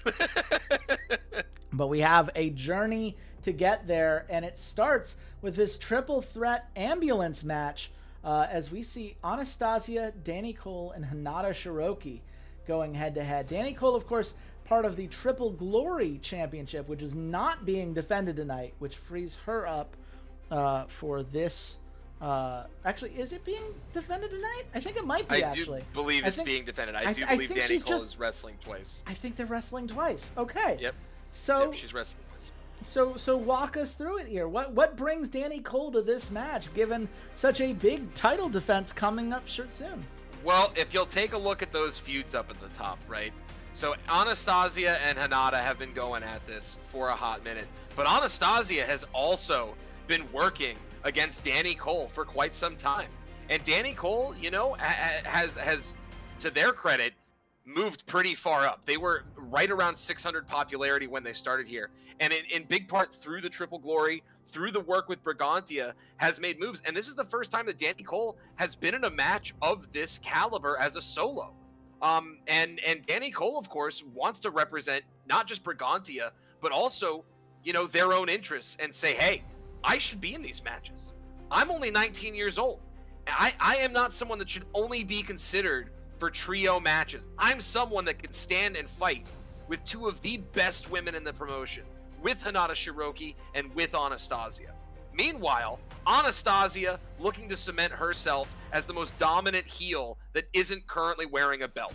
But we have a journey to get there, and it starts with this triple threat ambulance match as we see Anastasia, Danny Cole, and Hinata Shiroki going head-to-head. Danny Cole, of course, part of the Triple Glory Championship, which is not being defended tonight, which frees her up for this. Actually, is it being defended tonight? I think it might be, actually. I do believe it's being defended. I do believe Danny Cole is wrestling twice. I think they're wrestling twice. Okay. Yep. So yep, she's wrestling twice. So walk us through it here. What brings Danny Cole to this match, given such a big title defense coming up soon? Well, if you'll take a look at those feuds up at the top, right? So Anastasia and Hinata have been going at this for a hot minute, but Anastasia has also been working against Danny Cole for quite some time. And Danny Cole, you know, has to their credit, moved pretty far up. They were right around 600 popularity when they started here. And in big part through the Triple Glory, through the work with Brigantia, has made moves. And this is the first time that Danny Cole has been in a match of this caliber as a solo. And Danny Cole, of course, wants to represent not just Brigantia, but also, you know, their own interests and say, hey, I should be in these matches. I'm only 19 years old. I am not someone that should only be considered for trio matches. I'm someone that can stand and fight with two of the best women in the promotion, with Hinata Shiroki and with Anastasia. Meanwhile, Anastasia looking to cement herself as the most dominant heel that isn't currently wearing a belt.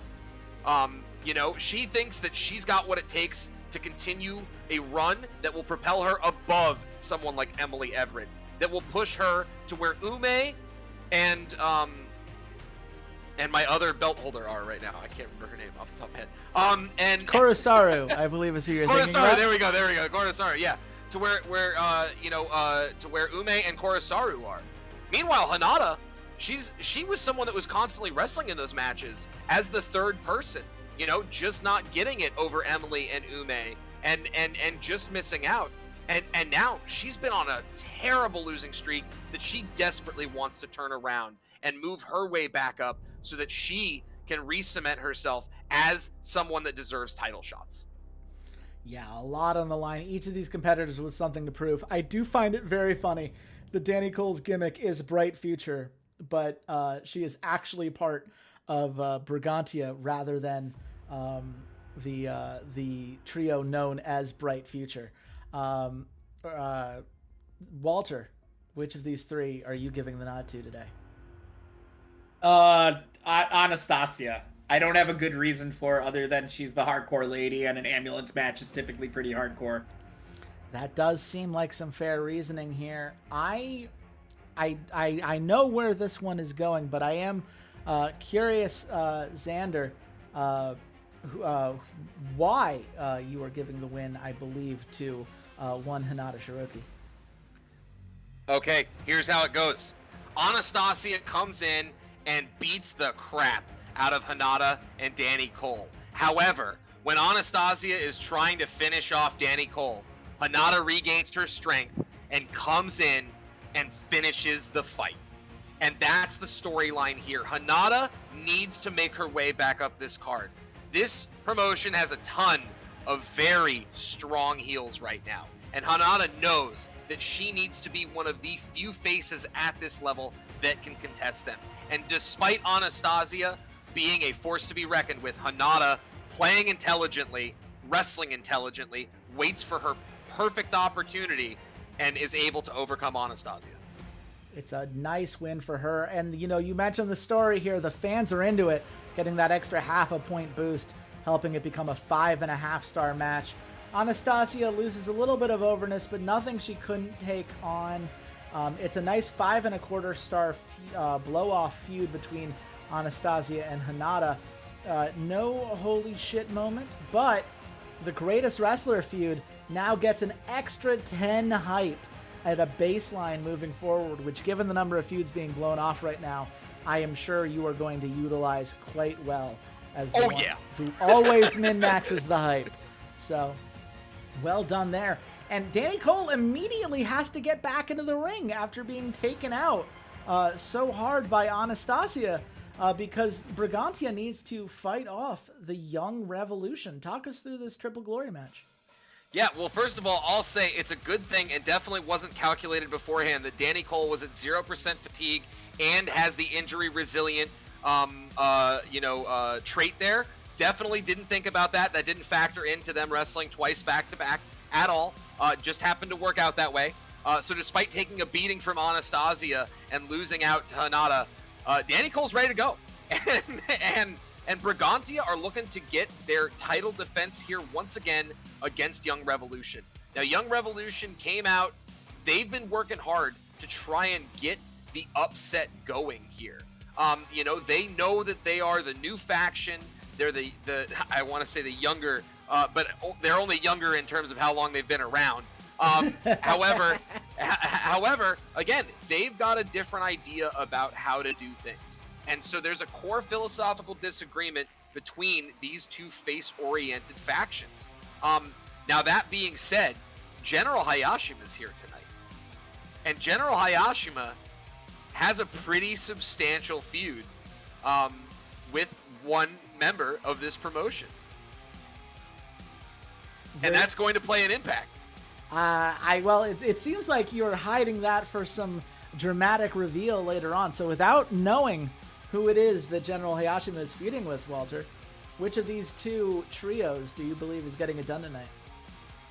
You know, she thinks that she's got what it takes to continue a run that will propel her above someone like Emily Everett, that will push her to where Ume and my other belt holder are right now. I can't remember her name off the top of my head. And Korosaru, I believe is who you're thinking Korosaru, about. there we go. Korosaru, yeah. To where to where Ume and Korosaru are. Meanwhile, Hinata, she was someone that was constantly wrestling in those matches as the third person, you know, just not getting it over Emily and Ume and just missing out. And now she's been on a terrible losing streak that she desperately wants to turn around and move her way back up so that she can re-cement herself as someone that deserves title shots. Yeah, a lot on the line. Each of these competitors with something to prove. I do find it very funny that Danny Cole's gimmick is Bright Future, but she is actually part of Brigantia rather than the trio known as Bright Future. Walter, which of these three are you giving the nod to today? Anastasia. I don't have a good reason for other than she's the hardcore lady, and an ambulance match is typically pretty hardcore. That does seem like some fair reasoning here. I know where this one is going, but I am curious, Xander, why you are giving the win, I believe, to one Hinata Shiroki. Okay, here's how it goes. Anastasia comes in and beats the crap out of Hinata and Danny Cole. However, when Anastasia is trying to finish off Danny Cole, Hinata regains her strength and comes in and finishes the fight. And that's the storyline here. Hinata needs to make her way back up this card. This promotion has a ton of very strong heels right now. And Hinata knows that she needs to be one of the few faces at this level that can contest them. And despite Anastasia being a force to be reckoned with, Hanada playing intelligently, wrestling intelligently, waits for her perfect opportunity and is able to overcome Anastasia. It's a nice win for her. And, you know, you mentioned the story here. The fans are into it, getting that extra half a point boost, helping it become a 5.5-star match. Anastasia loses a little bit of overness, but nothing she couldn't take on. It's a nice 5.25-star blow-off feud between Anastasia and Hanada. No holy shit moment, but the greatest wrestler feud now gets an extra 10 hype at a baseline moving forward, which, given the number of feuds being blown off right now, I am sure you are going to utilize quite well as the one who always min-maxes the hype. So, well done there. And Danny Cole immediately has to get back into the ring after being taken out so hard by Anastasia because Brigantia needs to fight off the Young Revolution. Talk us through this Triple Glory match. Yeah, well, first of all, I'll say it's a good thing and definitely wasn't calculated beforehand that Danny Cole was at 0% fatigue and has the injury resilient, trait there. Definitely didn't think about that. That didn't factor into them wrestling twice back-to-back at all. Just happened to work out that way. So despite taking a beating from Anastasia and losing out to Hanada, Danny Cole's ready to go. And Brigantia are looking to get their title defense here once again against Young Revolution. Now, Young Revolution came out. They've been working hard to try and get the upset going here. They know that they are the new faction. They're the I want to say the younger, but they're only younger in terms of how long they've been around. However, again, they've got a different idea about how to do things. And so there's a core philosophical disagreement between these two face-oriented factions. Now, that being said, General Hayashima is here tonight. And General Hayashima has a pretty substantial feud with one member of this promotion. And that's going to play an impact. It seems like you're hiding that for some dramatic reveal later on. So without knowing who it is that General Hayashima is feuding with, Walter, which of these two trios do you believe is getting it done tonight?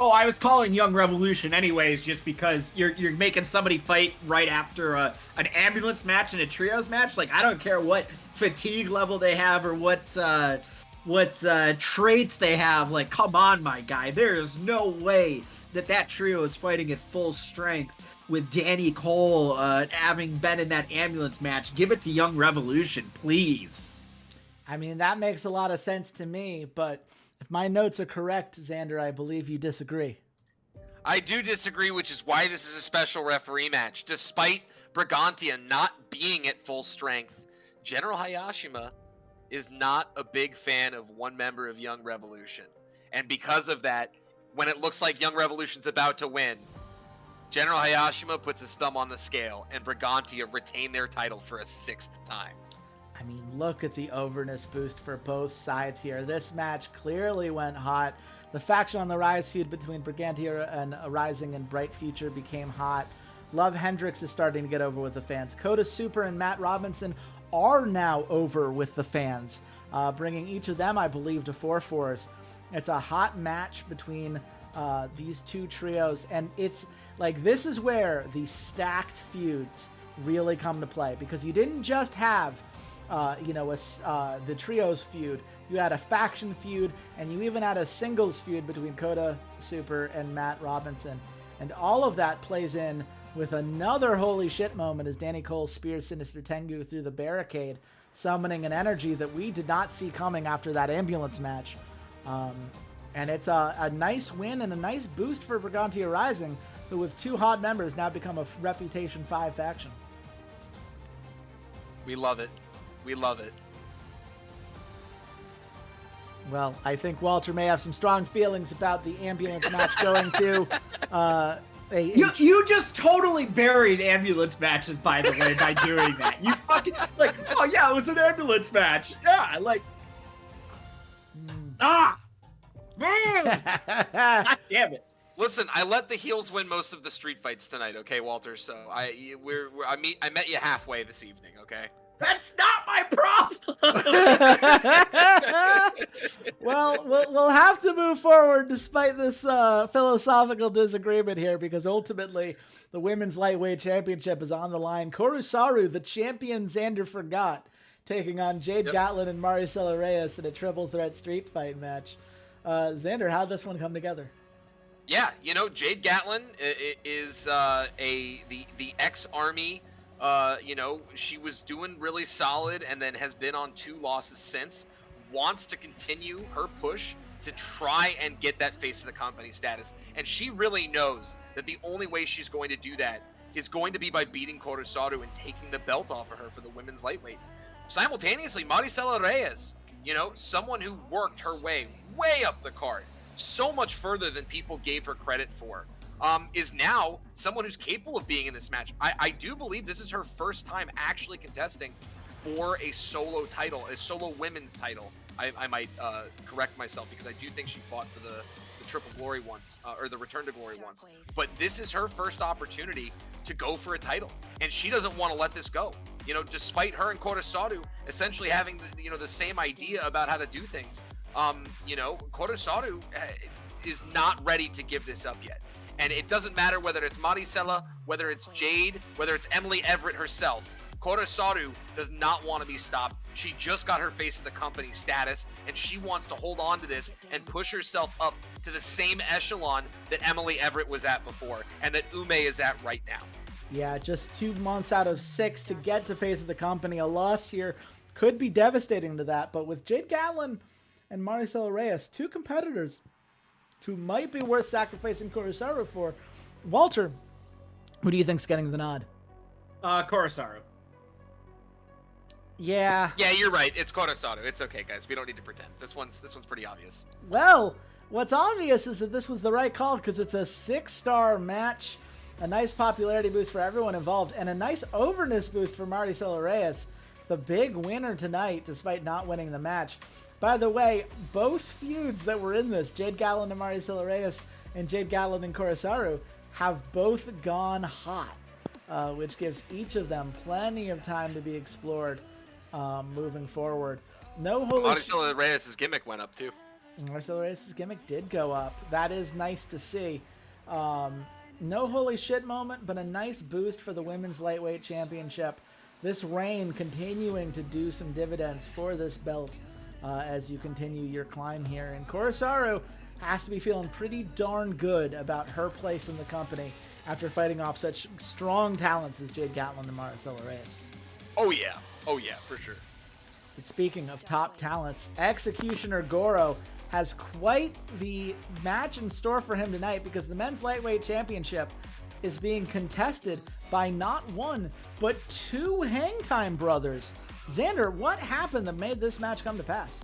Oh, I was calling Young Revolution anyways, just because you're making somebody fight right after an ambulance match and a trios match. Like, I don't care what fatigue level they have or what traits they have. Like, come on, my guy. There is no way that trio is fighting at full strength with Danny Cole having been in that ambulance match. Give it to Young Revolution, please. I mean, that makes a lot of sense to me, but if my notes are correct, Xander, I believe you disagree. I do disagree, which is why this is a special referee match. Despite Brigantia not being at full strength, General Hayashima is not a big fan of one member of Young Revolution. And because of that, when it looks like Young Revolution's about to win, General Hayashima puts his thumb on the scale, and Brigantia retain their title for a 6th time. I mean, look at the overness boost for both sides here. This match clearly went hot. The Faction on the Rise feud between Brigantia and Rising and Bright Future became hot. Love Hendricks is starting to get over with the fans. Coda Super and Matt Robinson are now over with the fans, bringing each of them, I believe, to 4-4s. It's a hot match between these two trios, and it's like, this is where the stacked feuds really come to play, because you didn't just have the trios feud. You had a faction feud, and you even had a singles feud between Coda Super and Matt Robinson. And all of that plays in with another holy shit moment as Danny Cole spears Sinister Tengu through the barricade, summoning an energy that we did not see coming after that ambulance match. And it's a nice win and a nice boost for Brigantia Rising, who with two hot members now become a Reputation 5 faction. We love it. We love it. Well, I think Walter may have some strong feelings about the ambulance match going to You just totally buried ambulance matches, by the way, by doing that. You fucking, like, oh yeah, it was an ambulance match. Yeah, like, God damn it. Listen, I let the heels win most of the street fights tonight, okay, Walter? So I met you halfway this evening, okay? That's not my problem. Well, we'll have to move forward despite this philosophical disagreement here, because ultimately the women's lightweight championship is on the line. Kurosaru, the champion Xander forgot, taking on Jade Gatlin and Maricela Reyes in a triple threat street fight match. Xander, how'd this one come together? Yeah, Jade Gatlin is the ex-Army. She was doing really solid and then has been on 2 losses since. Wants to continue her push to try and get that face of the company status. And she really knows that the only way she's going to do that is going to be by beating Kurosaru and taking the belt off of her for the women's lightweight. Simultaneously, Maricela Reyes, someone who worked her way up the card, so much further than people gave her credit for, is now someone who's capable of being in this match. I do believe this is her first time actually contesting for a solo title, a solo women's title. I might correct myself, because I do think she fought for the Triple Glory once, or the Return to Glory once. But this is her first opportunity to go for a title, and she doesn't want to let this go. Despite her and Kurosaru essentially having the same idea about how to do things, Kurosaru is not ready to give this up yet. And it doesn't matter whether it's Maricela, whether it's Jade, whether it's Emily Everett herself. Kurosaru does not want to be stopped. She just got her face of the company status, and she wants to hold on to this and push herself up to the same echelon that Emily Everett was at before and that Ume is at right now. Yeah, just 2 months out of 6 to get to face of the company. A loss here could be devastating to that, but with Jade Gatlin and Maricela Reyes, 2 competitors who might be worth sacrificing Kurosaru for. Walter, who do you think's getting the nod? Kurosaru. Yeah. Yeah, you're right. It's Kurosaru. It's okay, guys. We don't need to pretend. This one's pretty obvious. Well, what's obvious is that this was the right call, because it's a 6-star match, a nice popularity boost for everyone involved, and a nice overness boost for Maricela Reyes, the big winner tonight, despite not winning the match. By the way, both feuds that were in this, Jade Gatlin and Maricela Reyes and Jade Gatlin and Kurosaru, have both gone hot, which gives each of them plenty of time to be explored moving forward. Maricela Reyes' gimmick went up too. Maricela Reyes' gimmick did go up. That is nice to see. No holy shit moment, but a nice boost for the Women's Lightweight Championship. This reign continuing to do some dividends for this belt as you continue your climb here. And Kurosaru has to be feeling pretty darn good about her place in the company after fighting off such strong talents as Jade Gatlin and Maricela Reyes. Oh yeah, for sure. And speaking of top talents, Executioner Goro has quite the match in store for him tonight, because the Men's Lightweight Championship is being contested by not one, but 2 Hangtime brothers. Xander, what happened that made this match come to pass?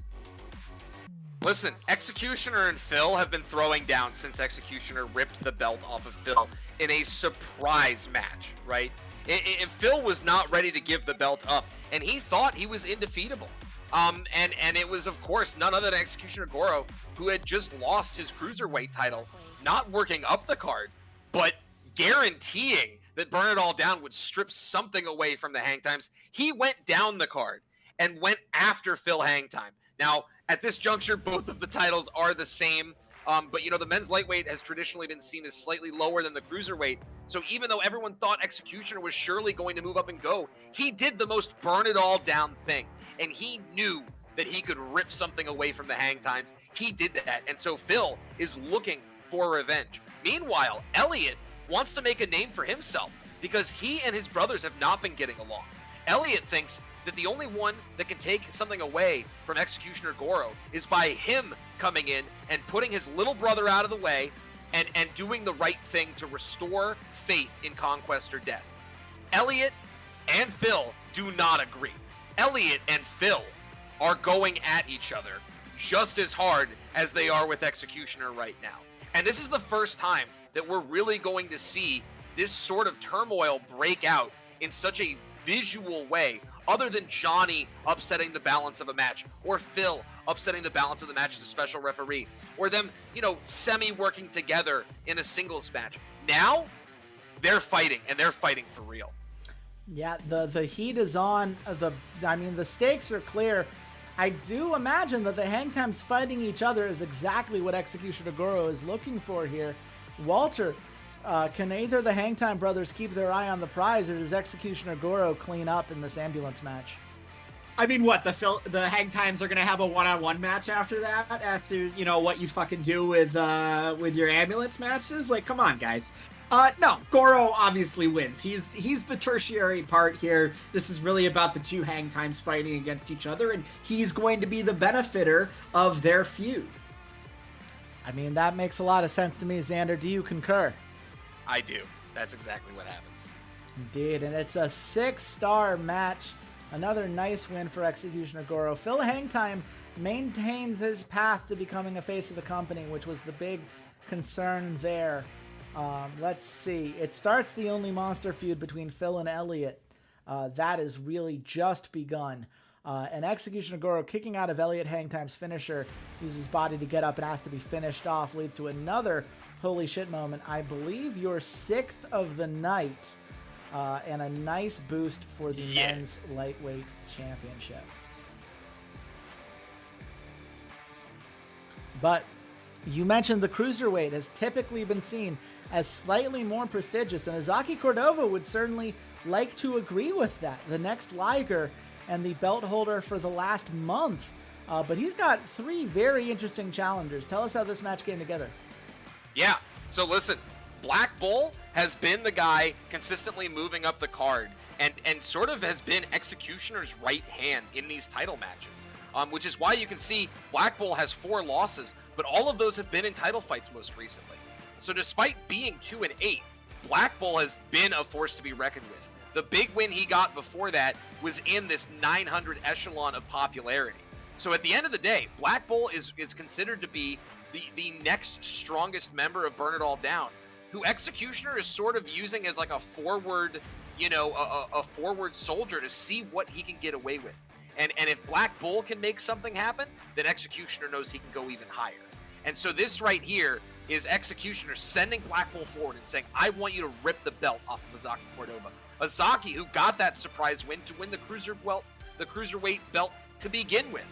Listen, Executioner and Phil have been throwing down since Executioner ripped the belt off of Phil in a surprise match, right? And Phil was not ready to give the belt up, and he thought he was indefeatable. And it was, of course, none other than Executioner Goro, who had just lost his Cruiserweight title, not working up the card, but guaranteeing that Burn It All Down would strip something away from the Hangtimes. He went down the card and went after Phil Hangtime. Now, at this juncture, both of the titles are the same, but the men's lightweight has traditionally been seen as slightly lower than the cruiserweight. So even though everyone thought Executioner was surely going to move up and go, he did the most burn it all down thing, and he knew that he could rip something away from the Hangtimes. He did that, and so Phil is looking for revenge. Meanwhile, Elliot wants to make a name for himself because he and his brothers have not been getting along. Elliot thinks that the only one that can take something away from Executioner Goro is by him coming in and putting his little brother out of the way and doing the right thing to restore faith in conquest or death. Elliot and Phil do not agree. Elliot and Phil are going at each other just as hard as they are with Executioner right now. And this is the first time that we're really going to see this sort of turmoil break out in such a visual way, other than Johnny upsetting the balance of a match, or Phil upsetting the balance of the match as a special referee, or them, semi-working together in a singles match. Now, they're fighting, and they're fighting for real. Yeah, the heat is on. The stakes are clear. I do imagine that the Hang Times fighting each other is exactly what Executioner Goro is looking for here. Walter, can either the Hang Time brothers keep their eye on the prize, or does Executioner Goro clean up in this ambulance match? I mean, what, the Hang Times are gonna have a one-on-one match after that? After, you know, what you fucking do with your ambulance matches? Like, come on, guys. No, Goro obviously wins. He's the tertiary part here. This is really about the two Hang Times fighting against each other, and he's going to be the benefiter of their feud. I mean, that makes a lot of sense to me, Xander. Do you concur? I do. That's exactly what happens. Indeed, and it's a 6-star match. Another nice win for Executioner Goro. Phil Hangtime maintains his path to becoming a face of the company, which was the big concern there. Let's see. It starts the only monster feud between Phil and Elliot. That has really just begun. And Executioner Goro kicking out of Elliot Hangtime's finisher, uses his body to get up and has to be finished off, leads to another holy shit moment. I believe your 6th of the night. And a nice boost for the men's lightweight championship. But you mentioned the cruiserweight has typically been seen as slightly more prestigious, and Azaki Cordova would certainly like to agree with that. The next Liger and the belt holder for the last month. But he's got 3 very interesting challengers. Tell us how this match came together. Yeah, so listen. Black Bull has been the guy consistently moving up the card and sort of has been Executioner's right hand in these title matches, which is why you can see Black Bull has 4 losses, but all of those have been in title fights most recently. So despite being 2-8, Black Bull has been a force to be reckoned with. The big win he got before that was in this 900 echelon of popularity. So at the end of the day, Black Bull is considered to be the next strongest member of Burn It All Down, who Executioner is sort of using as like a forward, a forward soldier to see what he can get away with. And if Black Bull can make something happen, then Executioner knows he can go even higher. And so this right here is Executioner sending Black Bull forward and saying, I want you to rip the belt off of Azaki Cordova. Azaki, who got that surprise win to win the cruiserweight belt to begin with.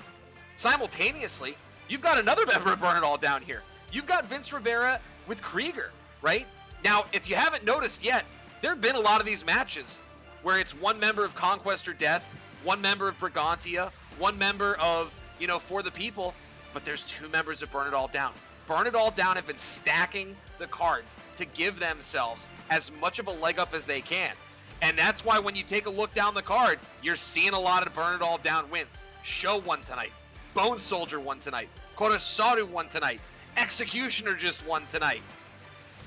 Simultaneously, you've got another member of Burn It All Down here. You've got Vince Rivera with Krieger. Right? Now, if you haven't noticed yet, there have been a lot of these matches where it's one member of Conquest or Death, one member of Brigantia, one member of, For the People, but there's 2 members of Burn It All Down. Burn It All Down have been stacking the cards to give themselves as much of a leg up as they can. And that's why when you take a look down the card, you're seeing a lot of Burn It All Down wins. Show won tonight. Bone Soldier won tonight. Korosaru won tonight. Executioner just won tonight.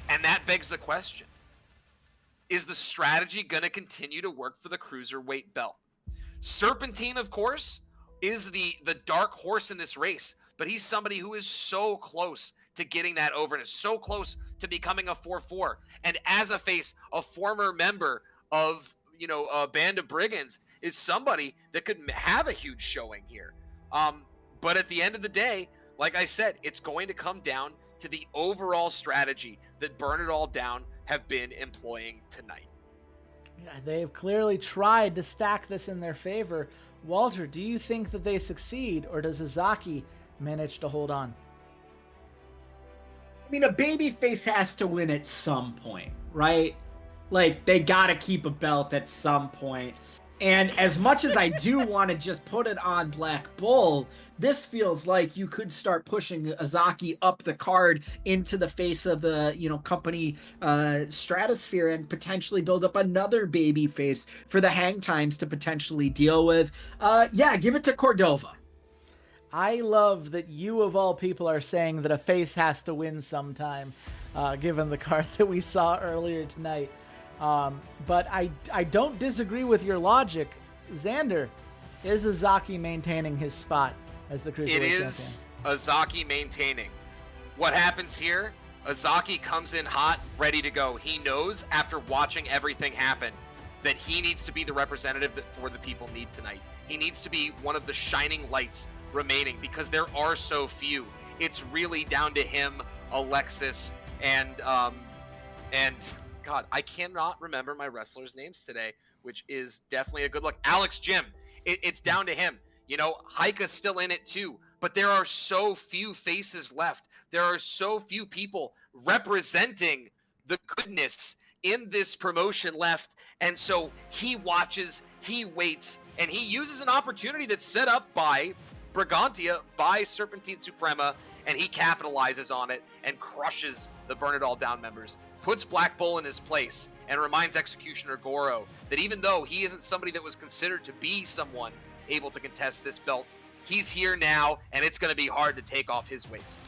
And that begs the question, is the strategy going to continue to work for the cruiserweight belt? Serpentine, of course, is the dark horse in this race, but he's somebody who is so close to getting that over and is so close to becoming a 4-4. And as a face, a former member of, a Band of Brigands is somebody that could have a huge showing here. But at the end of the day, like I said, it's going to come down to the overall strategy that Burn It All Down have been employing tonight. Yeah, they've clearly tried to stack this in their favor. Walter, do you think that they succeed, or does Azaki manage to hold on? I mean, a babyface has to win at some point, right? Like, they gotta keep a belt at some point. And as much as I do want to just put it on Black Bull, this feels like you could start pushing Azaki up the card into the face of the, company stratosphere and potentially build up another baby face for the Hang Times to potentially deal with. Give it to Cordova. I love that you of all people are saying that a face has to win sometime, given the card that we saw earlier tonight. But I don't disagree with your logic. Xander, is Azaki maintaining his spot as the cruiserweight champion? It is Azaki maintaining. What happens here? Azaki comes in hot, ready to go. He knows after watching everything happen that he needs to be the representative that For the People need tonight. He needs to be one of the shining lights remaining because there are so few. It's really down to him, Alexis, and God, I cannot remember my wrestlers' names today. which is definitely a good look. Alex Jim, it's down to him. You know, Heika's still in it too, but there are so few faces left. There are so few people representing the goodness in this promotion left. And so he watches, he waits, and he uses an opportunity that's set up by Brigantia, by Serpentine Suprema, and he capitalizes on it and crushes the Burn It All Down members, puts Black Bull in his place, and reminds Executioner Goro that even though he isn't somebody that was considered to be someone able to contest this belt, he's here now, and it's going to be hard to take off his waist.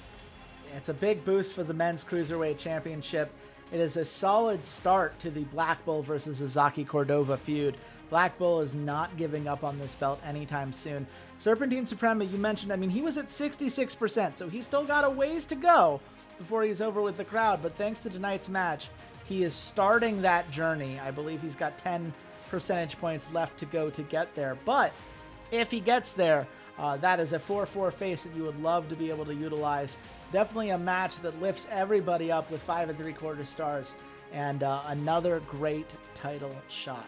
It's a big boost for the Men's Cruiserweight Championship. It is a solid start to the Black Bull versus Azaki Cordova feud. Black Bull is not giving up on this belt anytime soon. Serpentine Suprema, you mentioned, I mean, he was at 66%, so he's still got a ways to go before he's over with the crowd. But thanks to tonight's match, he is starting that journey. I believe he's got 10 percentage points left to go to get there. But if he gets there, that is a 4-4 face that you would love to be able to utilize. Definitely a match that lifts everybody up with 5 3/4 stars, and another great title shot.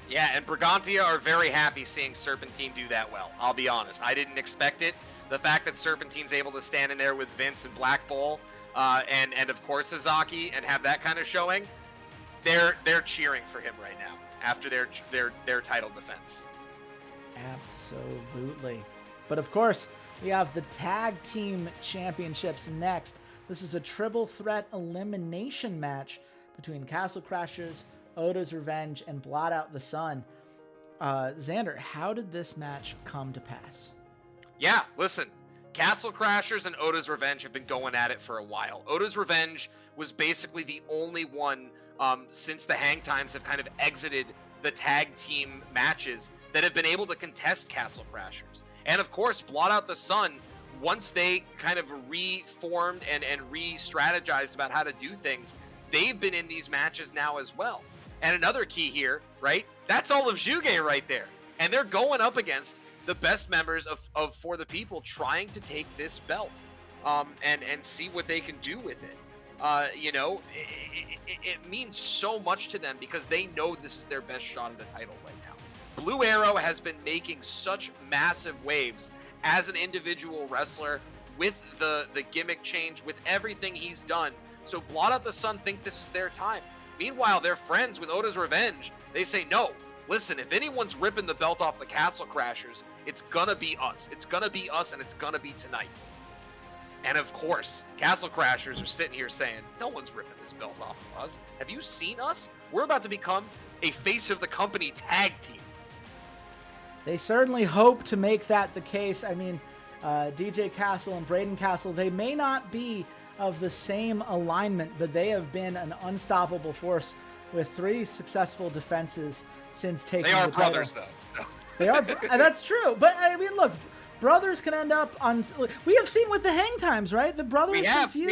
Yeah, and Brigantia are very happy seeing Serpentine do that well. I'll be honest. I didn't expect it. The fact that Serpentine's able to stand in there with Vince and Black Bull, and of course Sasaki, and have that kind of showing, they're cheering for him right now after their title defense. Absolutely. But of course, we have the Tag Team Championships next. This is a triple threat elimination match between Castle Crashers, Oda's Revenge, and Blot Out the Sun. Xander, how did this match come to pass? Yeah, listen, Castle Crashers and Oda's Revenge have been going at it for a while. Oda's Revenge was basically the only one since the Hang Times have kind of exited the tag team matches that have been able to contest Castle Crashers. And of course, Blot Out the Sun, once they kind of reformed and re-strategized about how to do things, they've been in these matches now as well. And another key here, right? That's all of Juge right there. And they're going up against the best members of For the People trying to take this belt and see what they can do with it. It means so much to them because they know this is their best shot at a title right now. Blue Arrow has been making such massive waves as an individual wrestler with the gimmick change, with everything he's done. So Blot Out the Sun think this is their time. Meanwhile, they're friends with Oda's Revenge. They say, no, listen, if anyone's ripping the belt off the Castle Crashers, it's gonna be us. It's gonna be us, and it's gonna be tonight. And of course, Castle Crashers are sitting here saying, no one's ripping this belt off of us. Have you seen us? We're about to become a face of the company tag team. They certainly hope to make that the case. I mean, DJ Castle and Braden Castle, they may not be of the same alignment, but they have been an unstoppable force with 3 successful defenses since taking the title. They are brothers, though. They are. That's true. But I mean, look, brothers can end up on. We have seen with the Hang Times, right? The brothers can feud.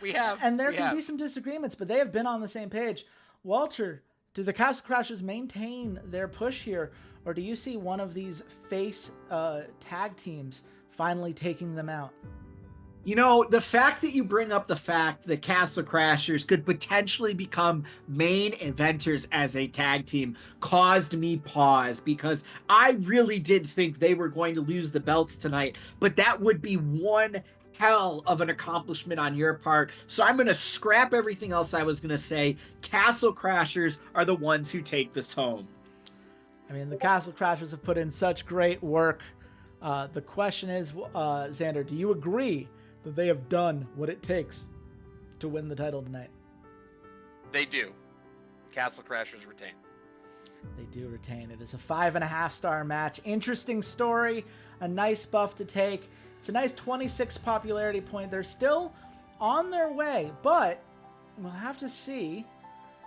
We have. And there can be some disagreements, but they have been on the same page. Walter, do the Castle Crashers maintain their push here, or do you see one of these face tag teams finally taking them out? You know, the fact that you bring up the fact that Castle Crashers could potentially become main eventers as a tag team caused me pause, because I really did think they were going to lose the belts tonight, but that would be one hell of an accomplishment on your part. So I'm going to scrap everything else I was going to say. Castle Crashers are the ones who take this home. I mean, the Castle Crashers have put in such great work. The question is, Xander, do you agree that they have done what it takes to win the title tonight? They do. Castle Crashers retain. They do retain. It is a 5.5 star match. Interesting story. A nice buff to take. It's a nice 26 popularity point. They're still on their way, but we'll have to see.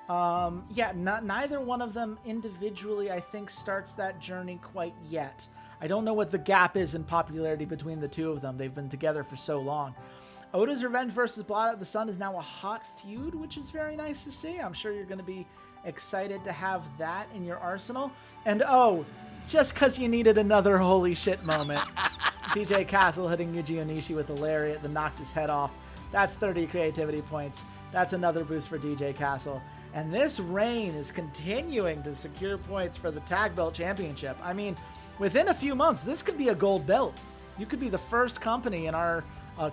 Neither one of them individually, I think, starts that journey quite yet. I don't know what the gap is in popularity between the two of them. They've been together for so long. Oda's Revenge versus Blot Out the Sun is now a hot feud, which is very nice to see. I'm sure you're going to be excited to have that in your arsenal. And just because you needed another holy shit moment, DJ Castle hitting Yuji Onishi with a lariat that knocked his head off. That's 30 creativity points. That's another boost for DJ Castle. And this reign is continuing to secure points for the Tag Belt Championship. I mean, within a few months, this could be a gold belt. You could be the first company in our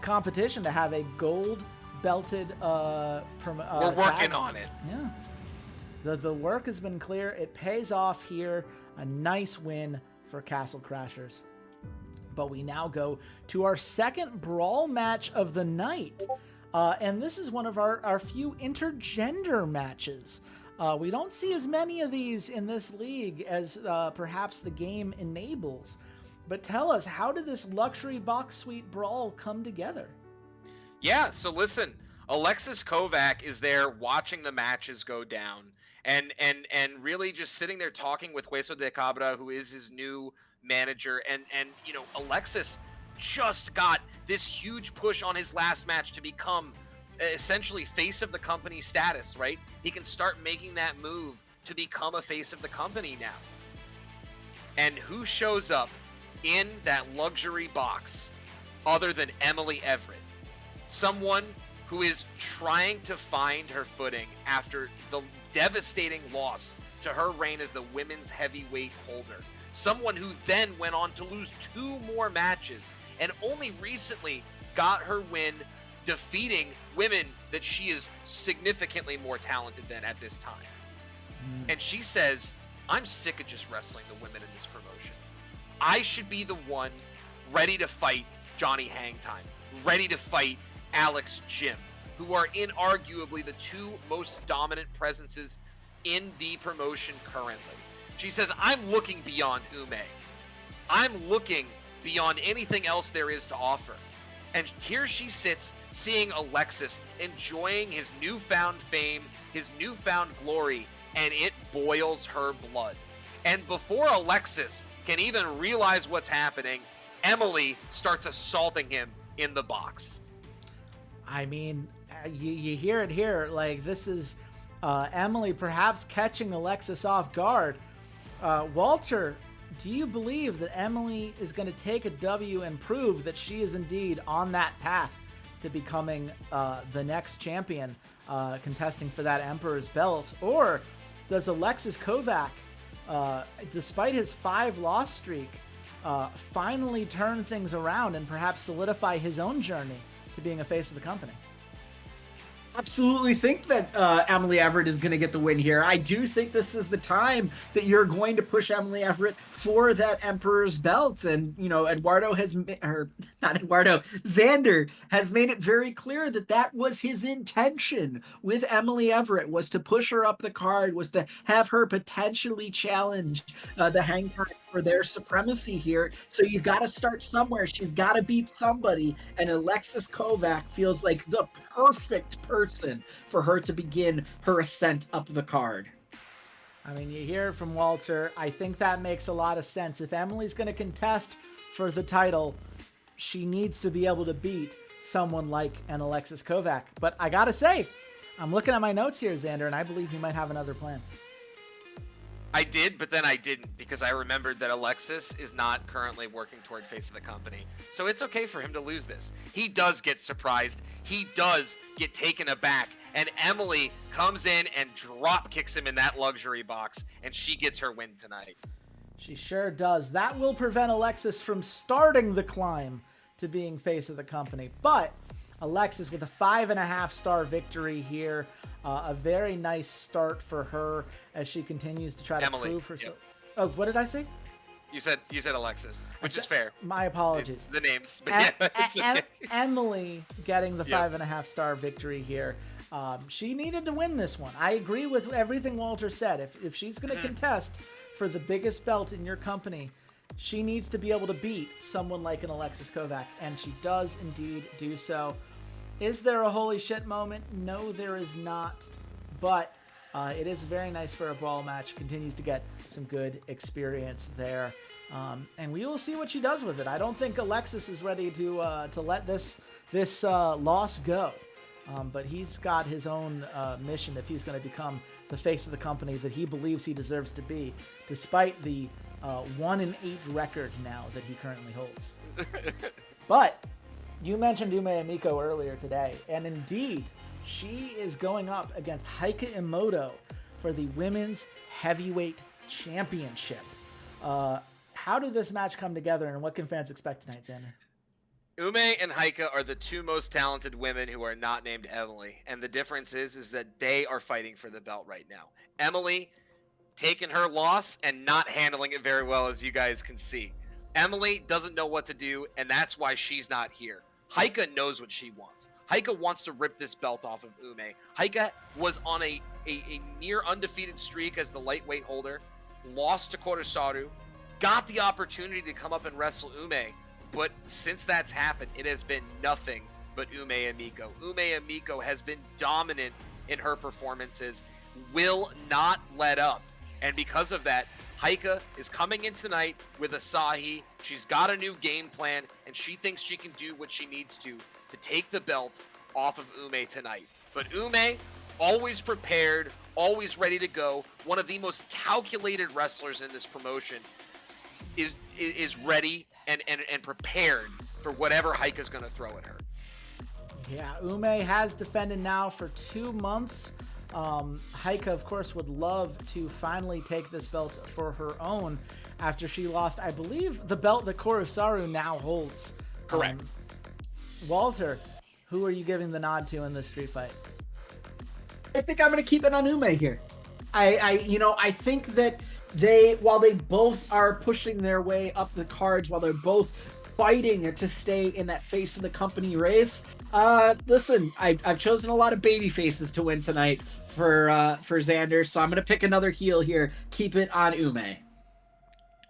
competition to have a gold belted We're working tag. on it. Yeah. The work has been clear. It pays off here. A nice win for Castle Crashers. But we now go to our second brawl match of the night. And this is one of our few intergender matches. We don't see as many of these in this league as perhaps the game enables. But tell us, how did this luxury box suite brawl come together? Yeah, so listen, Alexis Kovac is there watching the matches go down and really just sitting there talking with Hueso de Cabra, who is his new manager. And you know, Alexis just got this huge push on his last match to become essentially face of the company status, right? He can start making that move to become a face of the company now. And who shows up in that luxury box other than Emily Everett? Someone who is trying to find her footing after the devastating loss to her reign as the women's heavyweight holder. Someone who then went on to lose 2 more matches and only recently got her win defeating women that she is significantly more talented than at this time. And she says, I'm sick of just wrestling the women in this promotion. I should be the one ready to fight Johnny Hangtime, ready to fight Alex Jim, who are inarguably the 2 most dominant presences in the promotion currently. She says, I'm looking beyond Ume. I'm looking beyond anything else there is to offer. And here she sits, seeing Alexis enjoying his newfound fame, his newfound glory, and it boils her blood. And before Alexis can even realize what's happening, Emily starts assaulting him in the box. I mean, you hear it here. Like, this is Emily perhaps catching Alexis off guard. Walter, do you believe that Emily is going to take a W and prove that she is indeed on that path to becoming the next champion, contesting for that Emperor's belt? Or does Alexis Kovac, despite his 5-loss streak, finally turn things around and perhaps solidify his own journey to being a face of the company? Absolutely think that Emily Everett is going to get the win here. I do think this is the time that you're going to push Emily Everett for that Emperor's belt. And, you know, Xander has made it very clear that that was his intention with Emily Everett, was to push her up the card, was to have her potentially challenge the Hang Time for their supremacy here. So you got to start somewhere. She's got to beat somebody. And Alexis Kovac feels like the perfect person for her to begin her ascent up the card. I mean, you hear it from Walter. I think that makes a lot of sense. If Emily's going to contest for the title, she needs to be able to beat someone like an Alexis Kovac. But I got to say, I'm looking at my notes here, Xander, and I believe you might have another plan. I did, but then I didn't, because I remembered that Alexis is not currently working toward face of the company. So it's okay for him to lose this. He does get surprised. He does get taken aback. And Emily comes in and drop kicks him in that luxury box, and she gets her win tonight. She sure does. That will prevent Alexis from starting the climb to being face of the company. But Alexis with a 5.5-star victory here. A very nice start for her as she continues to try to prove herself. Yep. Oh, what did I say? You said Alexis, which is fair. My apologies. The names. But okay. Emily getting the 5.5-star victory here. She needed to win this one. I agree with everything Walter said. If she's going to contest for the biggest belt in your company, she needs to be able to beat someone like an Alexis Kovac, and she does indeed do so. Is there a holy shit moment? No, there is not. But it is very nice for a brawl match. Continues to get some good experience there. And we will see what she does with it. I don't think Alexis is ready to let this loss go. But he's got his own mission if he's going to become the face of the company that he believes he deserves to be, despite the 1-8 record now that he currently holds. But You mentioned Ume Amiko earlier today, and indeed, she is going up against Heike Imoto for the Women's Heavyweight Championship. How did this match come together, and what can fans expect tonight, Xander? Ume and Heike are the two most talented women who are not named Emily, and the difference is that they are fighting for the belt right now. Emily taking her loss and not handling it very well, as you guys can see. Emily doesn't know what to do, and that's why she's not here. Heike knows what she wants. Heike wants to rip this belt off of Ume. Heike was on a near undefeated streak as the lightweight holder, lost to Kotosaru, got the opportunity to come up and wrestle Ume, but since that's happened, it has been nothing but Ume Amiko. Ume Amiko has been dominant in her performances, will not let up. And because of that, Heike is coming in tonight with Asahi. She's got a new game plan, and she thinks she can do what she needs to take the belt off of Ume tonight. But Ume, always prepared, always ready to go, one of the most calculated wrestlers in this promotion, is ready and prepared for whatever Heike is going to throw at her. Yeah, Ume has defended now for 2 months. Heike, of course, would love to finally take this belt for her own after she lost, I believe, the belt that Kotosaru now holds. Correct. Walter, who are you giving the nod to in this street fight? I think I'm going to keep it on Ume here. I think that while they both are pushing their way up the cards, while they're both fighting to stay in that face of the company race, listen, I've chosen a lot of baby faces to win tonight for Xander, so I'm going to pick another heel here. Keep it on Ume.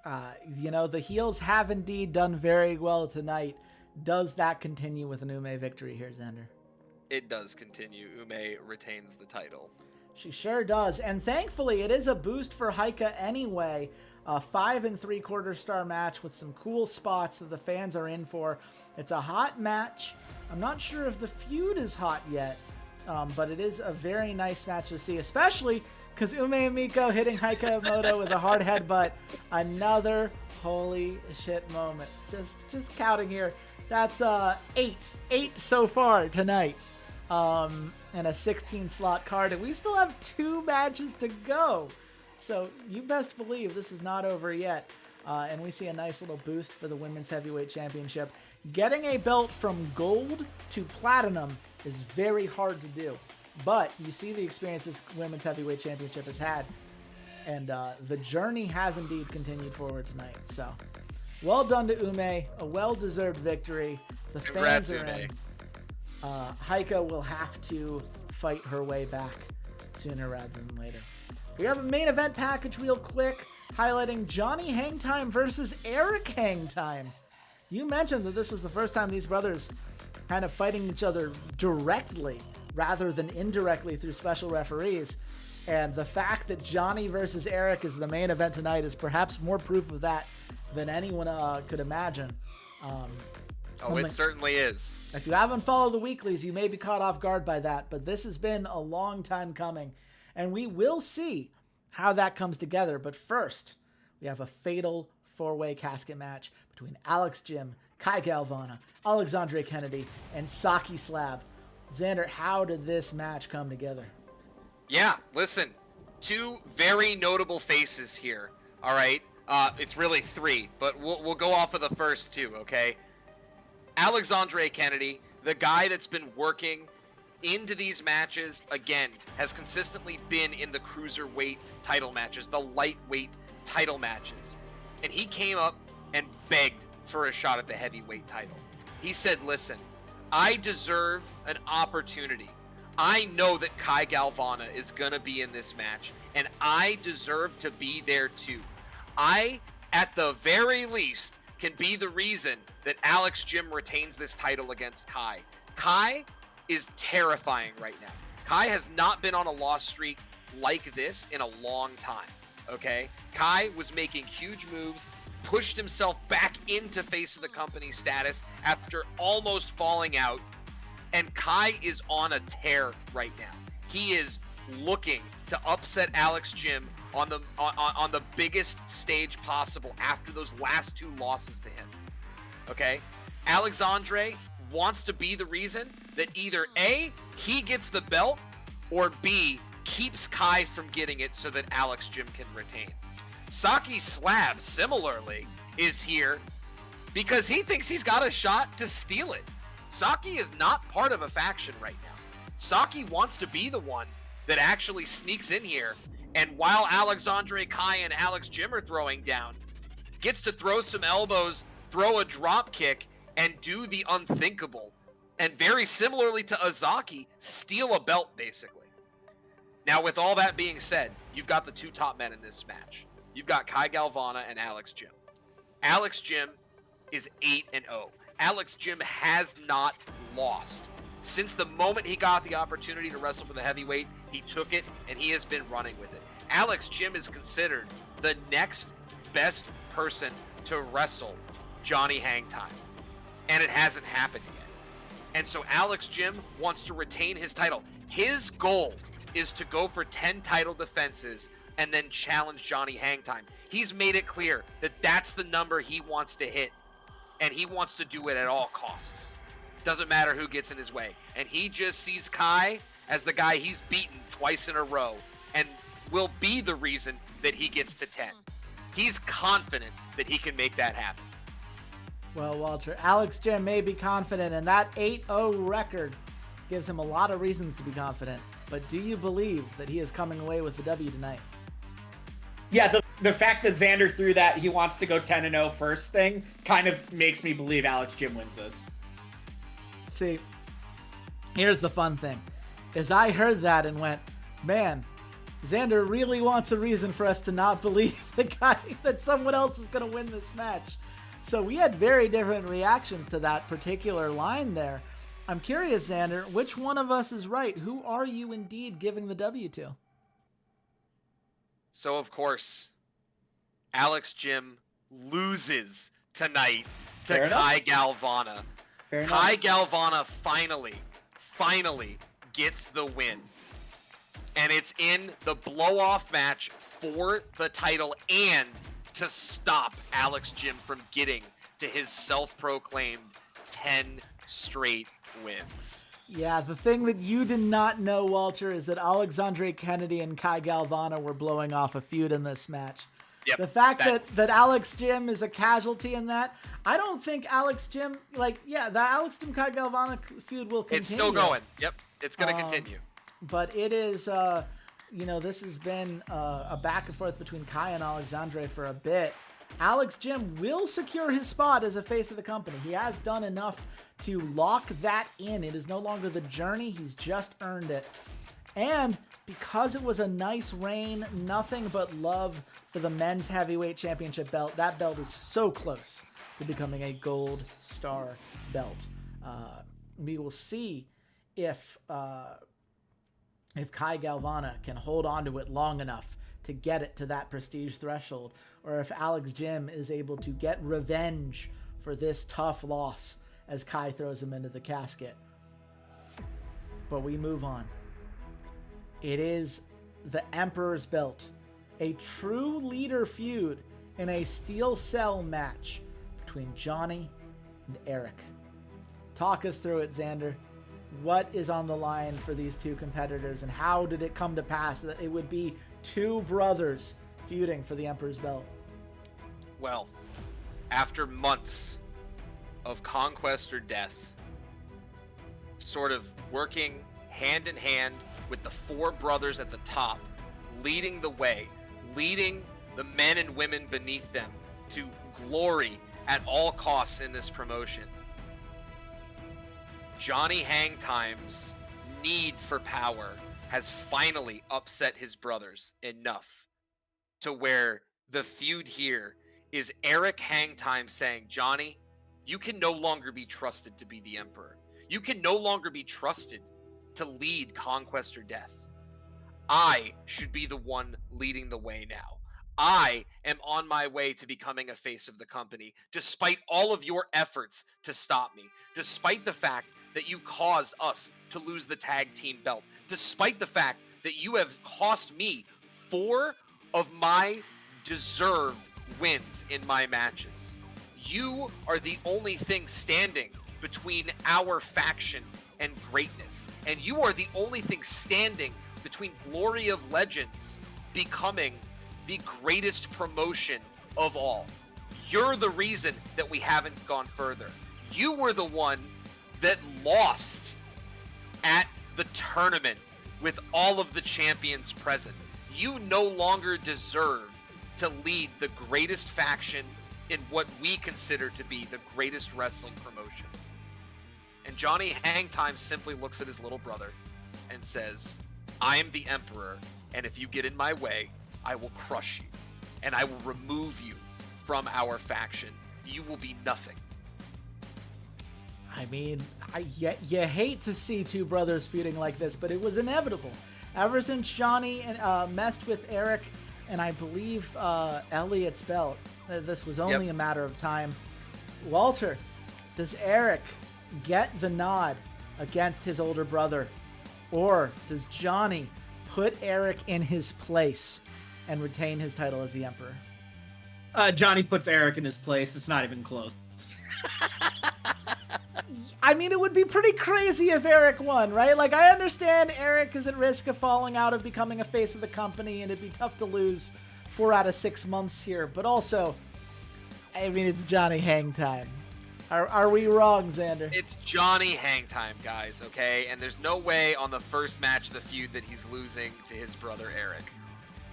The heels have indeed done very well tonight. Does that continue with an Ume victory here, Xander? It does continue. Ume retains the title. She sure does. And thankfully, it is a boost for Heike anyway. A 5 3/4 star match with some cool spots that the fans are in for. It's a hot match. I'm not sure if the feud is hot yet, but it is a very nice match to see, especially because Ume Amiko hitting Heike Imoto with a hard headbutt. Another holy shit moment. Just counting here. That's 8 so far tonight. And a 16 slot card, and we still have 2 matches to go. So you best believe this is not over yet. And we see a nice little boost for the Women's Heavyweight Championship. Getting a belt from gold to platinum is very hard to do. But you see the experience this Women's Heavyweight Championship has had. And the journey has indeed continued forward tonight. So well done to Ume. A well-deserved victory. The Congrats, fans are Ume. in. Heike will have to fight her way back sooner rather than later. We have a main event package real quick, highlighting Johnny Hangtime versus Eric Hangtime. You mentioned that this was the first time these brothers kind of fighting each other directly rather than indirectly through special referees. And the fact that Johnny versus Eric is the main event tonight is perhaps more proof of that than anyone could imagine. It certainly is. If you haven't followed the weeklies, you may be caught off guard by that, but this has been a long time coming, and we will see how that comes together. But first, we have a fatal 4-way casket match between Alex Jim, Kai Galvana, Alexandre Kennedy, and Saki Slab. Xander, how did this match come together? Yeah, listen, 2 very notable faces here, all right? It's really 3, but we'll go off of the first 2, okay? Alexandre Kennedy, the guy that's been working into these matches, again, has consistently been in the cruiserweight title matches, the lightweight title matches. And he came up and begged for a shot at the heavyweight title. He said, listen, I deserve an opportunity. I know that Kai Galvana is going to be in this match, and I deserve to be there too. I, at the very least, can be the reason that Alex Jim retains this title against Kai. Kai is terrifying right now. Kai has not been on a loss streak like this in a long time, okay? Kai was making huge moves, pushed himself back into face of the company status after almost falling out, and Kai is on a tear right now. He is looking to upset Alex Jim on the biggest stage possible after those last 2 losses to him. Okay? Alexandre wants to be the reason that either A, he gets the belt, or B, keeps Kai from getting it so that Alex Jim can retain. Saki Slab, similarly, is here because he thinks he's got a shot to steal it. Saki is not part of a faction right now. Saki wants to be the one that actually sneaks in here, and while Alexandre, Kai, and Alex Jim are throwing down, gets to throw some elbows, throw a drop kick, and do the unthinkable. And very similarly to Azaki, steal a belt, basically. Now, with all that being said, you've got the two top men in this match. You've got Kai Galvana and Alex Jim. Alex Jim is 8-0. Alex Jim has not lost. Since the moment he got the opportunity to wrestle for the heavyweight, he took it, and he has been running with it. Alex Jim is considered the next best person to wrestle Johnny Hangtime, and it hasn't happened yet. And so Alex Jim wants to retain his title. His goal is to go for 10 title defenses and then challenge Johnny Hangtime. He's made it clear that that's the number he wants to hit, and he wants to do it at all costs. Doesn't matter who gets in his way. And he just sees Kai as the guy he's beaten twice in a row and will be the reason that he gets to 10. He's confident that he can make that happen. Well, Walter, Alex Jim may be confident, and that 8-0 record gives him a lot of reasons to be confident. But do you believe that he is coming away with the W tonight? Yeah, the fact that Xander threw that he wants to go 10-0 first thing kind of makes me believe Alex Jim wins this. See, here's the fun thing, is I heard that and went, man, Xander really wants a reason for us to not believe that someone else is going to win this match. So we had very different reactions to that particular line there. I'm curious, Xander, which one of us is right? Who are you indeed giving the W to? So, of course, Alex Jim loses tonight to Fair Kai enough. Galvana. Fair Kai enough. Galvana finally gets the win. And it's in the blow-off match for the title and to stop Alex Jim from getting to his self-proclaimed 10 straight wins. Yeah, the thing that you did not know, Walter, is that Alexandre Kennedy and Kai Galvana were blowing off a feud in this match. Yep, The fact that Alex Jim is a casualty in that, I don't think Alex Jim, the Alex Jim Kai Galvana feud will continue. It's still going. Yep, it's going to continue. But it is, this has been a back and forth between Kai and Alexandre for a bit. Alex Jim will secure his spot as a face of the company. He has done enough to lock that in. It is no longer the journey. He's just earned it. And because it was a nice reign, nothing but love for the men's heavyweight championship belt. That belt is so close to becoming a gold star belt. We will see if Kai Galvana can hold on to it long enough to get it to that prestige threshold, or if Alex Jim is able to get revenge for this tough loss as Kai throws him into the casket. But we move on. It is the Emperor's Belt, a true leader feud in a steel cell match between Johnny and Eric. Talk us through it, Xander. What is on the line for these two competitors, and how did it come to pass that it would be two brothers feuding for the Emperor's Belt? Well, after months of conquest or death, sort of working hand in hand with the four brothers at the top, leading the way, leading the men and women beneath them to glory at all costs in this promotion, Johnny Hangtime's need for power has finally upset his brothers enough to where the feud here is Eric Hangtime saying, Johnny, you can no longer be trusted to be the Emperor. You can no longer be trusted to lead conquest or death. I should be the one leading the way now. I am on my way to becoming a face of the company, despite all of your efforts to stop me, despite the fact that you caused us to lose the tag team belt, despite the fact that you have cost me 4 of my deserved wins in my matches. You are the only thing standing between our faction and greatness. And you are the only thing standing between Glory of Legends becoming the greatest promotion of all. You're the reason that we haven't gone further. You were the one that lost at the tournament with all of the champions present. You no longer deserve to lead the greatest faction in what we consider to be the greatest wrestling promotion. And Johnny Hangtime simply looks at his little brother and says, I am the Emperor, and if you get in my way, I will crush you, and I will remove you from our faction. You will be nothing. I mean, you hate to see two brothers feuding like this, but it was inevitable. Ever since Johnny messed with Eric and I believe Elliot's belt, this was only a matter of time. Walter, does Eric get the nod against his older brother? Or does Johnny put Eric in his place and retain his title as the Emperor? Johnny puts Eric in his place. It's not even close. I mean, it would be pretty crazy if Eric won, right? Like, I understand Eric is at risk of falling out of becoming a face of the company, and it'd be tough to lose 4 out of 6 months here. But also, I mean, it's Johnny Hangtime. Are we wrong, Xander? It's Johnny Hangtime, guys, okay? And there's no way on the first match of the feud that he's losing to his brother Eric.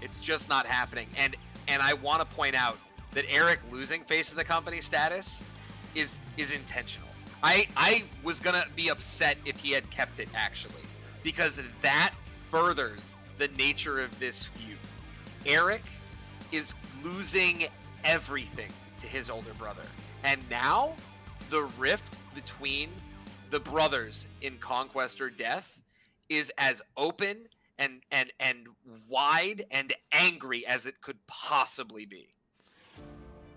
It's just not happening. And I want to point out that Eric losing face of the company status is intentional. I was going to be upset if he had kept it, actually, because that furthers the nature of this feud. Eric is losing everything to his older brother. And now the rift between the brothers in Conquest or Death is as open and wide and angry as it could possibly be.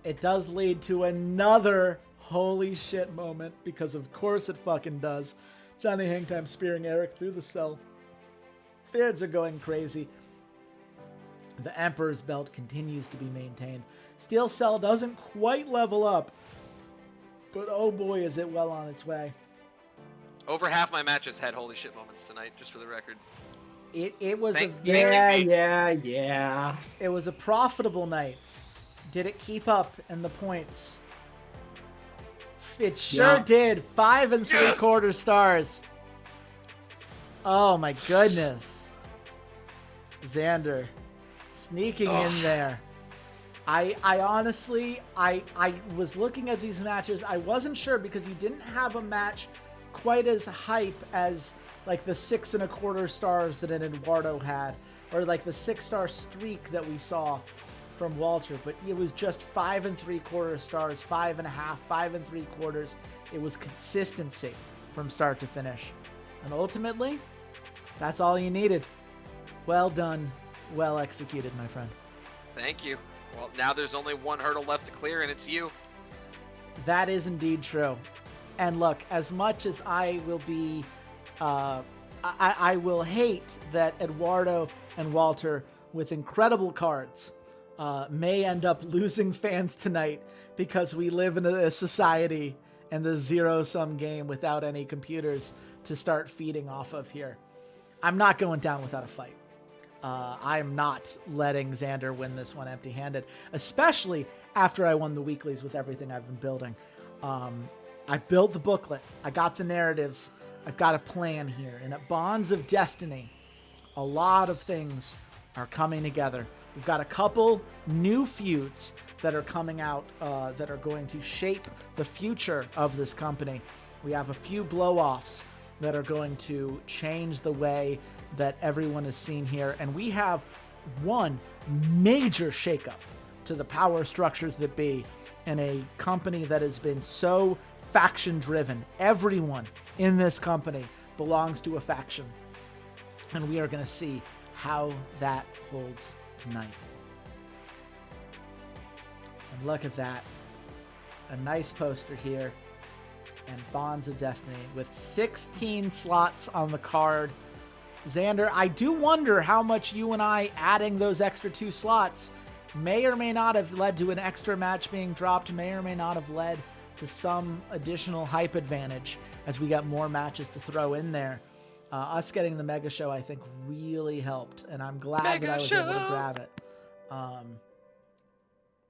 It does lead to another holy shit moment, because of course it fucking does. Johnny Hangtime spearing Eric through the cell. Fans are going crazy. The Emperor's belt continues to be maintained. Steel Cell doesn't quite level up, but oh boy is it well on its way. Over half my matches had holy shit moments tonight, just for the record. It was Yeah. It was a profitable night. Did it keep up in the points? It sure did. 5 3/4 stars. Oh my goodness. Xander sneaking in there. I honestly, I was looking at these matches. I wasn't sure because you didn't have a match quite as hype as like the 6 1/4 stars that an Eduardo had, or like the 6-star streak that we saw from Walter, but it was just 5 3/4 stars, 5.5, 5 3/4. It was consistency from start to finish. And ultimately, that's all you needed. Well done. Well executed, my friend. Thank you. Well, now there's only one hurdle left to clear, and it's you. That is indeed true. And look, as much as I will be, I will hate that Eduardo and Walter, with incredible cards, may end up losing fans tonight because we live in a society and the zero-sum game without any computers to start feeding off of here. I'm not going down without a fight. I'm not letting Xander win this one empty-handed, especially after I won the weeklies with everything I've been building. I built the booklet. I got the narratives. I've got a plan here. And at Bonds of Destiny, a lot of things are coming together. We've got a couple new feuds that are coming out that are going to shape the future of this company. We have a few blow-offs that are going to change the way that everyone is seen here. And we have one major shakeup to the power structures that be in a company that has been so faction-driven. Everyone in this company belongs to a faction. And we are going to see how that holds tonight. And look at that. A nice poster here. And Bonds of Destiny with 16 slots on the card. Xander, I do wonder how much you and I adding those extra 2 slots may or may not have led to an extra match being dropped, may or may not have led to some additional hype advantage as we got more matches to throw in there. Us getting the Mega Show, I think, really helped, and I'm glad that I was able to grab it.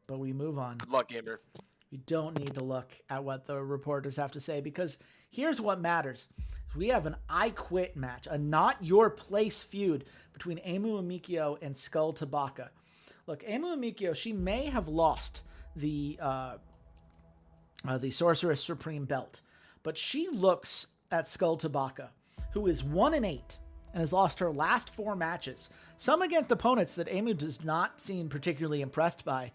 But we move on. Good luck, gamer. You don't need to look at what the reporters have to say, because here's what matters. We have an I Quit match, a not your place feud between Emu Amikio and Skull Tabaka. Look, Emu Amikio, she may have lost the Sorceress Supreme belt, but she looks at Skull Tabaka, who is 1-8 and has lost her last 4 matches, some against opponents that Emu does not seem particularly impressed by,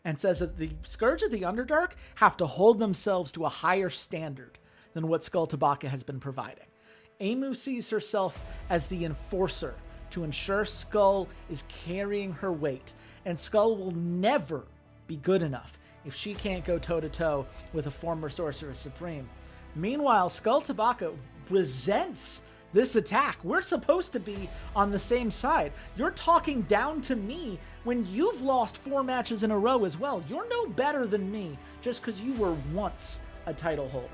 and says that the Scourge of the Underdark have to hold themselves to a higher standard than what Skull Tabaka has been providing. Emu sees herself as the enforcer to ensure Skull is carrying her weight, and Skull will never be good enough if she can't go toe-to-toe with a former Sorceress Supreme. Meanwhile, Skull Tabaka resents this attack. We're supposed to be on the same side. You're talking down to me when you've lost 4 matches in a row as well. You're no better than me just because you were once a title holder.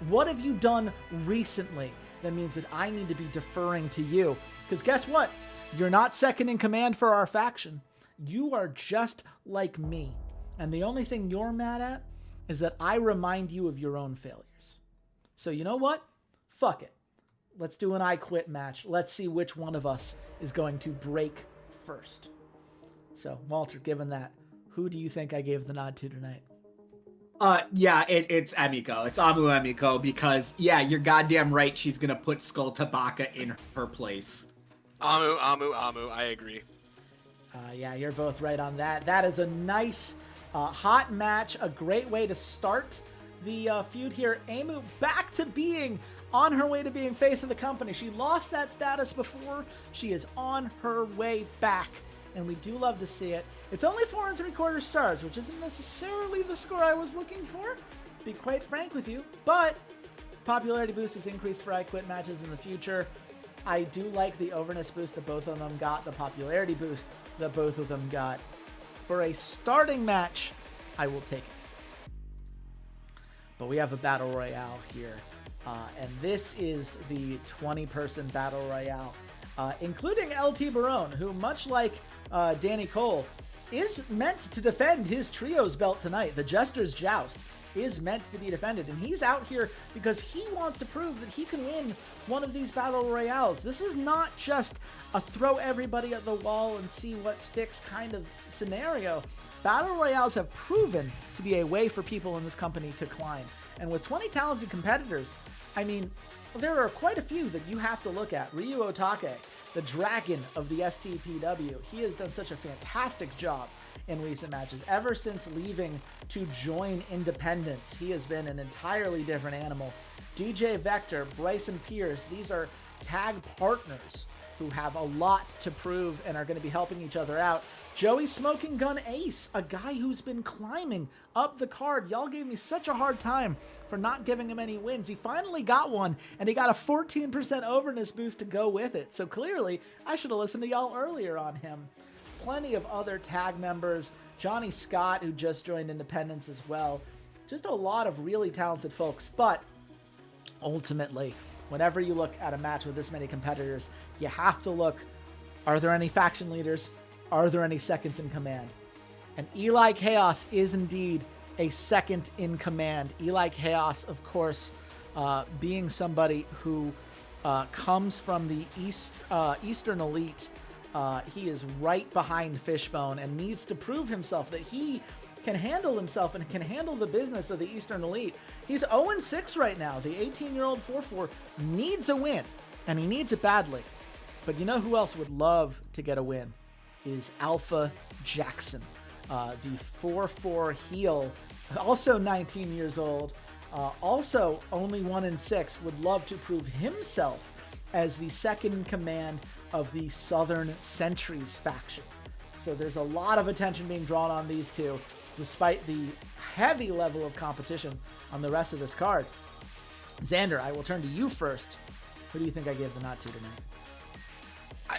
What have you done recently that means that I need to be deferring to you? Because guess what? You're not second in command for our faction. You are just like me. And the only thing you're mad at is that I remind you of your own failures. So you know what? Fuck it. Let's do an I Quit match. Let's see which one of us is going to break first. So, Walter, given that, who do you think I gave the nod to tonight? Yeah, it's Emiko. It's Amu Emiko, because, yeah, you're goddamn right, she's gonna put Skull Tabaka in her place. Amu, I agree. Yeah, you're both right on that. That is a nice, hot match, a great way to start the feud here. Emu back to being on her way to being face of the company. She lost that status before. She is on her way back, and we do love to see it. It's only 4 3/4 stars, which isn't necessarily the score I was looking for, to be quite frank with you, but popularity boost is increased for I Quit matches in the future. I do like the overness boost that both of them got, the popularity boost that both of them got. For a starting match, I will take it. But we have a battle royale here. And this is the 20-person battle royale, including LT Barone, who, much like Danny Cole, is meant to defend his trios belt tonight. The Jester's Joust is meant to be defended, and he's out here because he wants to prove that he can win one of these battle royales. This is not just a throw everybody at the wall and see what sticks kind of scenario. Battle royales have proven to be a way for people in this company to climb. And with 20 talented competitors, I mean, there are quite a few that you have to look at. Ryu Otake, the dragon of the STPW, he has done such a fantastic job in recent matches. Ever since leaving to join Independence, he has been an entirely different animal. DJ Vector, Bryson Pierce, these are tag partners who have a lot to prove and are going to be helping each other out. Joey Smoking Gun Ace, a guy who's been climbing up the card. Y'all gave me such a hard time for not giving him any wins. He finally got one, and he got a 14% overness boost to go with it. So clearly, I should have listened to y'all earlier on him. Plenty of other tag members. Johnny Scott, who just joined Independence as well. Just a lot of really talented folks. But ultimately, whenever you look at a match with this many competitors, you have to look, are there any faction leaders? Are there any seconds in command? And Eli Chaos is indeed a second in command. Eli Chaos, of course, being somebody who comes from the Eastern Elite. He is right behind Fishbone and needs to prove himself that he can handle himself and can handle the business of the Eastern Elite. He's 0-6 right now. The 18-year-old 4-4 needs a win, and he needs it badly. But you know who else would love to get a win? Is Alpha Jackson, the 4-4 heel, also 19 years old, also only 1-6, would love to prove himself as the second in command of the Southern Sentries faction. So there's a lot of attention being drawn on these two, despite the heavy level of competition on the rest of this card. Xander, I will turn to you first. Who do you think I gave the nod to tonight?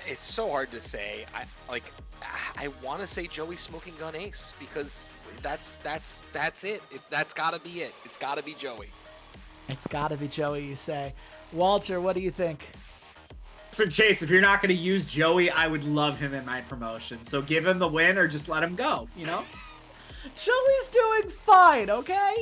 It's so hard to say. I want to say Joey Smoking Gun Ace because that's it. That's got to be it. It's got to be Joey. It's got to be Joey, you say. Walter, what do you think? So Chase, if you're not going to use Joey, I would love him in my promotion. So give him the win or just let him go, you know? Joey's doing fine, okay?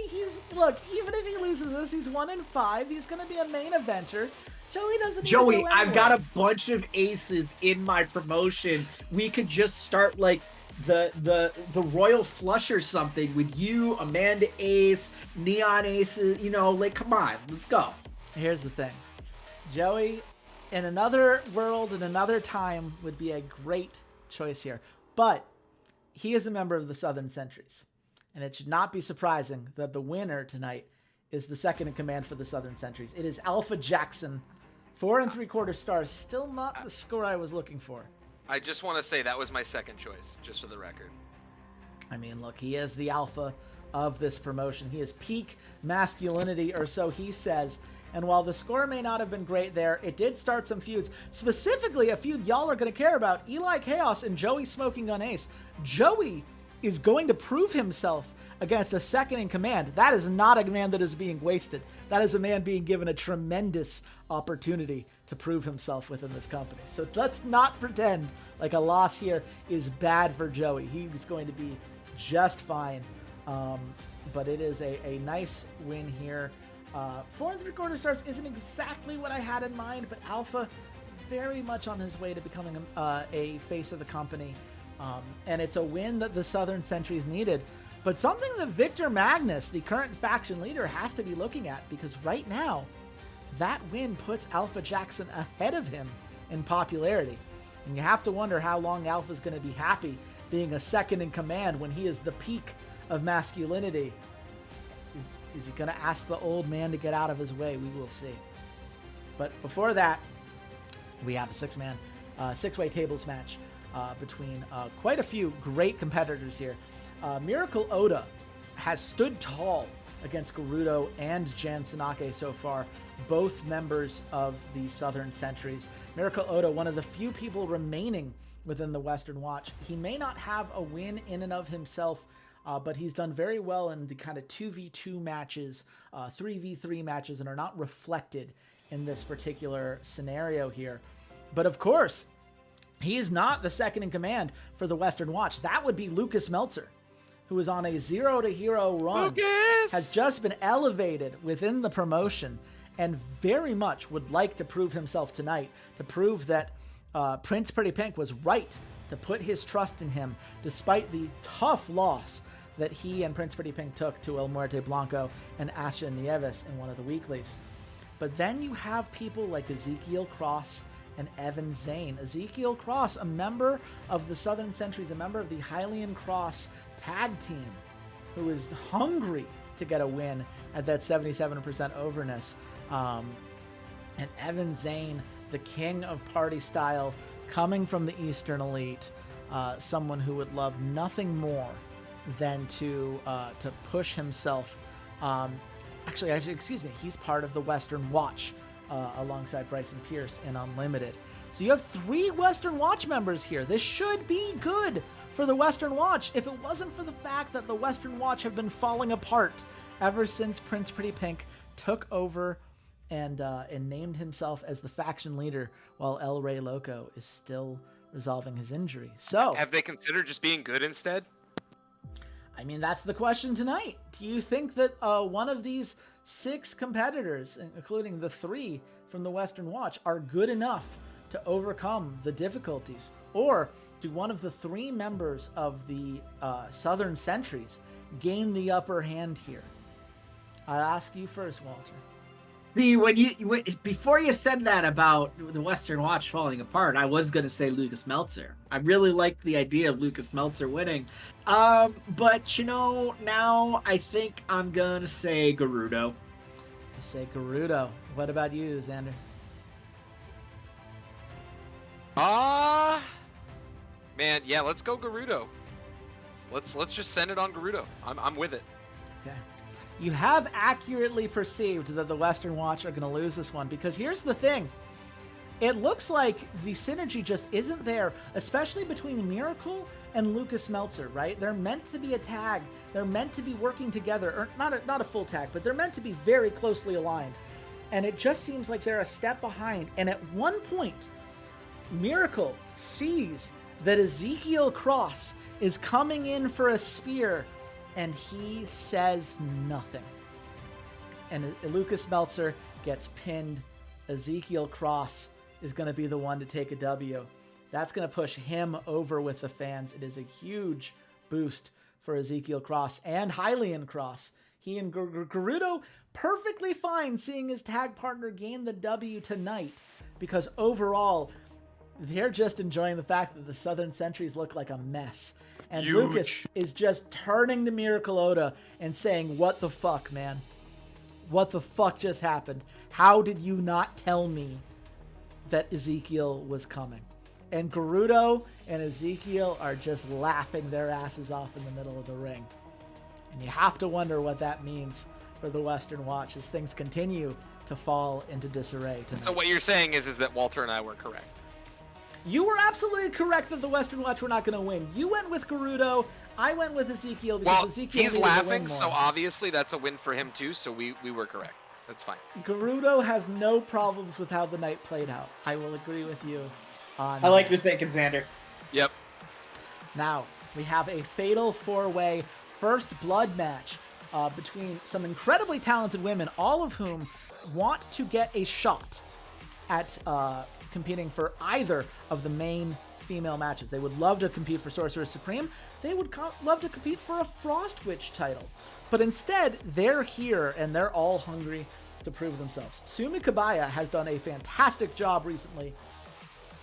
Look, even if he loses this, he's 1-5. He's going to be a main eventer. Joey doesn't need Joey, to go I've anywhere. got a bunch of aces in my promotion. We could just start like the Royal Flush or something with you, Amanda Ace, Neon Aces, you know, like come on, let's go. Here's the thing. Joey, in another world, in another time, would be a great choice here. But he is a member of the Southern Sentries. And it should not be surprising that the winner tonight is the second in command for the Southern Sentries. It is Alpha Jackson. 4 3/4 stars. Still not the score I was looking for. I just want to say that was my second choice, just for the record. I mean, look, he is the alpha of this promotion. He is peak masculinity, or so he says. And while the score may not have been great there, it did start some feuds. Specifically, a feud y'all are going to care about. Eli Chaos and Joey Smoking Gun Ace. Joey is going to prove himself against a second in command. That is not a man that is being wasted. That is a man being given a tremendous opportunity to prove himself within this company. So let's not pretend like a loss here is bad for Joey. He's going to be just fine. But it is a nice win here. 4 3/4 stars isn't exactly what I had in mind, but Alpha very much on his way to becoming a face of the company. And it's a win that the Southern Sentries needed. But something that Victor Magnus, the current faction leader, has to be looking at, because right now, that win puts Alpha Jackson ahead of him in popularity. And you have to wonder how long Alpha's going to be happy being a second in command when he is the peak of masculinity. Is he going to ask the old man to get out of his way? We will see. But before that, we have a six-way tables match between quite a few great competitors here. Miracle Oda has stood tall against Gerudo and Jan Sanake so far, both members of the Southern Sentries. Miracle Oda, one of the few people remaining within the Western Watch. He may not have a win in and of himself, but he's done very well in the kind of 2v2 matches, 3v3 matches, and are not reflected in this particular scenario here. But of course, he is not the second in command for the Western Watch. That would be Lucas Meltzer, who is on a 0-to-hero run, has just been elevated within the promotion, and very much would like to prove himself tonight, to prove that Prince Pretty Pink was right to put his trust in him, despite the tough loss that he and Prince Pretty Pink took to El Muerte Blanco and Asha Nieves in one of the weeklies. But then you have people like Ezekiel Cross and Evan Zane. Ezekiel Cross, a member of the Southern Sentries, a member of the Hylian Cross tag team, who is hungry to get a win at that 77% overness. And Evan Zane, the king of party style, coming from the Eastern Elite, someone who would love nothing more than to push himself. Actually, excuse me, he's part of the Western Watch alongside Bryson Pierce in Unlimited. So you have 3 Western Watch members here. This should be good for the Western Watch if it wasn't for the fact that the Western Watch have been falling apart ever since Prince Pretty Pink took over and named himself as the faction leader while El Rey Loco is still resolving his injury. So have they considered just being good instead? I mean, that's the question tonight. Do you think that one of these 6 competitors, including the 3 from the Western Watch, are good enough to overcome the difficulties? Or do one of the 3 members of the Southern Sentries gain the upper hand here? I'll ask you first, Walter. See, before you said that about the Western Watch falling apart, I was going to say Lucas Meltzer. I really liked the idea of Lucas Meltzer winning. But, you know, now I think I'm going to say Gerudo. You say Gerudo. What about you, Xander? Man, yeah, let's go Gerudo. Let's just send it on Gerudo. I'm with it. Okay. You have accurately perceived that the Western Watch are going to lose this one, because here's the thing. it looks like the synergy just isn't there, especially between Miracle and Lucas Meltzer, right? They're meant to be a tag. They're meant to be working together, or not a full tag, but they're meant to be very closely aligned. And it just seems like they're a step behind. And at one point, Miracle sees that Ezekiel Cross is coming in for a spear, and he says nothing. And Lucas Meltzer gets pinned. Ezekiel Cross is going to be the one to take a W. That's going to push him over with the fans. It is a huge boost for Ezekiel Cross and Hylian Cross. He and Gerudo perfectly fine seeing his tag partner gain the W tonight, because overall, they're just enjoying the fact that the Southern Sentries look like a mess. And Huge. Lucas is just turning to Miracle Oda and saying, what the fuck, man? What the fuck just happened? How did you not tell me that Ezekiel was coming? And Gerudo and Ezekiel are just laughing their asses off in the middle of the ring. And you have to wonder what that means for the Western Watch as things continue to fall into disarray tonight. So what you're saying is that Walter and I were correct. You were absolutely correct that the Western Watch were not going to win. You went with Gerudo. I went with Ezekiel because Ezekiel he's needed to win laughing, more. so obviously that's a win for him too. So we were correct. That's fine. Gerudo has no problems with how the night played out. I will agree with you on I like your thinking, Xander. Yep. Now, we have a fatal four-way first blood match between some incredibly talented women, all of whom want to get a shot at competing for either of the main female matches. They would love to compete for Sorceress Supreme. They would love to compete for a Frost Witch title. But instead, they're here and they're all hungry to prove themselves. Sumi Kabaya has done a fantastic job recently.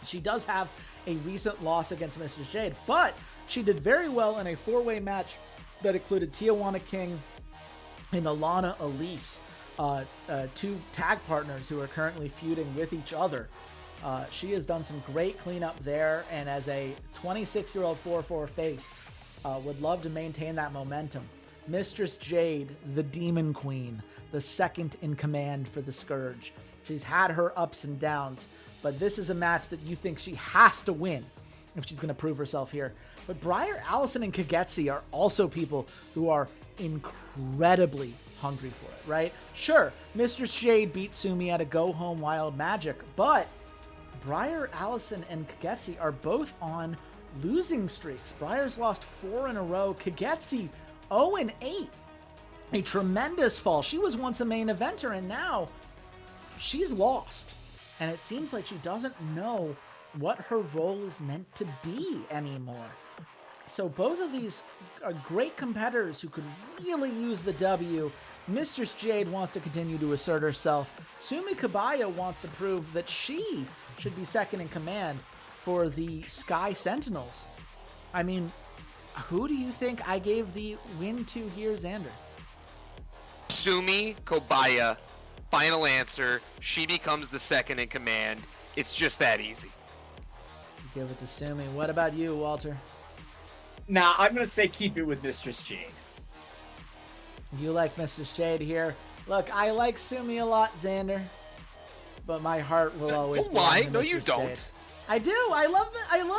She does have a recent loss against Mistress Jade, but she did very well in a four-way match that included Tijuana King and Alana Elise, two tag partners who are currently feuding with each other. She has done some great cleanup there, and as a 26-year-old 4-4 face, would love to maintain that momentum. Mistress Jade, the Demon Queen, the second in command for the Scourge. She's had her ups and downs, but this is a match that you think she has to win if she's going to prove herself here. But Briar, Allison, and Kagetsu are also people who are incredibly hungry for it, right? Sure, Mistress Jade beat Sumi at a Go Home Wild Magic, but Briar, Allison, and Kagetsu are both on losing streaks. Briar's lost 4 in a row. Kagetsu 0-8. A tremendous fall. She was once a main eventer, and now she's lost. And it seems like she doesn't know what her role is meant to be anymore. So both of these are great competitors who could really use the W. Mistress Jade wants to continue to assert herself. Sumi Kabaya wants to prove that she should be second in command for the Sky Sentinels. I mean, who do you think I gave the win to here, Xander? Sumi Kobaya, final answer. She becomes the second in command. It's just that easy. Give it to Sumi. What about you, Walter? Nah, I'm going to say keep it with Mistress Jade. You like Mistress Jade here. Look, I like Sumi a lot, Xander, but my heart will always be why? on No, you Mistress don't. Jade. I do. I love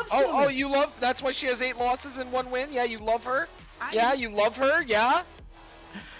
Sumi. Oh, you love. That's why she has 8 losses and 1 win. Yeah, you love her. Yeah, you love her. Yeah.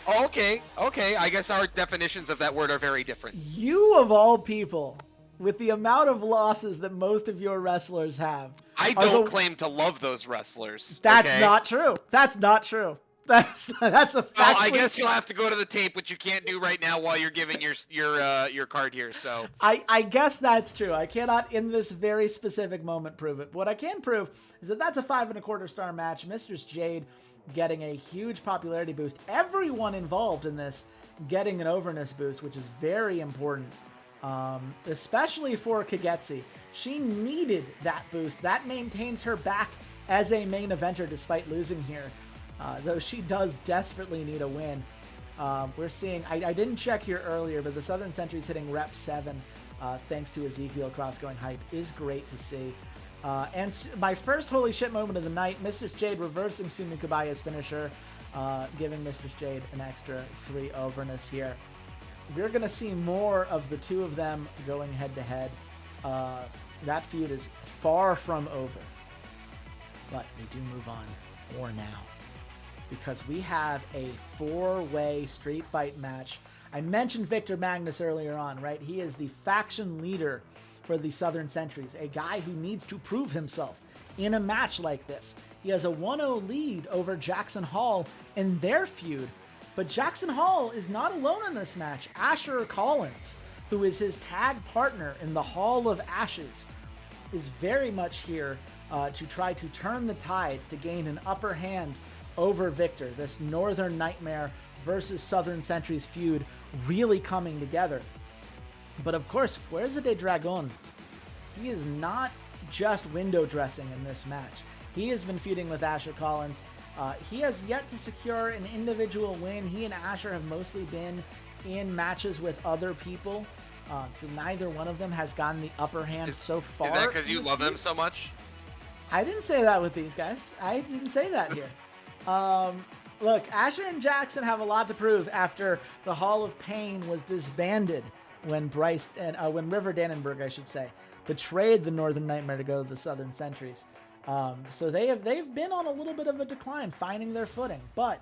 Oh, okay. I guess our definitions of that word are very different. You of all people, with the amount of losses that most of your wrestlers have, I don't claim to love those wrestlers. That's okay? not true. That's not true. That's a fact. Well, I guess you'll have to go to the tape, which you can't do right now while you're giving your card here. So I guess that's true. I cannot in this very specific moment prove it. But what I can prove is that that's a 5 1/4 star match. Mistress Jade getting a huge popularity boost. Everyone involved in this getting an overness boost, which is very important, especially for Kagetsu. She needed that boost. That maintains her back as a main eventer despite losing here. Though she does desperately need a win. We're seeing, I didn't check here earlier, but the Southern Sentries hitting rep 7 thanks to Ezekiel Cross going hype is great to see. And my first holy shit moment of the night, Mistress Jade reversing Sumi Kabaya's finisher, giving Mistress Jade an extra 3 overness here. We're going to see more of the two of them going head to head. That feud is far from over. But we do move on for now, because we have a 4-way street fight match. I mentioned Victor Magnus earlier on, right? He is the faction leader for the Southern Sentries, a guy who needs to prove himself in a match like this. He has a 1-0 lead over Jackson Hall in their feud, but Jackson Hall is not alone in this match. Asher Collins, who is his tag partner in the Hall of Ashes, is very much here to try to turn the tides to gain an upper hand over Victor. This Northern Nightmare versus Southern Sentries feud really coming together. But of course, Fuerza de Dragon, he is not just window dressing in this match. He has been feuding with Asher Collins. He has yet to secure an individual win. He and Asher have mostly been in matches with other people. So neither one of them has gotten the upper hand so far. Is that because you love them so much? I didn't say that with these guys. I didn't say that here. Look, Asher and Jackson have a lot to prove after the Hall of Pain was disbanded when River Dannenberg, I should say, betrayed the Northern Nightmare to go to the Southern Sentries. So they've been on a little bit of a decline, finding their footing. But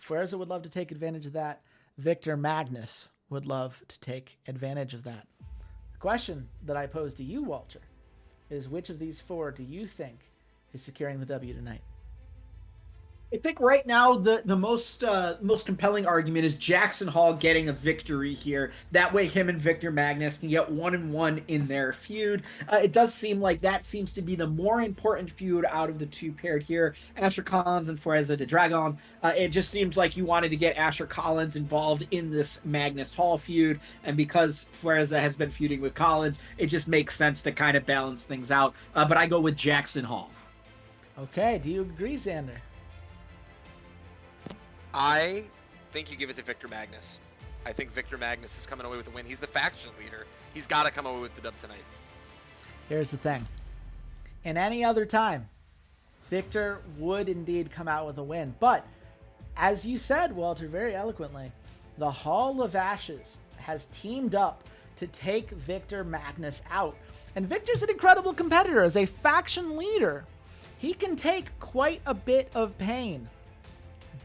Fuerza would love to take advantage of that. Victor Magnus would love to take advantage of that. The question that I pose to you, Walter, is which of these four do you think is securing the W tonight? I think right now the most compelling argument is Jackson Hall getting a victory here. That way him and Victor Magnus can get 1-1 in their feud. It does seem like that seems to be the more important feud out of the two paired here. Asher Collins and Fuerza de Dragon. It just seems like you wanted to get Asher Collins involved in this Magnus Hall feud. And because Fuerza has been feuding with Collins, it just makes sense to kind of balance things out. But I go with Jackson Hall. Okay, do you agree, Xander? I think you give it to Victor Magnus. I think Victor Magnus is coming away with the win. He's the faction leader. He's got to come away with the dub tonight. Here's the thing. In any other time, Victor would indeed come out with a win. But, as you said, Walter, very eloquently, the Hall of Ashes has teamed up to take Victor Magnus out. And Victor's an incredible competitor. As a faction leader, he can take quite a bit of pain.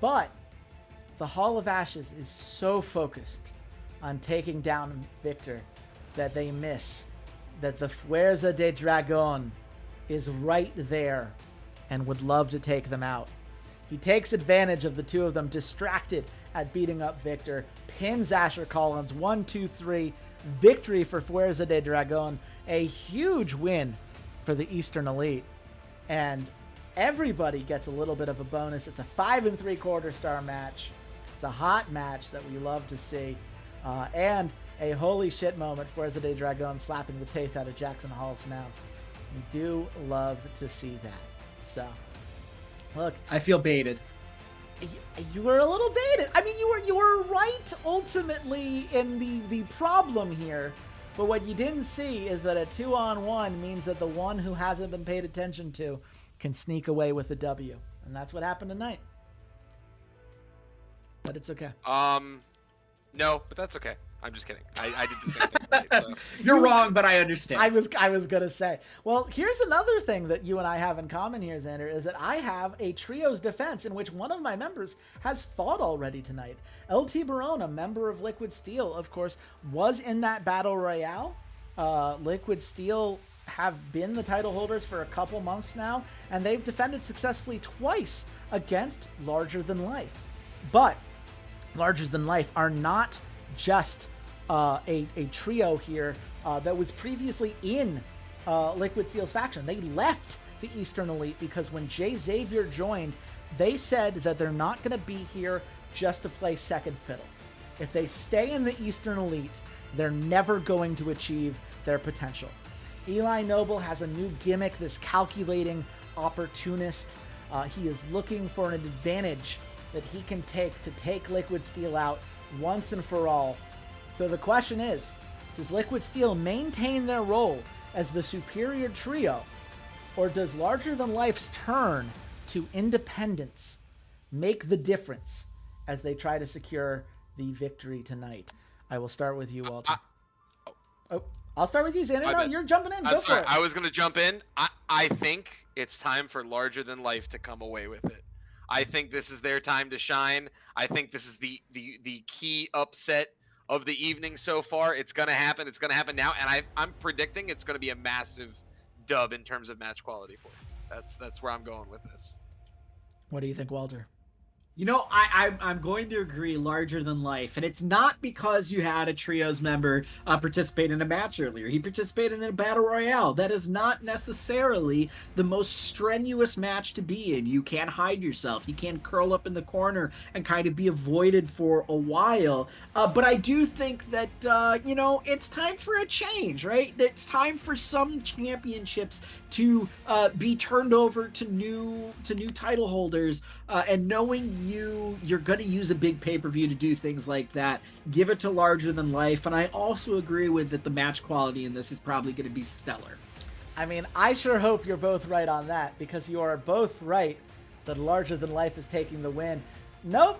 But the Hall of Ashes is so focused on taking down Victor that they miss that the Fuerza de Dragon is right there and would love to take them out. He takes advantage of the two of them distracted at beating up Victor, pins Asher Collins, 1-2-3, victory for Fuerza de Dragon, a huge win for the Eastern Elite. And everybody gets a little bit of a bonus. It's a 5 3/4 star match. It's a hot match that we love to see. And a holy shit moment for Fuerza de Dragon slapping the taste out of Jackson Hall's mouth. We do love to see that. So, look. I feel baited. You were a little baited. I mean, you were right ultimately in the problem here. But what you didn't see is that a 2-on-1 means that the one who hasn't been paid attention to can sneak away with the W. And that's what happened tonight. But it's okay. No, but that's okay. I'm just kidding. I did the same thing. Right, so. You're wrong, but I understand. I was gonna say. Well, here's another thing that you and I have in common here, Xander, is that I have a trios defense in which one of my members has fought already tonight. LT Barone, a member of Liquid Steel, of course, was in that battle royale. Liquid Steel have been the title holders for a couple months now, and they've defended successfully twice against Larger Than Life. But Larger Than Life are not just a trio here that was previously in Liquid Steel's faction. They left the Eastern Elite because when Jay Xavier joined, they said that they're not going to be here just to play second fiddle. If they stay in the Eastern Elite, they're never going to achieve their potential. Eli Noble has a new gimmick, this calculating opportunist. He is looking for an advantage that he can take Liquid Steel out once and for all. So the question is, does Liquid Steel maintain their role as the superior trio, or does Larger Than Life's turn to independence make the difference as they try to secure the victory tonight? I will start with you, Walter. I'll start with you, Xander. No, you're jumping in. I'm Go sorry. for it. I was going to jump in. I think it's time for Larger Than Life to come away with it. I think this is their time to shine. I think this is the key upset of the evening so far. It's going to happen. It's going to happen now. And I'm predicting it's going to be a massive dub in terms of match quality for it. That's where I'm going with this. What do you think, Walter? You know, I'm going to agree, Larger Than Life, and it's not because you had a trios member participate in a match earlier. He participated in a battle royale. That is not necessarily the most strenuous match to be in. You can't hide yourself. You can't curl up in the corner and kind of be avoided for a while. But I do think that it's time for a change, right? It's time for some championships to be turned over to new title holders, and knowing you're going to use a big pay-per-view to do things like that, give it to Larger Than Life. And I also agree with that the match quality in this is probably going to be stellar. I mean, I sure hope you're both right on that, because you are both right that Larger Than Life is taking the win. Nope.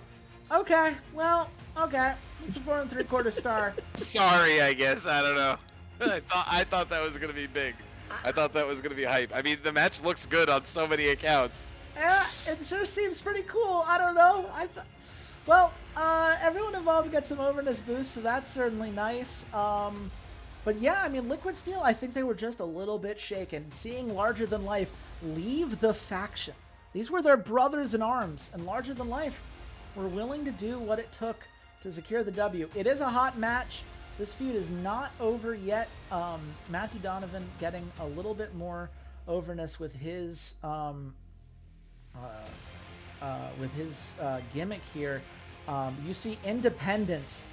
Okay. Well, okay. It's a 4 3/4 star. Sorry, I guess. I don't know. I thought that was going to be big. I thought that was going to be hype. I mean, the match looks good on so many accounts. Yeah, it sure seems pretty cool. I don't know. Well, everyone involved gets some overness boost, so that's certainly nice. But yeah, I mean, Liquid Steel, I think they were just a little bit shaken. Seeing Larger Than Life leave the faction. These were their brothers in arms, and Larger Than Life were willing to do what it took to secure the W. It is a hot match. This feud is not over yet. Matthew Donovan getting a little bit more overness with his gimmick here. You see Independence,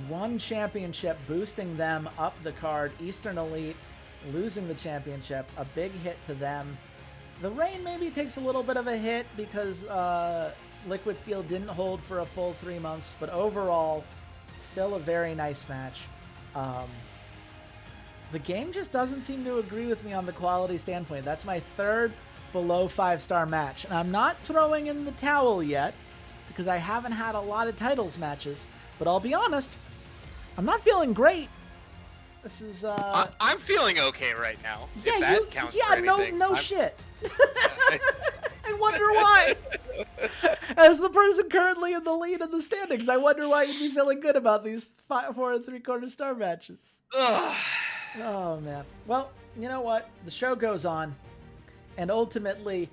one championship, boosting them up the card. Eastern Elite losing the championship, a big hit to them. The Reign maybe takes a little bit of a hit because Liquid Steel didn't hold for a full 3 months, but overall, still a very nice match. The game just doesn't seem to agree with me on the quality standpoint. That's my third below 5-star match, and I'm not throwing in the towel yet because I haven't had a lot of titles matches, but I'll be honest, I'm not feeling great. This is I'm feeling okay right now. Yeah, if that counts for anything. no shit. I wonder why. As the person currently in the lead in the standings, I wonder why you'd be feeling good about these 4 3/4 star matches. Ugh. Oh man. Well, you know what? The show goes on, and ultimately,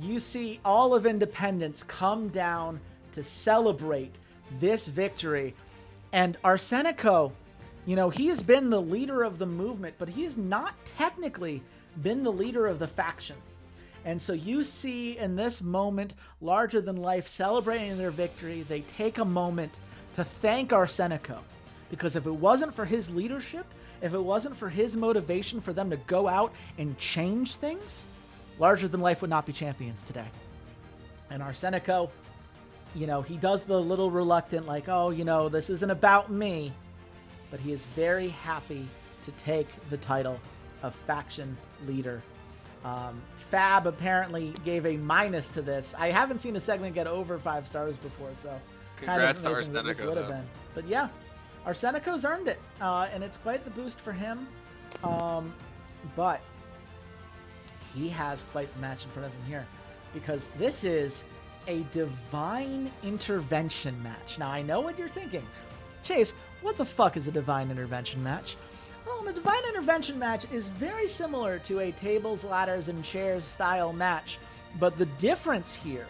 you see all of Independence come down to celebrate this victory. And Arsenico, he has been the leader of the movement, but he has not technically been the leader of the faction. And so you see in this moment, Larger Than Life celebrating their victory. They take a moment to thank Arsenico, because if it wasn't for his leadership, if it wasn't for his motivation for them to go out and change things, Larger Than Life would not be champions today. And Arsenico, he does the little reluctant, like, oh, this isn't about me. But he is very happy to take the title of faction leader. Fab apparently gave a minus to this. I haven't seen a segment get over 5 stars before, so Congrats kind of to amazing that this Arsenico, would have though. been. But yeah, Arsenico's earned it, and it's quite the boost for him. But he has quite the match in front of him here, because this is a divine intervention match. Now, I know what you're thinking. Chase, what the fuck is a divine intervention match? Well, a divine intervention match is very similar to a tables, ladders, and chairs style match, but the difference here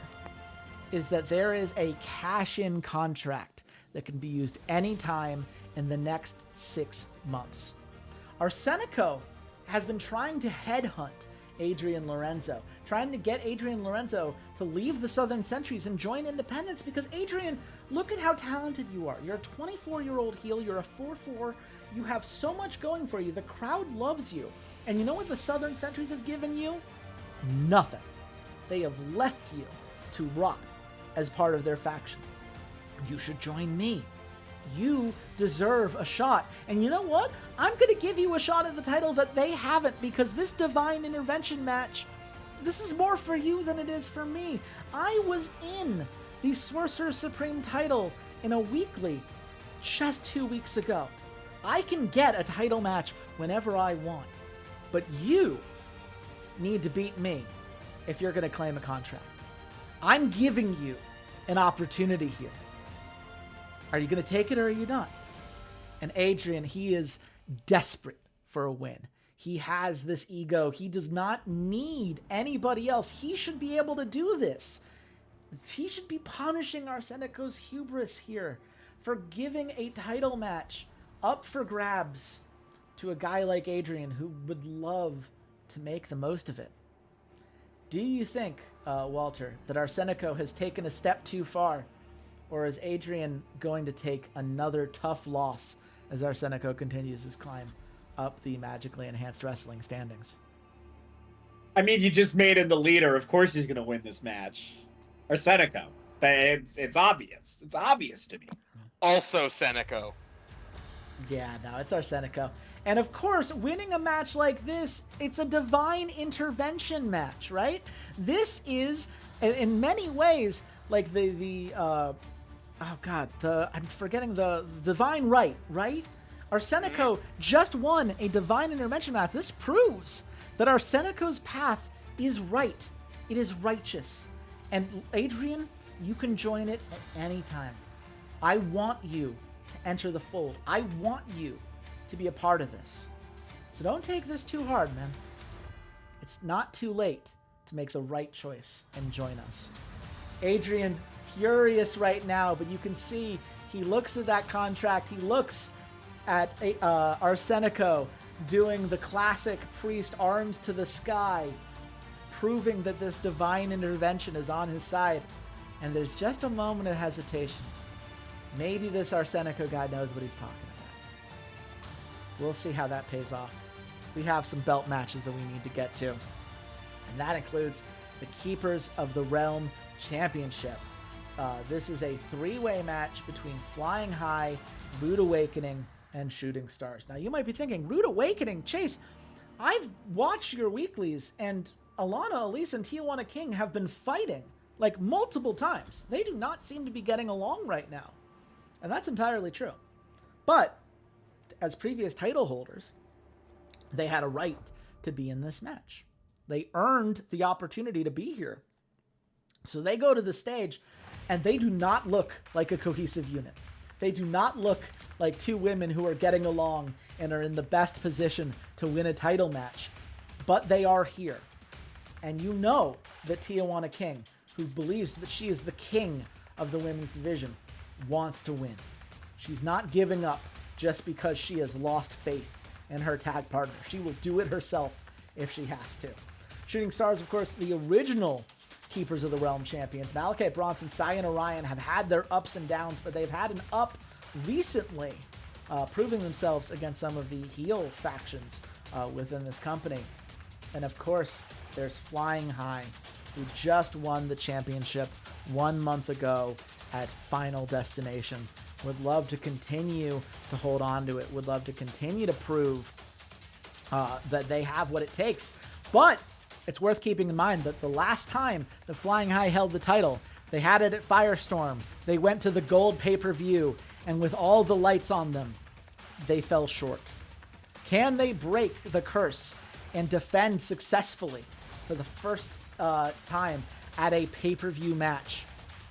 is that there is a cash-in contract that can be used anytime in the next 6 months. Arsenico has been trying to headhunt Adrian Lorenzo, trying to get Adrian Lorenzo to leave the Southern Sentries and join Independence, because Adrian, look at how talented you are. You're a 24-year-old heel, you're a 4-4, you have so much going for you, the crowd loves you. And you know what the Southern Sentries have given you? Nothing. They have left you to rot as part of their faction. You should join me. You deserve a shot. And you know what? I'm going to give you a shot at the title that they haven't, because this divine intervention match, this is more for you than it is for me. I was in the Sorcerer Supreme title in a weekly just 2 weeks ago. I can get a title match whenever I want, but you need to beat me if you're going to claim a contract. I'm giving you an opportunity here. Are you going to take it or are you not? And Adrian, he is desperate for a win. He has this ego. He does not need anybody else. He should be able to do this. He should be punishing Arsenicos' hubris here for giving a title match up for grabs to a guy like Adrian who would love to make the most of it. Do you think, Walter, that Arsenico has taken a step too far? Or is Adrian going to take another tough loss as Arsenico continues his climb up the magically enhanced wrestling standings? I mean, you just made him the leader. Of course he's going to win this match. Arsenico. It's obvious. It's obvious to me. Also Seneco. Yeah, no, it's Arsenico. And of course, winning a match like this, it's a divine intervention match, right? This is, in many ways, like I'm forgetting the divine right? Arsenico just won a divine intervention match. This proves that Arsenico's path is right. It is righteous. And Adrian, you can join it at any time. I want you to enter the fold. I want you to be a part of this. So don't take this too hard, man. It's not too late to make the right choice and join us. Adrian, furious right now, but you can see he looks at that contract. He looks at Arsenico doing the classic priest arms to the sky, proving that this divine intervention is on his side. And there's just a moment of hesitation. Maybe this Arsenico guy knows what he's talking about. We'll see how that pays off. We have some belt matches that we need to get to. And that includes the Keepers of the Realm Championship. This is a three-way match between Flying High, Rude Awakening, and Shooting Stars. Now, you might be thinking, Rude Awakening, Chase, I've watched your weeklies, and Alana, Elise, and Tijuana King have been fighting, like, multiple times. They do not seem to be getting along right now. And that's entirely true. But, as previous title holders, they had a right to be in this match. They earned the opportunity to be here. So they go to the stage, and they do not look like a cohesive unit. They do not look like two women who are getting along and are in the best position to win a title match. But they are here. And you know that Tijuana King, who believes that she is the king of the women's division, wants to win. She's not giving up just because she has lost faith in her tag partner. She will do it herself if she has to. Shooting Stars, of course, the original Keepers of the Realm champions. Malachite Bronson, Cyan Orion have had their ups and downs, but they've had an up recently, proving themselves against some of the heel factions within this company. And of course, there's Flying High, who just won the championship 1 month ago at Final Destination. Would love to continue to hold on to it. Would love to continue to prove that they have what it takes. But it's worth keeping in mind that the last time the Flying High held the title, they had it at Firestorm. They went to the gold pay-per-view, and with all the lights on them, they fell short. Can they break the curse and defend successfully for the first time at a pay-per-view match?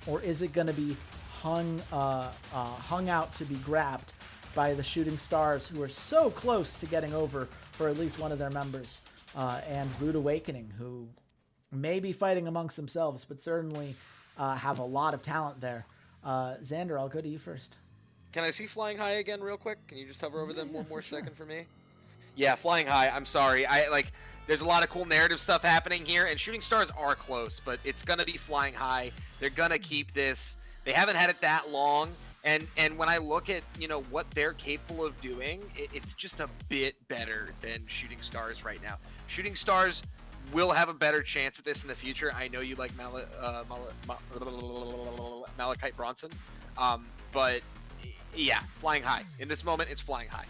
Or is it going to be hung out to be grabbed by the Shooting Stars, who are so close to getting over for at least one of their members, and Rude Awakening, who may be fighting amongst themselves, but certainly have a lot of talent there. Xander, I'll go to you first. Can I see Flying High again real quick? Can you just hover over them one more second for me? Yeah, Flying High, I'm sorry. There's a lot of cool narrative stuff happening here, and Shooting Stars are close, but it's going to be Flying High. They're going to keep this. They haven't had it that long, and when I look at, what they're capable of doing, it's just a bit better than Shooting Stars right now. Shooting Stars will have a better chance at this in the future. I know you like Malachite Bronson, but yeah, Flying High. In this moment, it's Flying High.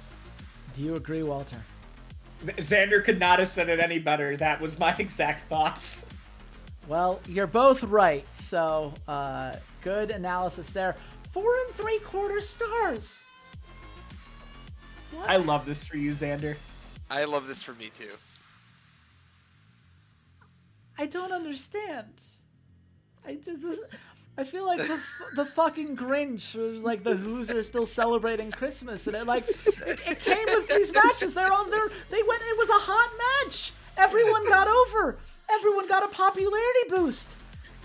Do you agree, Walter? Xander could not have said it any better. That was my exact thoughts. Well, you're both right. So, good analysis there. 4 3/4 stars. I love this for you, Xander. I love this for me too. I don't understand. I feel like the fucking Grinch, who's like the Who's are still celebrating Christmas, and it came with these matches. They went. It was a hot match. Everyone got over. Everyone got a popularity boost.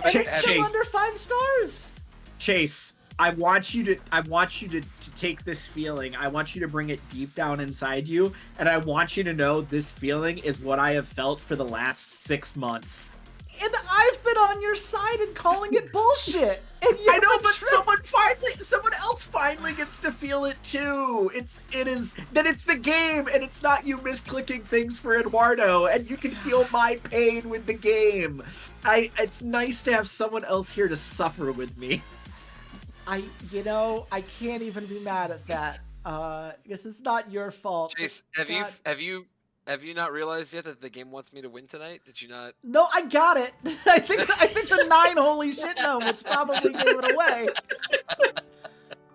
And it's still under 5 stars. Chase, I want you to take this feeling. I want you to bring it deep down inside you, and I want you to know this feeling is what I have felt for the last 6 months. And I've been on your side and calling it bullshit. And I know, but someone else finally gets to feel it too. It's the game, and it's not you misclicking things for Eduardo, and you can feel my pain with the game. It's nice to have someone else here to suffer with me. I can't even be mad at that. This is not your fault. Chase, have you not realized yet that the game wants me to win tonight? Did you not? No, I got it. I think the 9 holy shit moments probably gave it away.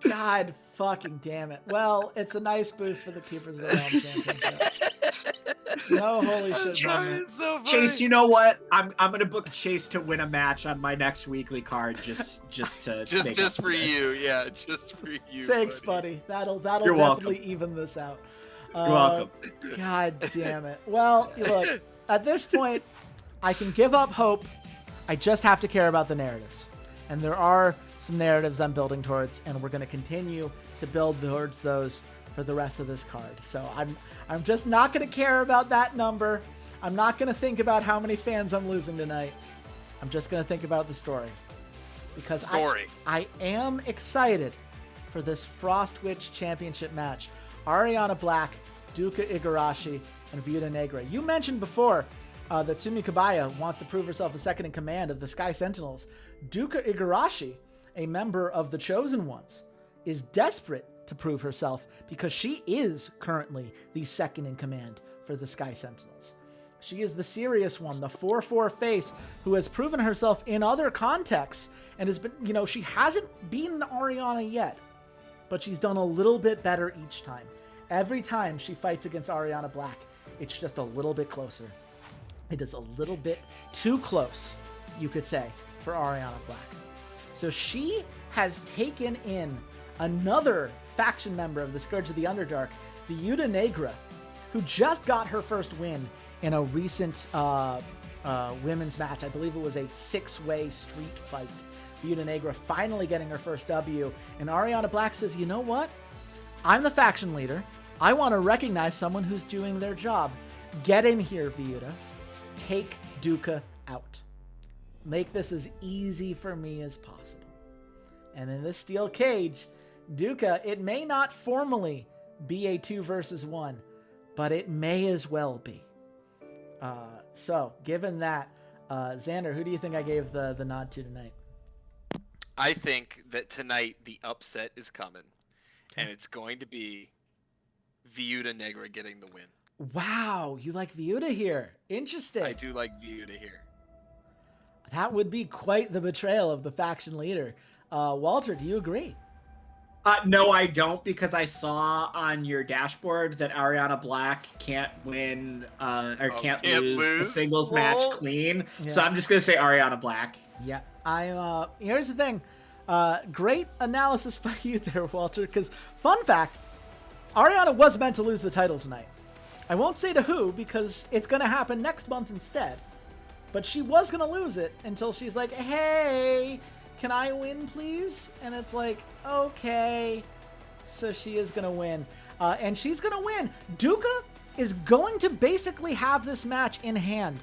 God fucking damn it. Well, it's a nice boost for the Keepers of the Realm Championship. No holy shit moment. So Chase, you know what? I'm gonna book Chase to win a match on my next weekly card just for you. Yeah, just for you. Thanks, buddy. That'll You're definitely welcome. even this out. You're welcome. God damn it. Well, look, at this point, I can give up hope. I just have to care about the narratives. And there are some narratives I'm building towards, and we're going to continue to build towards those for the rest of this card. So I'm just not going to care about that number. I'm not going to think about how many fans I'm losing tonight. I'm just going to think about the story. Because I am excited for this Frost Witch Championship match. Ariana Black, Duka Igarashi, and Viuda Negra. You mentioned before that Sumi Kabaya wants to prove herself a second in command of the Sky Sentinels. Duka Igarashi, a member of the Chosen Ones, is desperate to prove herself because she is currently the second in command for the Sky Sentinels. She is the serious one, the 4-4 face who has proven herself in other contexts and has been, she hasn't beaten Ariana yet, but she's done a little bit better each time. Every time she fights against Ariana Black, it's just a little bit closer. It is a little bit too close, you could say, for Ariana Black. So she has taken in another faction member of the Scourge of the Underdark, Viuda Negra, who just got her first win in a recent women's match. I believe it was a 6-way street fight. Viuda Negra finally getting her first W. And Ariana Black says, you know what? I'm the faction leader. I want to recognize someone who's doing their job. Get in here, Viuda. Take Duka out. Make this as easy for me as possible. And in this steel cage, Duka, it may not formally be a 2 versus 1, but it may as well be. So, given that, Xander, who do you think I gave the nod to tonight? I think that tonight the upset is coming, and it's going to be Viuda Negra getting the win. Wow, you like Viuda here. Interesting. I do like Viuda here. That would be quite the betrayal of the faction leader. Walter, do you agree? No, I don't, because I saw on your dashboard that Ariana Black can't win can't lose a singles match clean. Yeah. So I'm just gonna say Ariana Black. Yeah, here's the thing. Great analysis by you there, Walter. Because fun fact, Ariana was meant to lose the title tonight. I won't say to who because it's gonna happen next month instead. But she was gonna lose it until she's like, "Hey, can I win, please?" And it's like, okay. So she is going to win. And she's going to win. Duka is going to basically have this match in hand.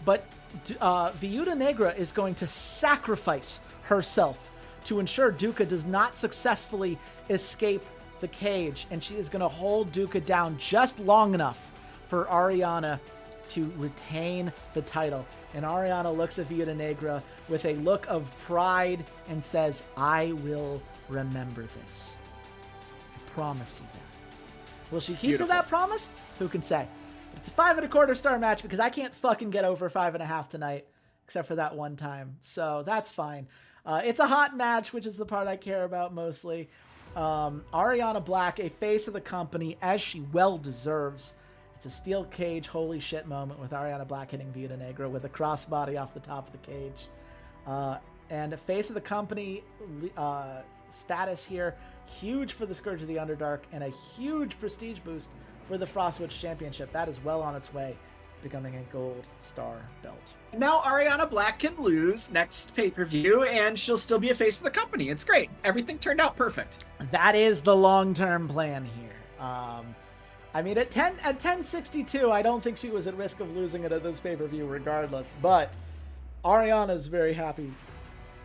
But Viuda Negra is going to sacrifice herself to ensure Duka does not successfully escape the cage. And she is going to hold Duka down just long enough for Ariana to retain the title. And Ariana looks at Viuda Negra with a look of pride and says, I will remember this. I promise you that. Will she keep to that promise? Who can say? But it's a 5.25 star match because I can't fucking get over 5.5 tonight, except for that one time. So that's fine. It's a hot match, which is the part I care about mostly. Ariana Black, a face of the company, as she well deserves. It's a steel cage, holy shit moment with Ariana Black hitting Viuda Negra with a crossbody off the top of the cage. And a face of the company status here, huge for the Scourge of the Underdark, and a huge prestige boost for the Frostwitch Championship. That is well on its way to becoming a gold star belt. Now Ariana Black can lose next pay-per-view, and she'll still be a face of the company. It's great. Everything turned out perfect. That is the long-term plan here. I mean, at 1062, I don't think she was at risk of losing it at this pay-per-view regardless, but Ariana's very happy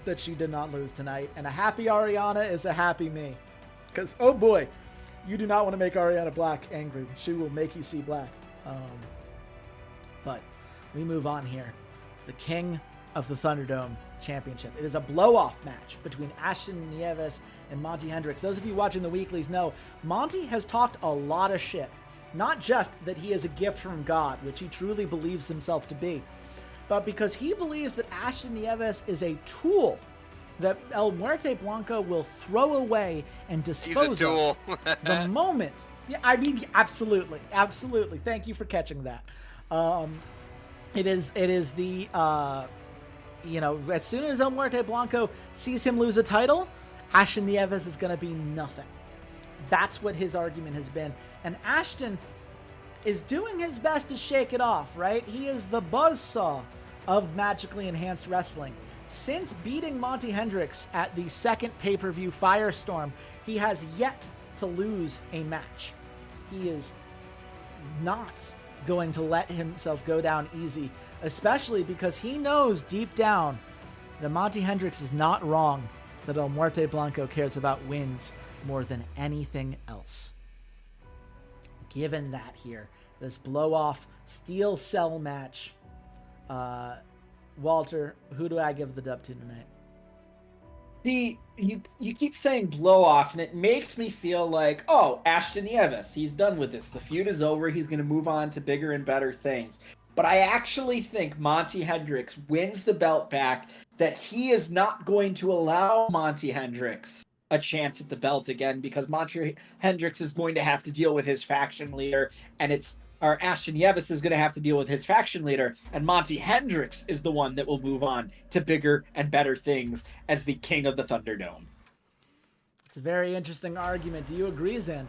that she did not lose tonight, and a happy Ariana is a happy me. Because, oh boy, you do not want to make Ariana Black angry. She will make you see black. But we move on here. The King of the Thunderdome Championship. It is a blow-off match between Ashton Nieves and Monty Hendricks. Those of you watching the weeklies know Monty has talked a lot of shit. Not just that he is a gift from God, which he truly believes himself to be, but because he believes that Ashton Nieves is a tool that El Muerte Blanco will throw away and dispose of the moment. Yeah, I mean, absolutely. Absolutely. Thank you for catching that. It is the, as soon as El Muerte Blanco sees him lose a title, Ashton Nieves is going to be nothing. That's what his argument has been. And Ashton is doing his best to shake it off, right? He is the buzzsaw of magically enhanced wrestling. Since beating Monty Hendricks at the second pay-per-view Firestorm, he has yet to lose a match. He is not going to let himself go down easy, especially because he knows deep down that Monty Hendricks is not wrong, that El Muerte Blanco cares about wins more than anything else. Given that here, this blow-off steel cell match, Walter, who do I give the dub to tonight? You keep saying blow off, and it makes me feel like, oh, Ashton Nieves, he's done with this. The feud is over. He's going to move on to bigger and better things. But I actually think Monty Hendricks wins the belt back, that he is not going to allow Monty Hendricks a chance at the belt again, because Monty Hendricks is going to have to deal with his faction leader, and Ashton Nieves is going to have to deal with his faction leader, and Monty Hendricks is the one that will move on to bigger and better things as the King of the Thunderdome. It's a very interesting argument. Do you agree, Xander?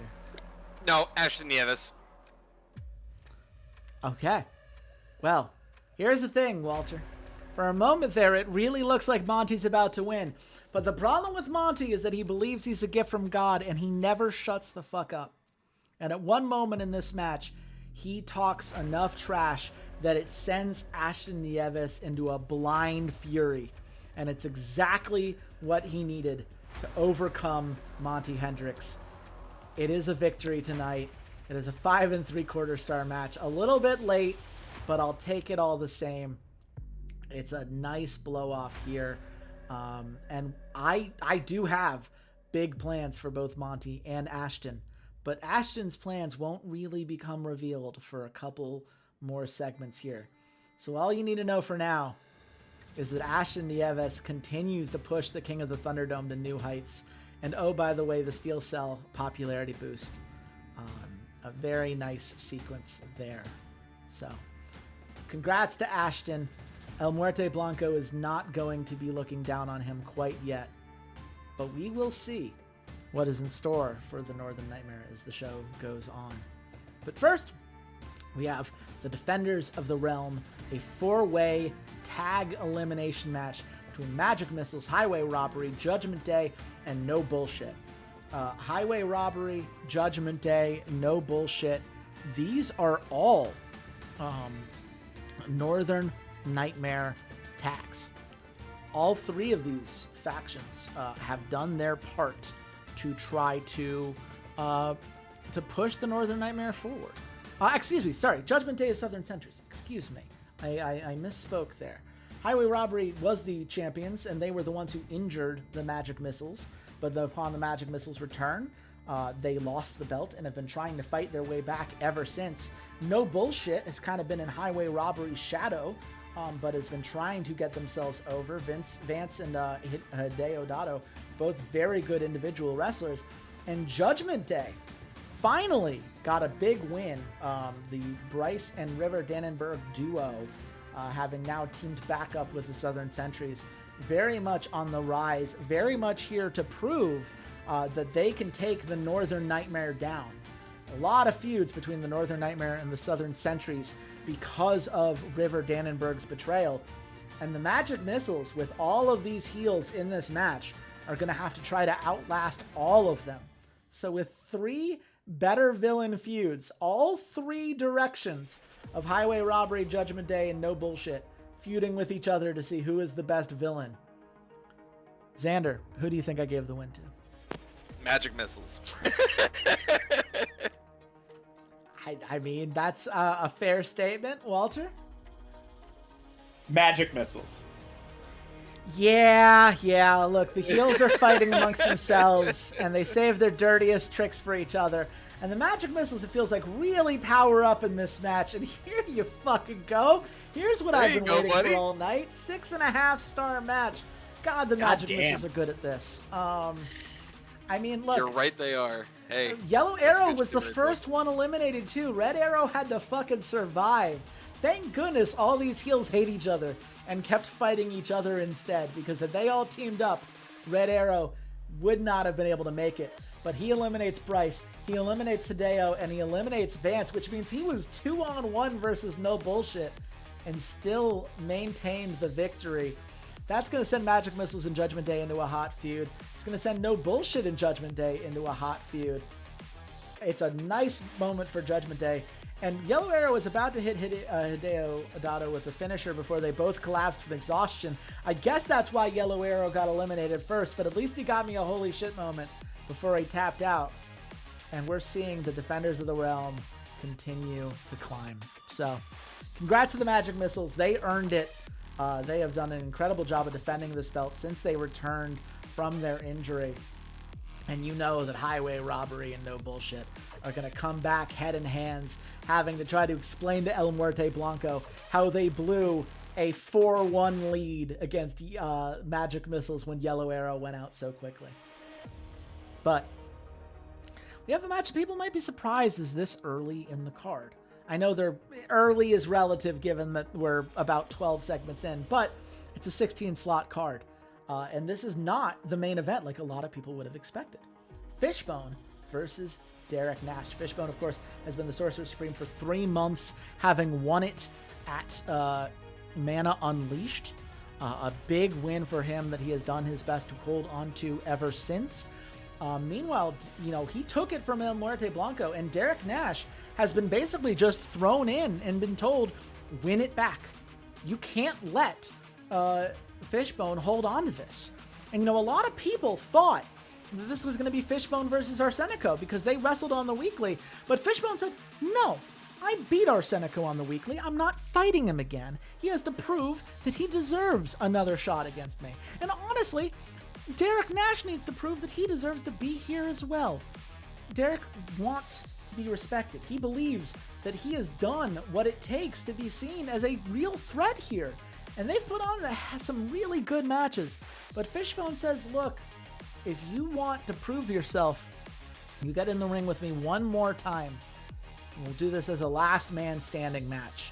No, Ashton Nieves. Okay. Well, here's the thing, Walter. For a moment there, it really looks like Monty's about to win. But the problem with Monty is that he believes he's a gift from God, and he never shuts the fuck up. And at one moment in this match, he talks enough trash that it sends Ashton Nieves into a blind fury. And it's exactly what he needed to overcome Monty Hendricks. It is a victory tonight. It is a 5 3/4 star match. A little bit late, but I'll take it all the same. It's a nice blow off here. And I do have big plans for both Monty and Ashton. But Ashton's plans won't really become revealed for a couple more segments here. So all you need to know for now is that Ashton Nieves continues to push the King of the Thunderdome to new heights. And oh, by the way, the Steel Cell popularity boost. A very nice sequence there. So, congrats to Ashton. El Muerte Blanco is not going to be looking down on him quite yet. But we will see what is in store for the Northern Nightmare as the show goes on. But first, we have the Defenders of the Realm, a 4-way tag elimination match between Magic Missiles, Highway Robbery, Judgment Day, and No Bullshit. Highway Robbery, Judgment Day, No Bullshit. These are all Northern Nightmare tags. All three of these factions have done their part to try to push the Northern Nightmare forward. Judgment Day is Southern Sentries. Excuse me. I misspoke there. Highway Robbery was the champions, and they were the ones who injured the Magic Missiles. But upon the Magic Missiles' return, they lost the belt and have been trying to fight their way back ever since. No Bullshit has kind of been in Highway Robbery's shadow, but has been trying to get themselves over. Vance and Hideo Dado, both very good individual wrestlers, And Judgment Day finally got a big win. The Bryce and River Dannenberg duo, having now teamed back up with the Southern Sentries, very much on the rise, very much here to prove that they can take the Northern Nightmare down. A lot of feuds between the Northern Nightmare and the Southern Sentries because of River Dannenberg's betrayal. And the Magic Missiles, with all of these heels in this match, are going to have to try to outlast all of them. So with 3 better villain feuds, all 3 directions of Highway Robbery, Judgment Day, and No Bullshit, feuding with each other to see who is the best villain. Xander, who do you think I gave the win to? Magic Missiles. I mean, that's a fair statement. Walter? Magic Missiles. Yeah. Look, the heels are fighting amongst themselves, and they save their dirtiest tricks for each other. And the Magic Missiles, it feels like, really power up in this match. And here you fucking go. Here's what I've been waiting for all night. 6.5-star match. God, the Magic Missiles are good at this. I mean, look. You're right, they are. Hey. Yellow Arrow was the first one eliminated, too. Red Arrow had to fucking survive. Thank goodness all these heels hate each other and kept fighting each other instead, because if they all teamed up, Red Arrow would not have been able to make it. But he eliminates Bryce, he eliminates Hideo, and he eliminates Vance, which means he was 2-on-1 versus No Bullshit and still maintained the victory. That's going to send Magic Missiles and Judgment Day into a hot feud. It's going to send No Bullshit and Judgment Day into a hot feud. It's a nice moment for Judgment Day. And Yellow Arrow was about to hit Hideo Adato with the finisher before they both collapsed from exhaustion. I guess that's why Yellow Arrow got eliminated first, but at least he got me a holy shit moment before he tapped out. And we're seeing the Defenders of the Realm continue to climb. So, congrats to the Magic Missiles. They earned it. They have done an incredible job of defending this belt since they returned from their injury. And you know that Highway Robbery and No Bullshit are going to come back head in hands, having to try to explain to El Muerte Blanco how they blew a 4-1 lead against Magic Missiles when Yellow Arrow went out so quickly. But we have a match people might be surprised is this early in the card. I know they're early is relative given that we're about 12 segments in, but it's a 16-slot card. And this is not the main event like a lot of people would have expected. Fishbone versus Derek Nash. Fishbone, of course, has been the Sorcerer Supreme for 3 months, having won it at Mana Unleashed. A big win for him that he has done his best to hold on to ever since. Meanwhile, you know, he took it from El Muerte Blanco, and Derek Nash has been basically just thrown in and been told, win it back. You can't let Fishbone hold on to this. And, you know, a lot of people thought that this was going to be Fishbone versus Arsenico because they wrestled on the weekly, but Fishbone said, no, I beat Arsenico on the weekly. I'm not fighting him again. He has to prove that he deserves another shot against me. And honestly, Derek Nash needs to prove that he deserves to be here as well. Derek wants to be respected. He believes that he has done what it takes to be seen as a real threat here. And they've put on some really good matches. But Fishbone says, look, if you want to prove yourself, you get in the ring with me one more time. We'll do this as a last man standing match.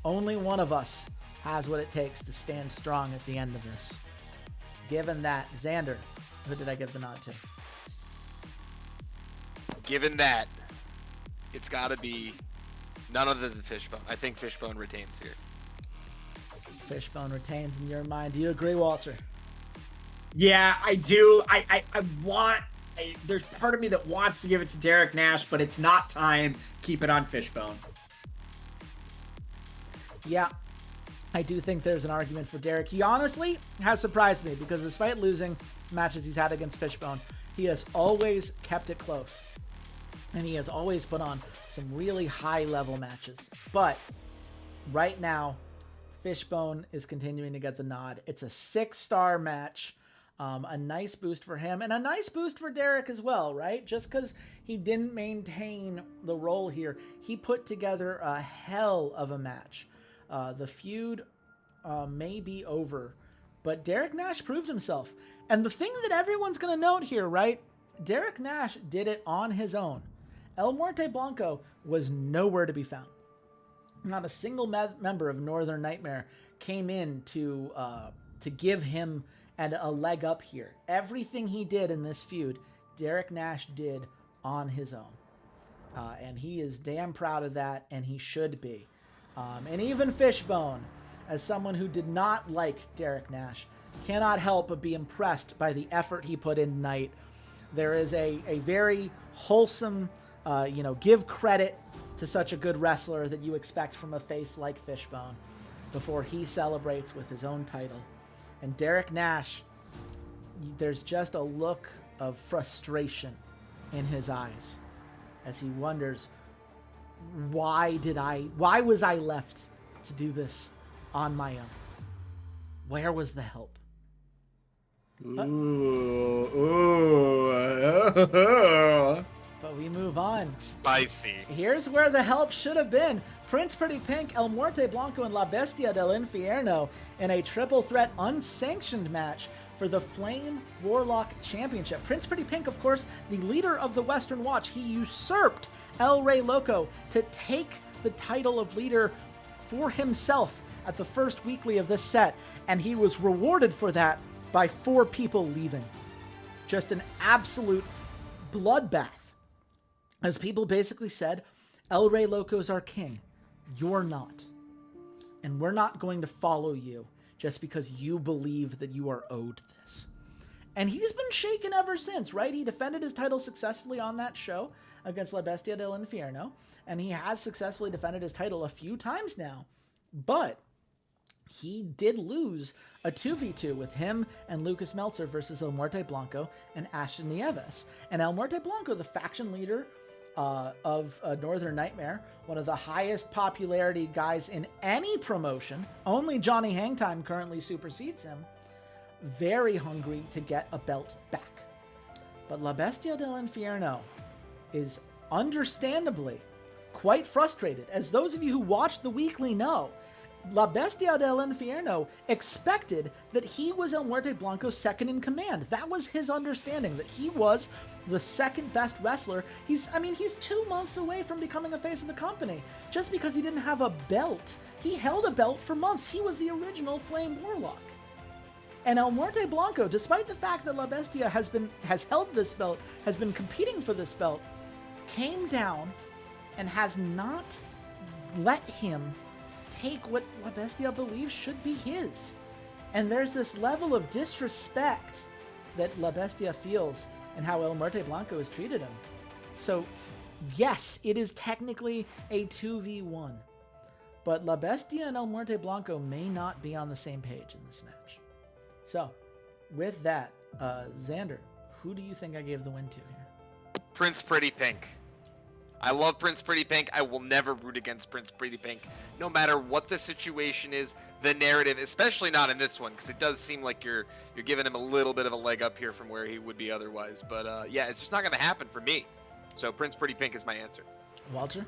Only one of us has what it takes to stand strong at the end of this. Given that, Xander, who did I give the nod to? Given that, it's got to be none other than Fishbone. I think Fishbone retains here. Fishbone retains in your mind. Do you agree, Walter? Yeah, I do. There's part of me that wants to give it to Derek Nash, but it's not time. Keep it on Fishbone. Yeah, I do think there's an argument for Derek. He honestly has surprised me because despite losing matches he's had against Fishbone, he has always kept it close. And he has always put on some really high-level matches. But right now, Fishbone is continuing to get the nod. It's a 6-star match. A nice boost for him and a nice boost for Derek as well, right? Just because he didn't maintain the role here, he put together a hell of a match. The feud may be over, but Derek Nash proved himself. And the thing that everyone's going to note here, right? Derek Nash did it on his own. El Muerte Blanco was nowhere to be found. Not a single member of Northern Nightmare came in to give him a leg up here. Everything he did in this feud, Derek Nash did on his own. And he is damn proud of that, and he should be. And even Fishbone, as someone who did not like Derek Nash, cannot help but be impressed by the effort he put in tonight. There is a very wholesome, give credit to such a good wrestler that you expect from a face like Fishbone before he celebrates with his own title. And Derek Nash, there's just a look of frustration in his eyes as he wonders, why was I left to do this on my own? Where was the help? But we move on. Spicy. Here's where the help should have been. Prince Pretty Pink, El Muerte Blanco, and La Bestia del Infierno in a triple threat unsanctioned match for the Flame Warlock Championship. Prince Pretty Pink, of course, the leader of the Western Watch, he usurped El Rey Loco to take the title of leader for himself at the first weekly of this set, and he was rewarded for that by 4 people leaving. Just an absolute bloodbath. As people basically said, El Rey Loco's our king. You're not. And we're not going to follow you just because you believe that you are owed this. And he's been shaken ever since, right? He defended his title successfully on that show against La Bestia del Infierno, and he has successfully defended his title a few times now. But he did lose a 2v2 with him and Lucas Meltzer versus El Muerte Blanco and Ashton Nieves. And El Muerte Blanco, the faction leader of Northern Nightmare, one of the highest popularity guys in any promotion, only Johnny Hangtime currently supersedes him, very hungry to get a belt back. But La Bestia del Infierno is understandably quite frustrated. As those of you who watch the weekly know, La Bestia del Infierno expected that he was El Muerte Blanco's second in command. That was his understanding, that he was the second best wrestler. He's 2 months away from becoming a face of the company. Just because he didn't have a belt, he held a belt for months. He was the original Flame Warlock. And El Muerte Blanco, despite the fact that La Bestia has held this belt, has been competing for this belt, came down and has not let him take what La Bestia believes should be his. And there's this level of disrespect that La Bestia feels in how El Muerte Blanco has treated him. So, yes, it is technically a 2v1. But La Bestia and El Muerte Blanco may not be on the same page in this match. So, with that, Xander, who do you think I gave the win to here? Prince Pretty Pink. I love Prince Pretty Pink. I will never root against Prince Pretty Pink, no matter what the situation is, the narrative, especially not in this one, because it does seem like you're giving him a little bit of a leg up here from where he would be otherwise. But yeah, it's just not going to happen for me. So Prince Pretty Pink is my answer. Walter?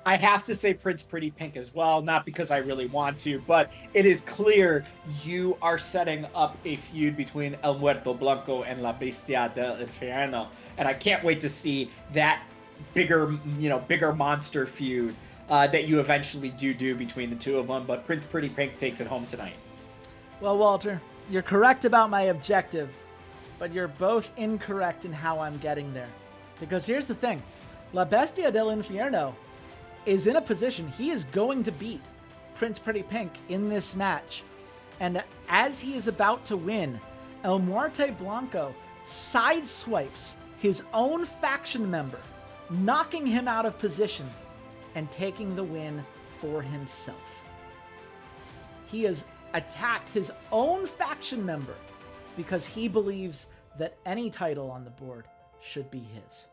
I have to say Prince Pretty Pink as well, not because I really want to, but it is clear you are setting up a feud between El Muerto Blanco and La Bestia del Infierno, and I can't wait to see that bigger monster feud that you eventually do between the two of them. But Prince Pretty Pink takes it home tonight. Well, Walter, you're correct about my objective, but you're both incorrect in how I'm getting there. Because here's the thing. La Bestia del Infierno is in a position he is going to beat Prince Pretty Pink in this match. And as he is about to win, El Muerte Blanco sideswipes his own faction member, knocking him out of position and taking the win for himself. He has attacked his own faction member because he believes that any title on the board should be his.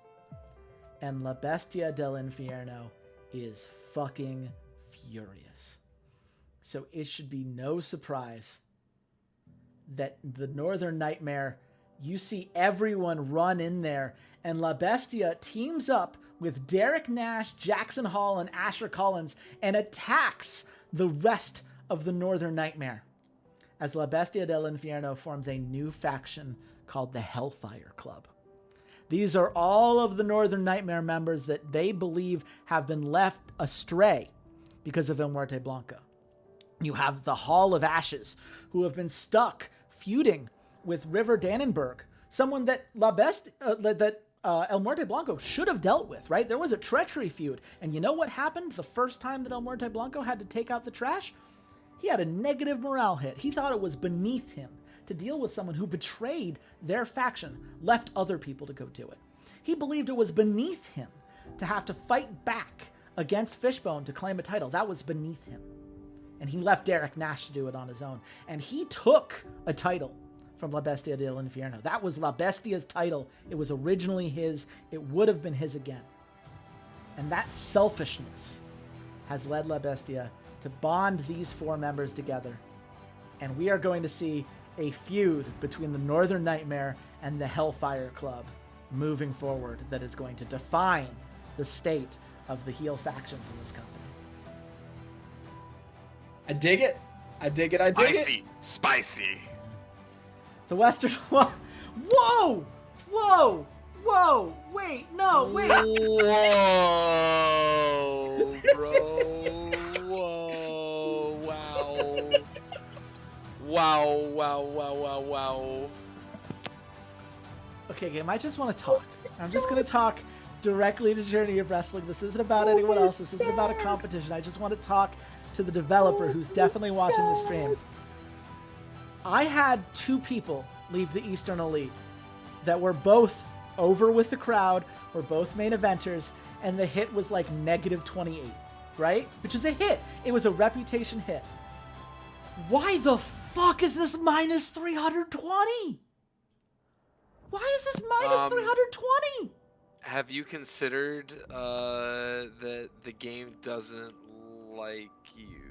And La Bestia del Infierno is fucking furious. So it should be no surprise that the Northern Nightmare, you see everyone run in there, and La Bestia teams up with Derek Nash, Jackson Hall, and Asher Collins and attacks the rest of the Northern Nightmare as La Bestia del Infierno forms a new faction called the Hellfire Club. These are all of the Northern Nightmare members that they believe have been left astray because of El Muerte Blanco. You have the Hall of Ashes, who have been stuck feuding with River Dannenberg, someone that El Muerte Blanco should have dealt with, right? There was a treachery feud. And you know what happened the first time that El Muerte Blanco had to take out the trash? He had a negative morale hit. He thought it was beneath him to deal with someone who betrayed their faction, left other people to go do it. He believed it was beneath him to have to fight back against Fishbone to claim a title. That was beneath him. And he left Derek Nash to do it on his own. And he took a title from La Bestia del Infierno. That was La Bestia's title. It was originally his. It would have been his again. And that selfishness has led La Bestia to bond these four members together. And we are going to see a feud between the Northern Nightmare and the Hellfire Club moving forward that is going to define the state of the heel factions in this company. I dig it. I dig it. I dig it. Spicy. The Western... Whoa! Whoa! Whoa! Wait, no, wait! Whoa, bro. Whoa. Wow. Okay, game, I just want to talk. I'm just going to talk directly to Journey of Wrestling. This isn't about anyone else. This isn't about a competition. I just want to talk to the developer who's definitely watching the stream. I had two people leave the Eastern Elite that were both over with the crowd, were both main eventers, and the hit was like -28, right? Which is a hit. It was a reputation hit. Why the fuck is this -320? Why is this -320? Have you considered that the game doesn't like you?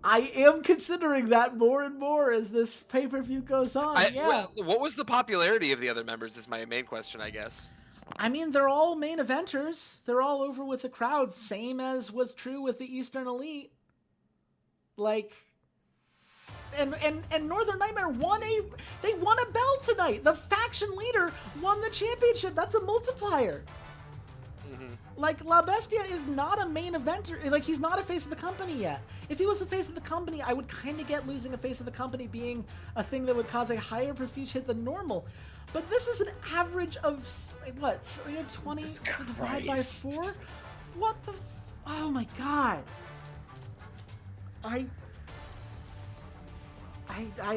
I am considering that more and more as this pay-per-view goes on. Well, what was the popularity of the other members is my main question, I guess. I mean, they're all main eventers. They're all over with the crowd, same as was true with the Eastern Elite. Like, and Northern Nightmare won a belt tonight. The faction leader won the championship. That's a multiplier. Like, La Bestia is not a main eventer. Like, he's not a face of the company yet. If he was a face of the company, I would kind of get losing a face of the company being a thing that would cause a higher prestige hit than normal. But this is an average of, what, 320 divided by 4? What the... Oh, my God. I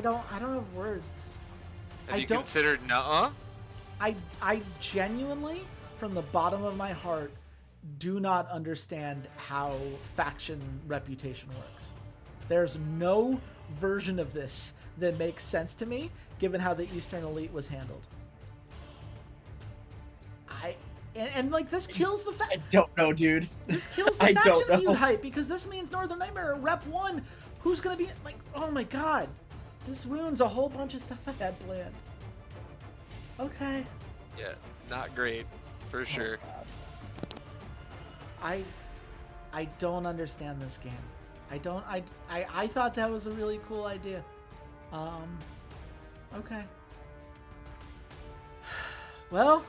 don't have words. Have you considered nuh-uh? I genuinely, from the bottom of my heart, do not understand how faction reputation works. There's no version of this that makes sense to me, given how the Eastern Elite was handled. And like, this kills the I don't know, dude. This kills the faction feud hype, because this means Northern Nightmare Rep 1, who's gonna be like, oh my god, this ruins a whole bunch of stuff I had planned. Okay. Yeah, not great, for sure. I don't understand this game. I thought that was a really cool idea. Okay. Well,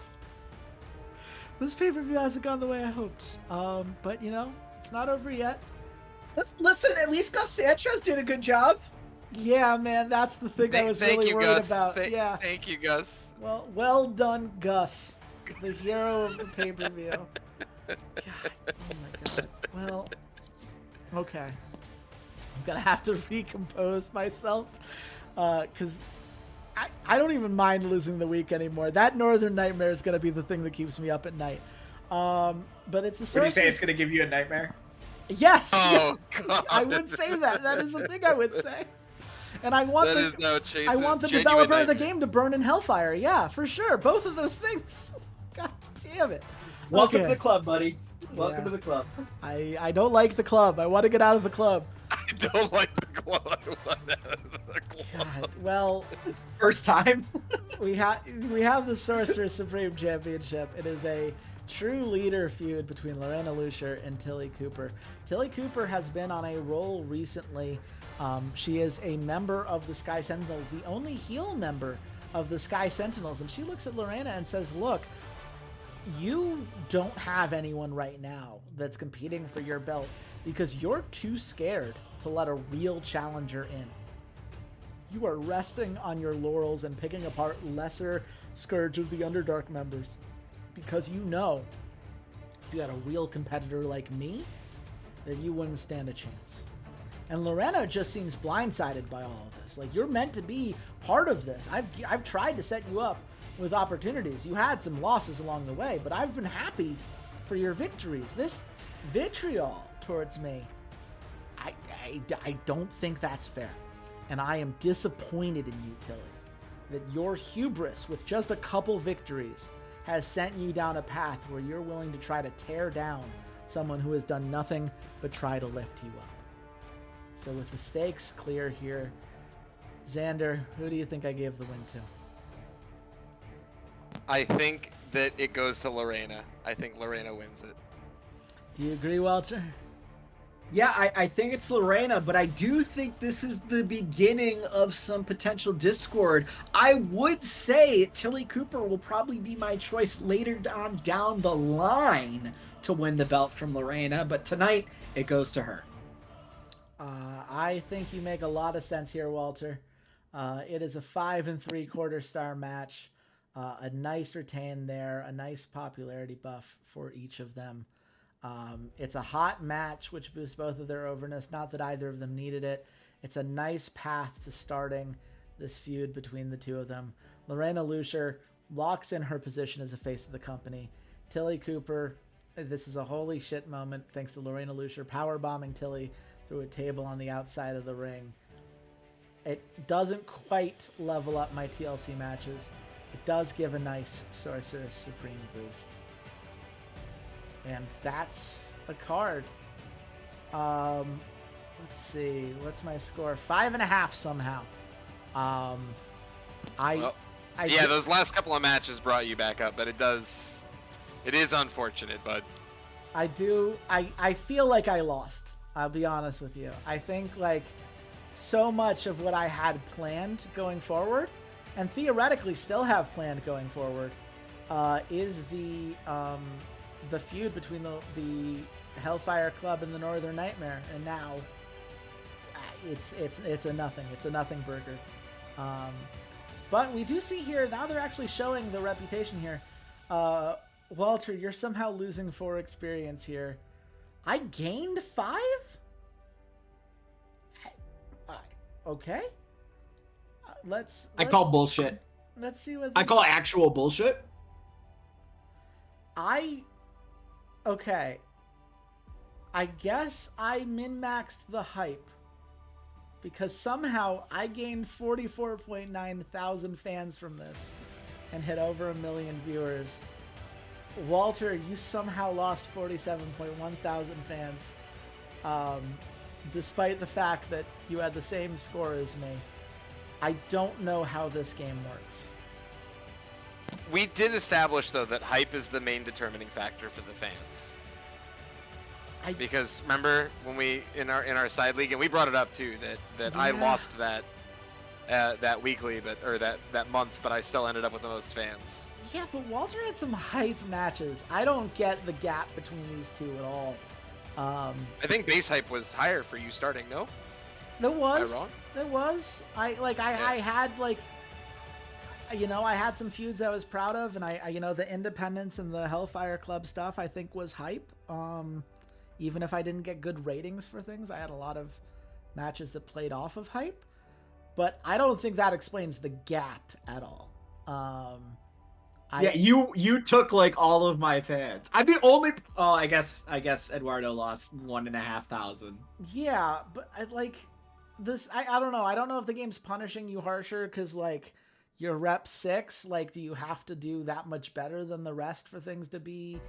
this pay-per-view hasn't gone the way I hoped. But you know, it's not over yet. Listen, at least Gus Sanchez did a good job. Yeah, man, that's the thing I was really worried about. Yeah. Thank you, Gus. Well done, Gus, the hero of the pay-per-view. God, oh my god. Well, okay. I'm gonna have to recompose myself, because I don't even mind losing the week anymore. That Northern Nightmare is gonna be the thing that keeps me up at night. But it's a. Would you say it's gonna give you a nightmare? Yes. Oh God. I would say that. That is the thing I would say. And I want I want the genuine developer of the nightmare. game to burn in Hellfire. Yeah, for sure. Both of those things. God damn it. Welcome Okay. to the club, buddy. Welcome to the club. I don't like the club. I want to get out of the club. I don't like the club. I want out of the club. God. Well, First time. we have the Sorcerer Supreme Championship. It is a true leader feud between Lorena Lucier and Tilly Cooper. Tilly Cooper has been on a roll recently. She is a member of the Sky Sentinels, the only heel member of the Sky Sentinels, and she looks at Lorena and says, look, you don't have anyone right now that's competing for your belt because you're too scared to let a real challenger in. You are resting on your laurels and picking apart lesser Scourge of the Underdark members because you know if you had a real competitor like me, that you wouldn't stand a chance. And Lorena just seems blindsided by all of this. Like, you're meant to be part of this. I've tried to set you up with opportunities. You had some losses along the way, but I've been happy for your victories. This vitriol towards me, I don't think that's fair. And I am disappointed in you, Tilly, that your hubris with just a couple victories has sent you down a path where you're willing to try to tear down someone who has done nothing but try to lift you up. So with the stakes clear here, Xander, who do you think I gave the win to? I think that it goes to Lorena. I think Lorena wins it. Do you agree, Walter? Yeah, I think it's Lorena, but I do think this is the beginning of some potential discord. I would say Tilly Cooper will probably be my choice later on down the line to win the belt from Lorena, but tonight it goes to her. I think you make a lot of sense here, Walter. It is a 5 3/4 star match. A nice retain there, a nice popularity buff for each of them. It's a hot match, which boosts both of their overness. Not that either of them needed it. It's a nice path to starting this feud between the two of them. Lorena Lucier locks in her position as a face of the company. Tilly Cooper, this is a holy shit moment thanks to Lorena Lucier powerbombing Tilly through a table on the outside of the ring. It doesn't quite level up my TLC matches. It does give a nice Sorceress Supreme boost. And that's the card. Let's see. What's my score? 5.5 somehow. Those last couple of matches brought you back up, but it is unfortunate, bud. I feel like I lost. I'll be honest with you. I think like so much of what I had planned going forward, and theoretically still have planned going forward, is the feud between the Hellfire Club and the Northern Nightmare, and now it's a nothing. It's a nothing burger. But we do see here now they're actually showing the reputation here. Walter, you're somehow losing 4 experience here. I gained 5? Okay. Let's I call bullshit. Let's see what I call actual bullshit. Okay. I guess I min-maxed the hype because somehow I gained 44.9 thousand fans from this and hit over 1 million viewers. Walter, you somehow lost 47.1 thousand fans, despite the fact that you had the same score as me. I don't know how this game works. We did establish, though, that hype is the main determining factor for the fans. Because remember when we in our side league, and we brought it up too, that I lost that weekly, that month, but I still ended up with the most fans. Yeah, but Walter had some hype matches. I don't get the gap between these two at all. I think base hype was higher for you starting. No, there was. Am I wrong? There was. I had like, you know, I had some feuds I was proud of, and I you know, the Independence and the Hellfire Club stuff I think was hype. Even if I didn't get good ratings for things, I had a lot of matches that played off of hype. But I don't think that explains the gap at all. You took like all of my fans. I'm the only. Oh, I guess Eduardo lost 1,500. Yeah, but I like this. I don't know. I don't know if the game's punishing you harsher because like you're rep 6. Like, do you have to do that much better than the rest for things to be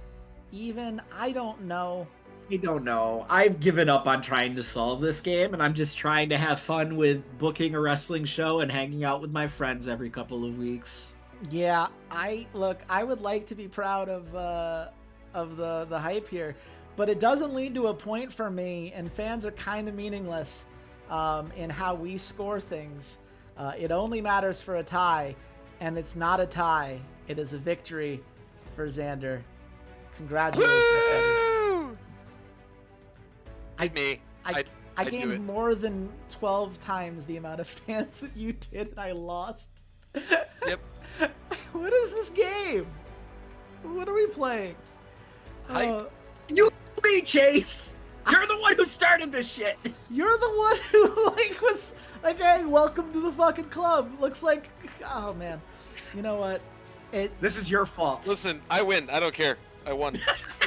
even? I don't know. I don't know. I've given up on trying to solve this game, and I'm just trying to have fun with booking a wrestling show and hanging out with my friends every couple of weeks. Yeah, I would like to be proud of the hype here, but it doesn't lead to a point for me, and fans are kind of meaningless in how we score things. It only matters for a tie, and it's not a tie. It is a victory for Xander. Congratulations, buddy. Woo! Hit me. I I'd do it. gained more than 12 times the amount of fans that you did, and I lost. Yep. What is this game? What are we playing? Hype. You me, Chase. You're the one who started this shit. You're the one who was like, "Hey, welcome to the fucking club." Looks like, oh man, you know what? This is your fault. Listen, I win. I don't care. I won.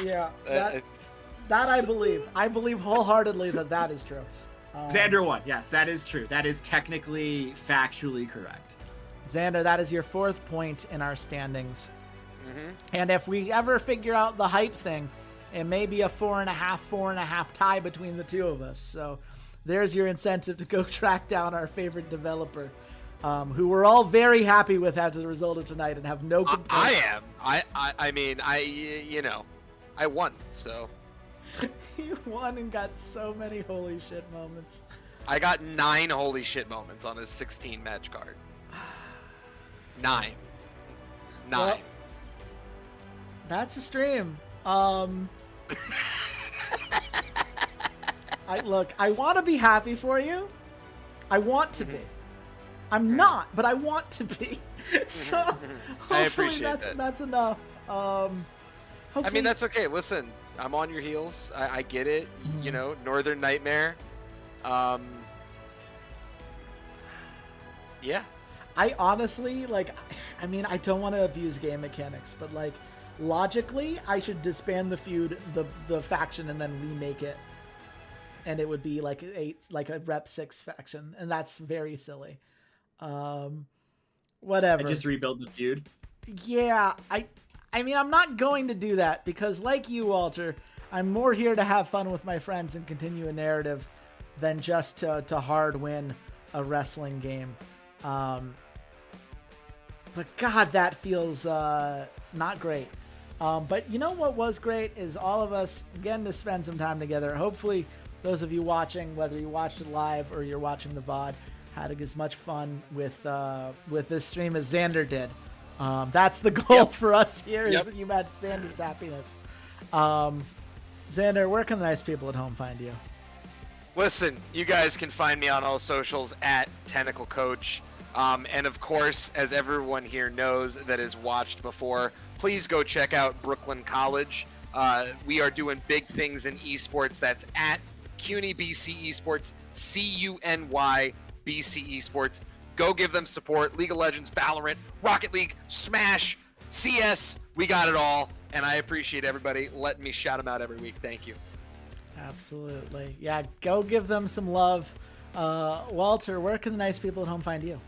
Yeah, It's- that I believe. I believe wholeheartedly that is true. Xander won. Yes, that is true. That is technically, factually correct. Xander, that is your 4th point in our standings. Mhm. And if we ever figure out the hype thing, it may be a 4.5 tie between the two of us. So there's your incentive to go track down our favorite developer, who we're all very happy with after the result of tonight and have no complaints. I am. I mean, you know, I won, so. You won and got so many holy shit moments. I got 9 holy shit moments on his 16 match card. 9. Well, that's a stream. I want to be happy for you. I want to be. I'm not, but I want to be. So I hopefully appreciate that's enough. I Hopefully, mean, that's okay. Listen, I'm on your heels. I get it. You know, Northern Nightmare. Yeah. I honestly, I mean, I don't want to abuse game mechanics, but logically, I should disband the feud, the faction, and then remake it, and it would be like a Rep 6 faction, and that's very silly. Whatever. I just rebuild the feud. Yeah, I mean, I'm not going to do that because, like you, Walter, I'm more here to have fun with my friends and continue a narrative than just to hard win a wrestling game. But God, that feels not great. But you know what was great is all of us getting to spend some time together. Hopefully, those of you watching, whether you watched it live or you're watching the VOD, had as much fun with this stream as Xander did. That's the goal for us here, is that you match Xander's happiness. Xander, where can the nice people at home find you? Listen, you guys can find me on all socials at Tentacle Coach. And of course, as everyone here knows that has watched before, please go check out Brooklyn College. We are doing big things in esports. That's at CUNY BC Esports, CUNY BC Esports. Go give them support. League of Legends, Valorant, Rocket League, Smash, CS. We got it all. And I appreciate everybody letting me shout them out every week. Thank you. Absolutely. Yeah, go give them some love. Walter, where can the nice people at home find you?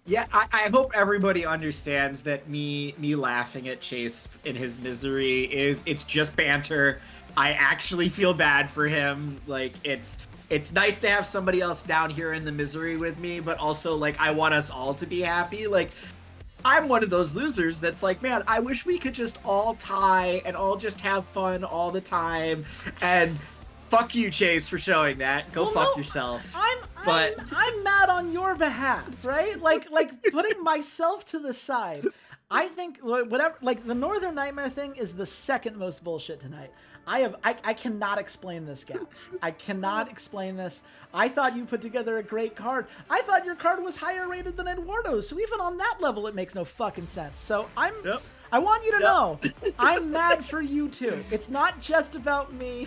Yeah, I hope everybody understands that me laughing at Chase in his misery it's just banter. I actually feel bad for him. Like, it's nice to have somebody else down here in the misery with me, but also, I want us all to be happy. I'm one of those losers that's like, man, I wish we could just all tie and all just have fun all the time. And fuck you, Chase, for showing that. Go fuck yourself. I'm mad on your behalf, right? Like putting myself to the side. I think whatever, the Northern Nightmare thing is the second most bullshit tonight. I cannot explain this gap. I cannot explain this. I thought you put together a great card. I thought your card was higher rated than Eduardo's. So even on that level, it makes no fucking sense. So I want you to know, I'm mad for you too. It's not just about me.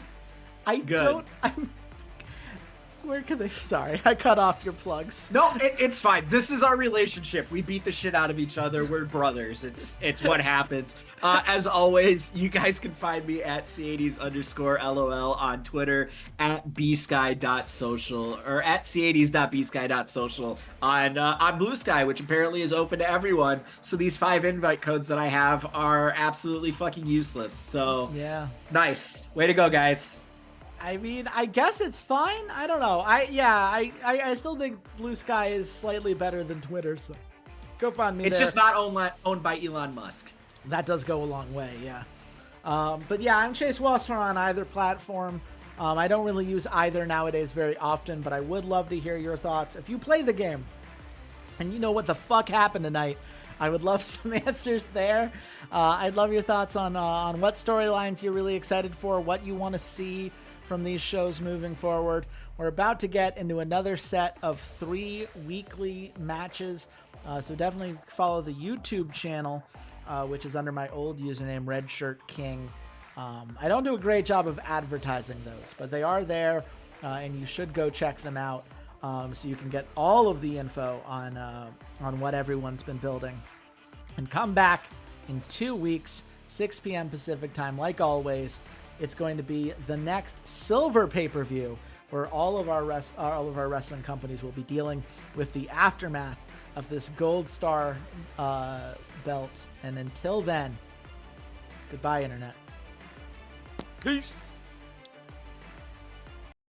Where can they? Sorry, I cut off your plugs. No, it's fine. This is our relationship. We beat the shit out of each other. We're brothers. It's what happens. As always, you guys can find me at C80s_LOL on Twitter, at bsky.social, or at C80s.bsky.social on Blue Sky, which apparently is open to everyone. So these 5 invite codes that I have are absolutely fucking useless. So yeah, nice. Way to go, guys. I mean, I guess it's fine. I don't know. I still think Blue Sky is slightly better than Twitter, so go find me It's there. just not owned by Elon Musk. That does go a long way, yeah. But yeah, I'm Chase Wasser on either platform. I don't really use either nowadays very often, but I would love to hear your thoughts. If you play the game and you know what the fuck happened tonight, I would love some answers there. I'd love your thoughts on what storylines you're really excited for, what you want to see from these shows moving forward. We're about to get into another set of 3 weekly matches, so definitely follow the YouTube channel, which is under my old username, RedShirtKing. I don't do a great job of advertising those, but they are there, and you should go check them out, so you can get all of the info on what everyone's been building. And come back in 2 weeks, 6 p.m. Pacific time, like always. It's going to be the next Silver pay-per-view, where all of our wrestling companies will be dealing with the aftermath of this Gold Star belt. And until then, goodbye, Internet. Peace.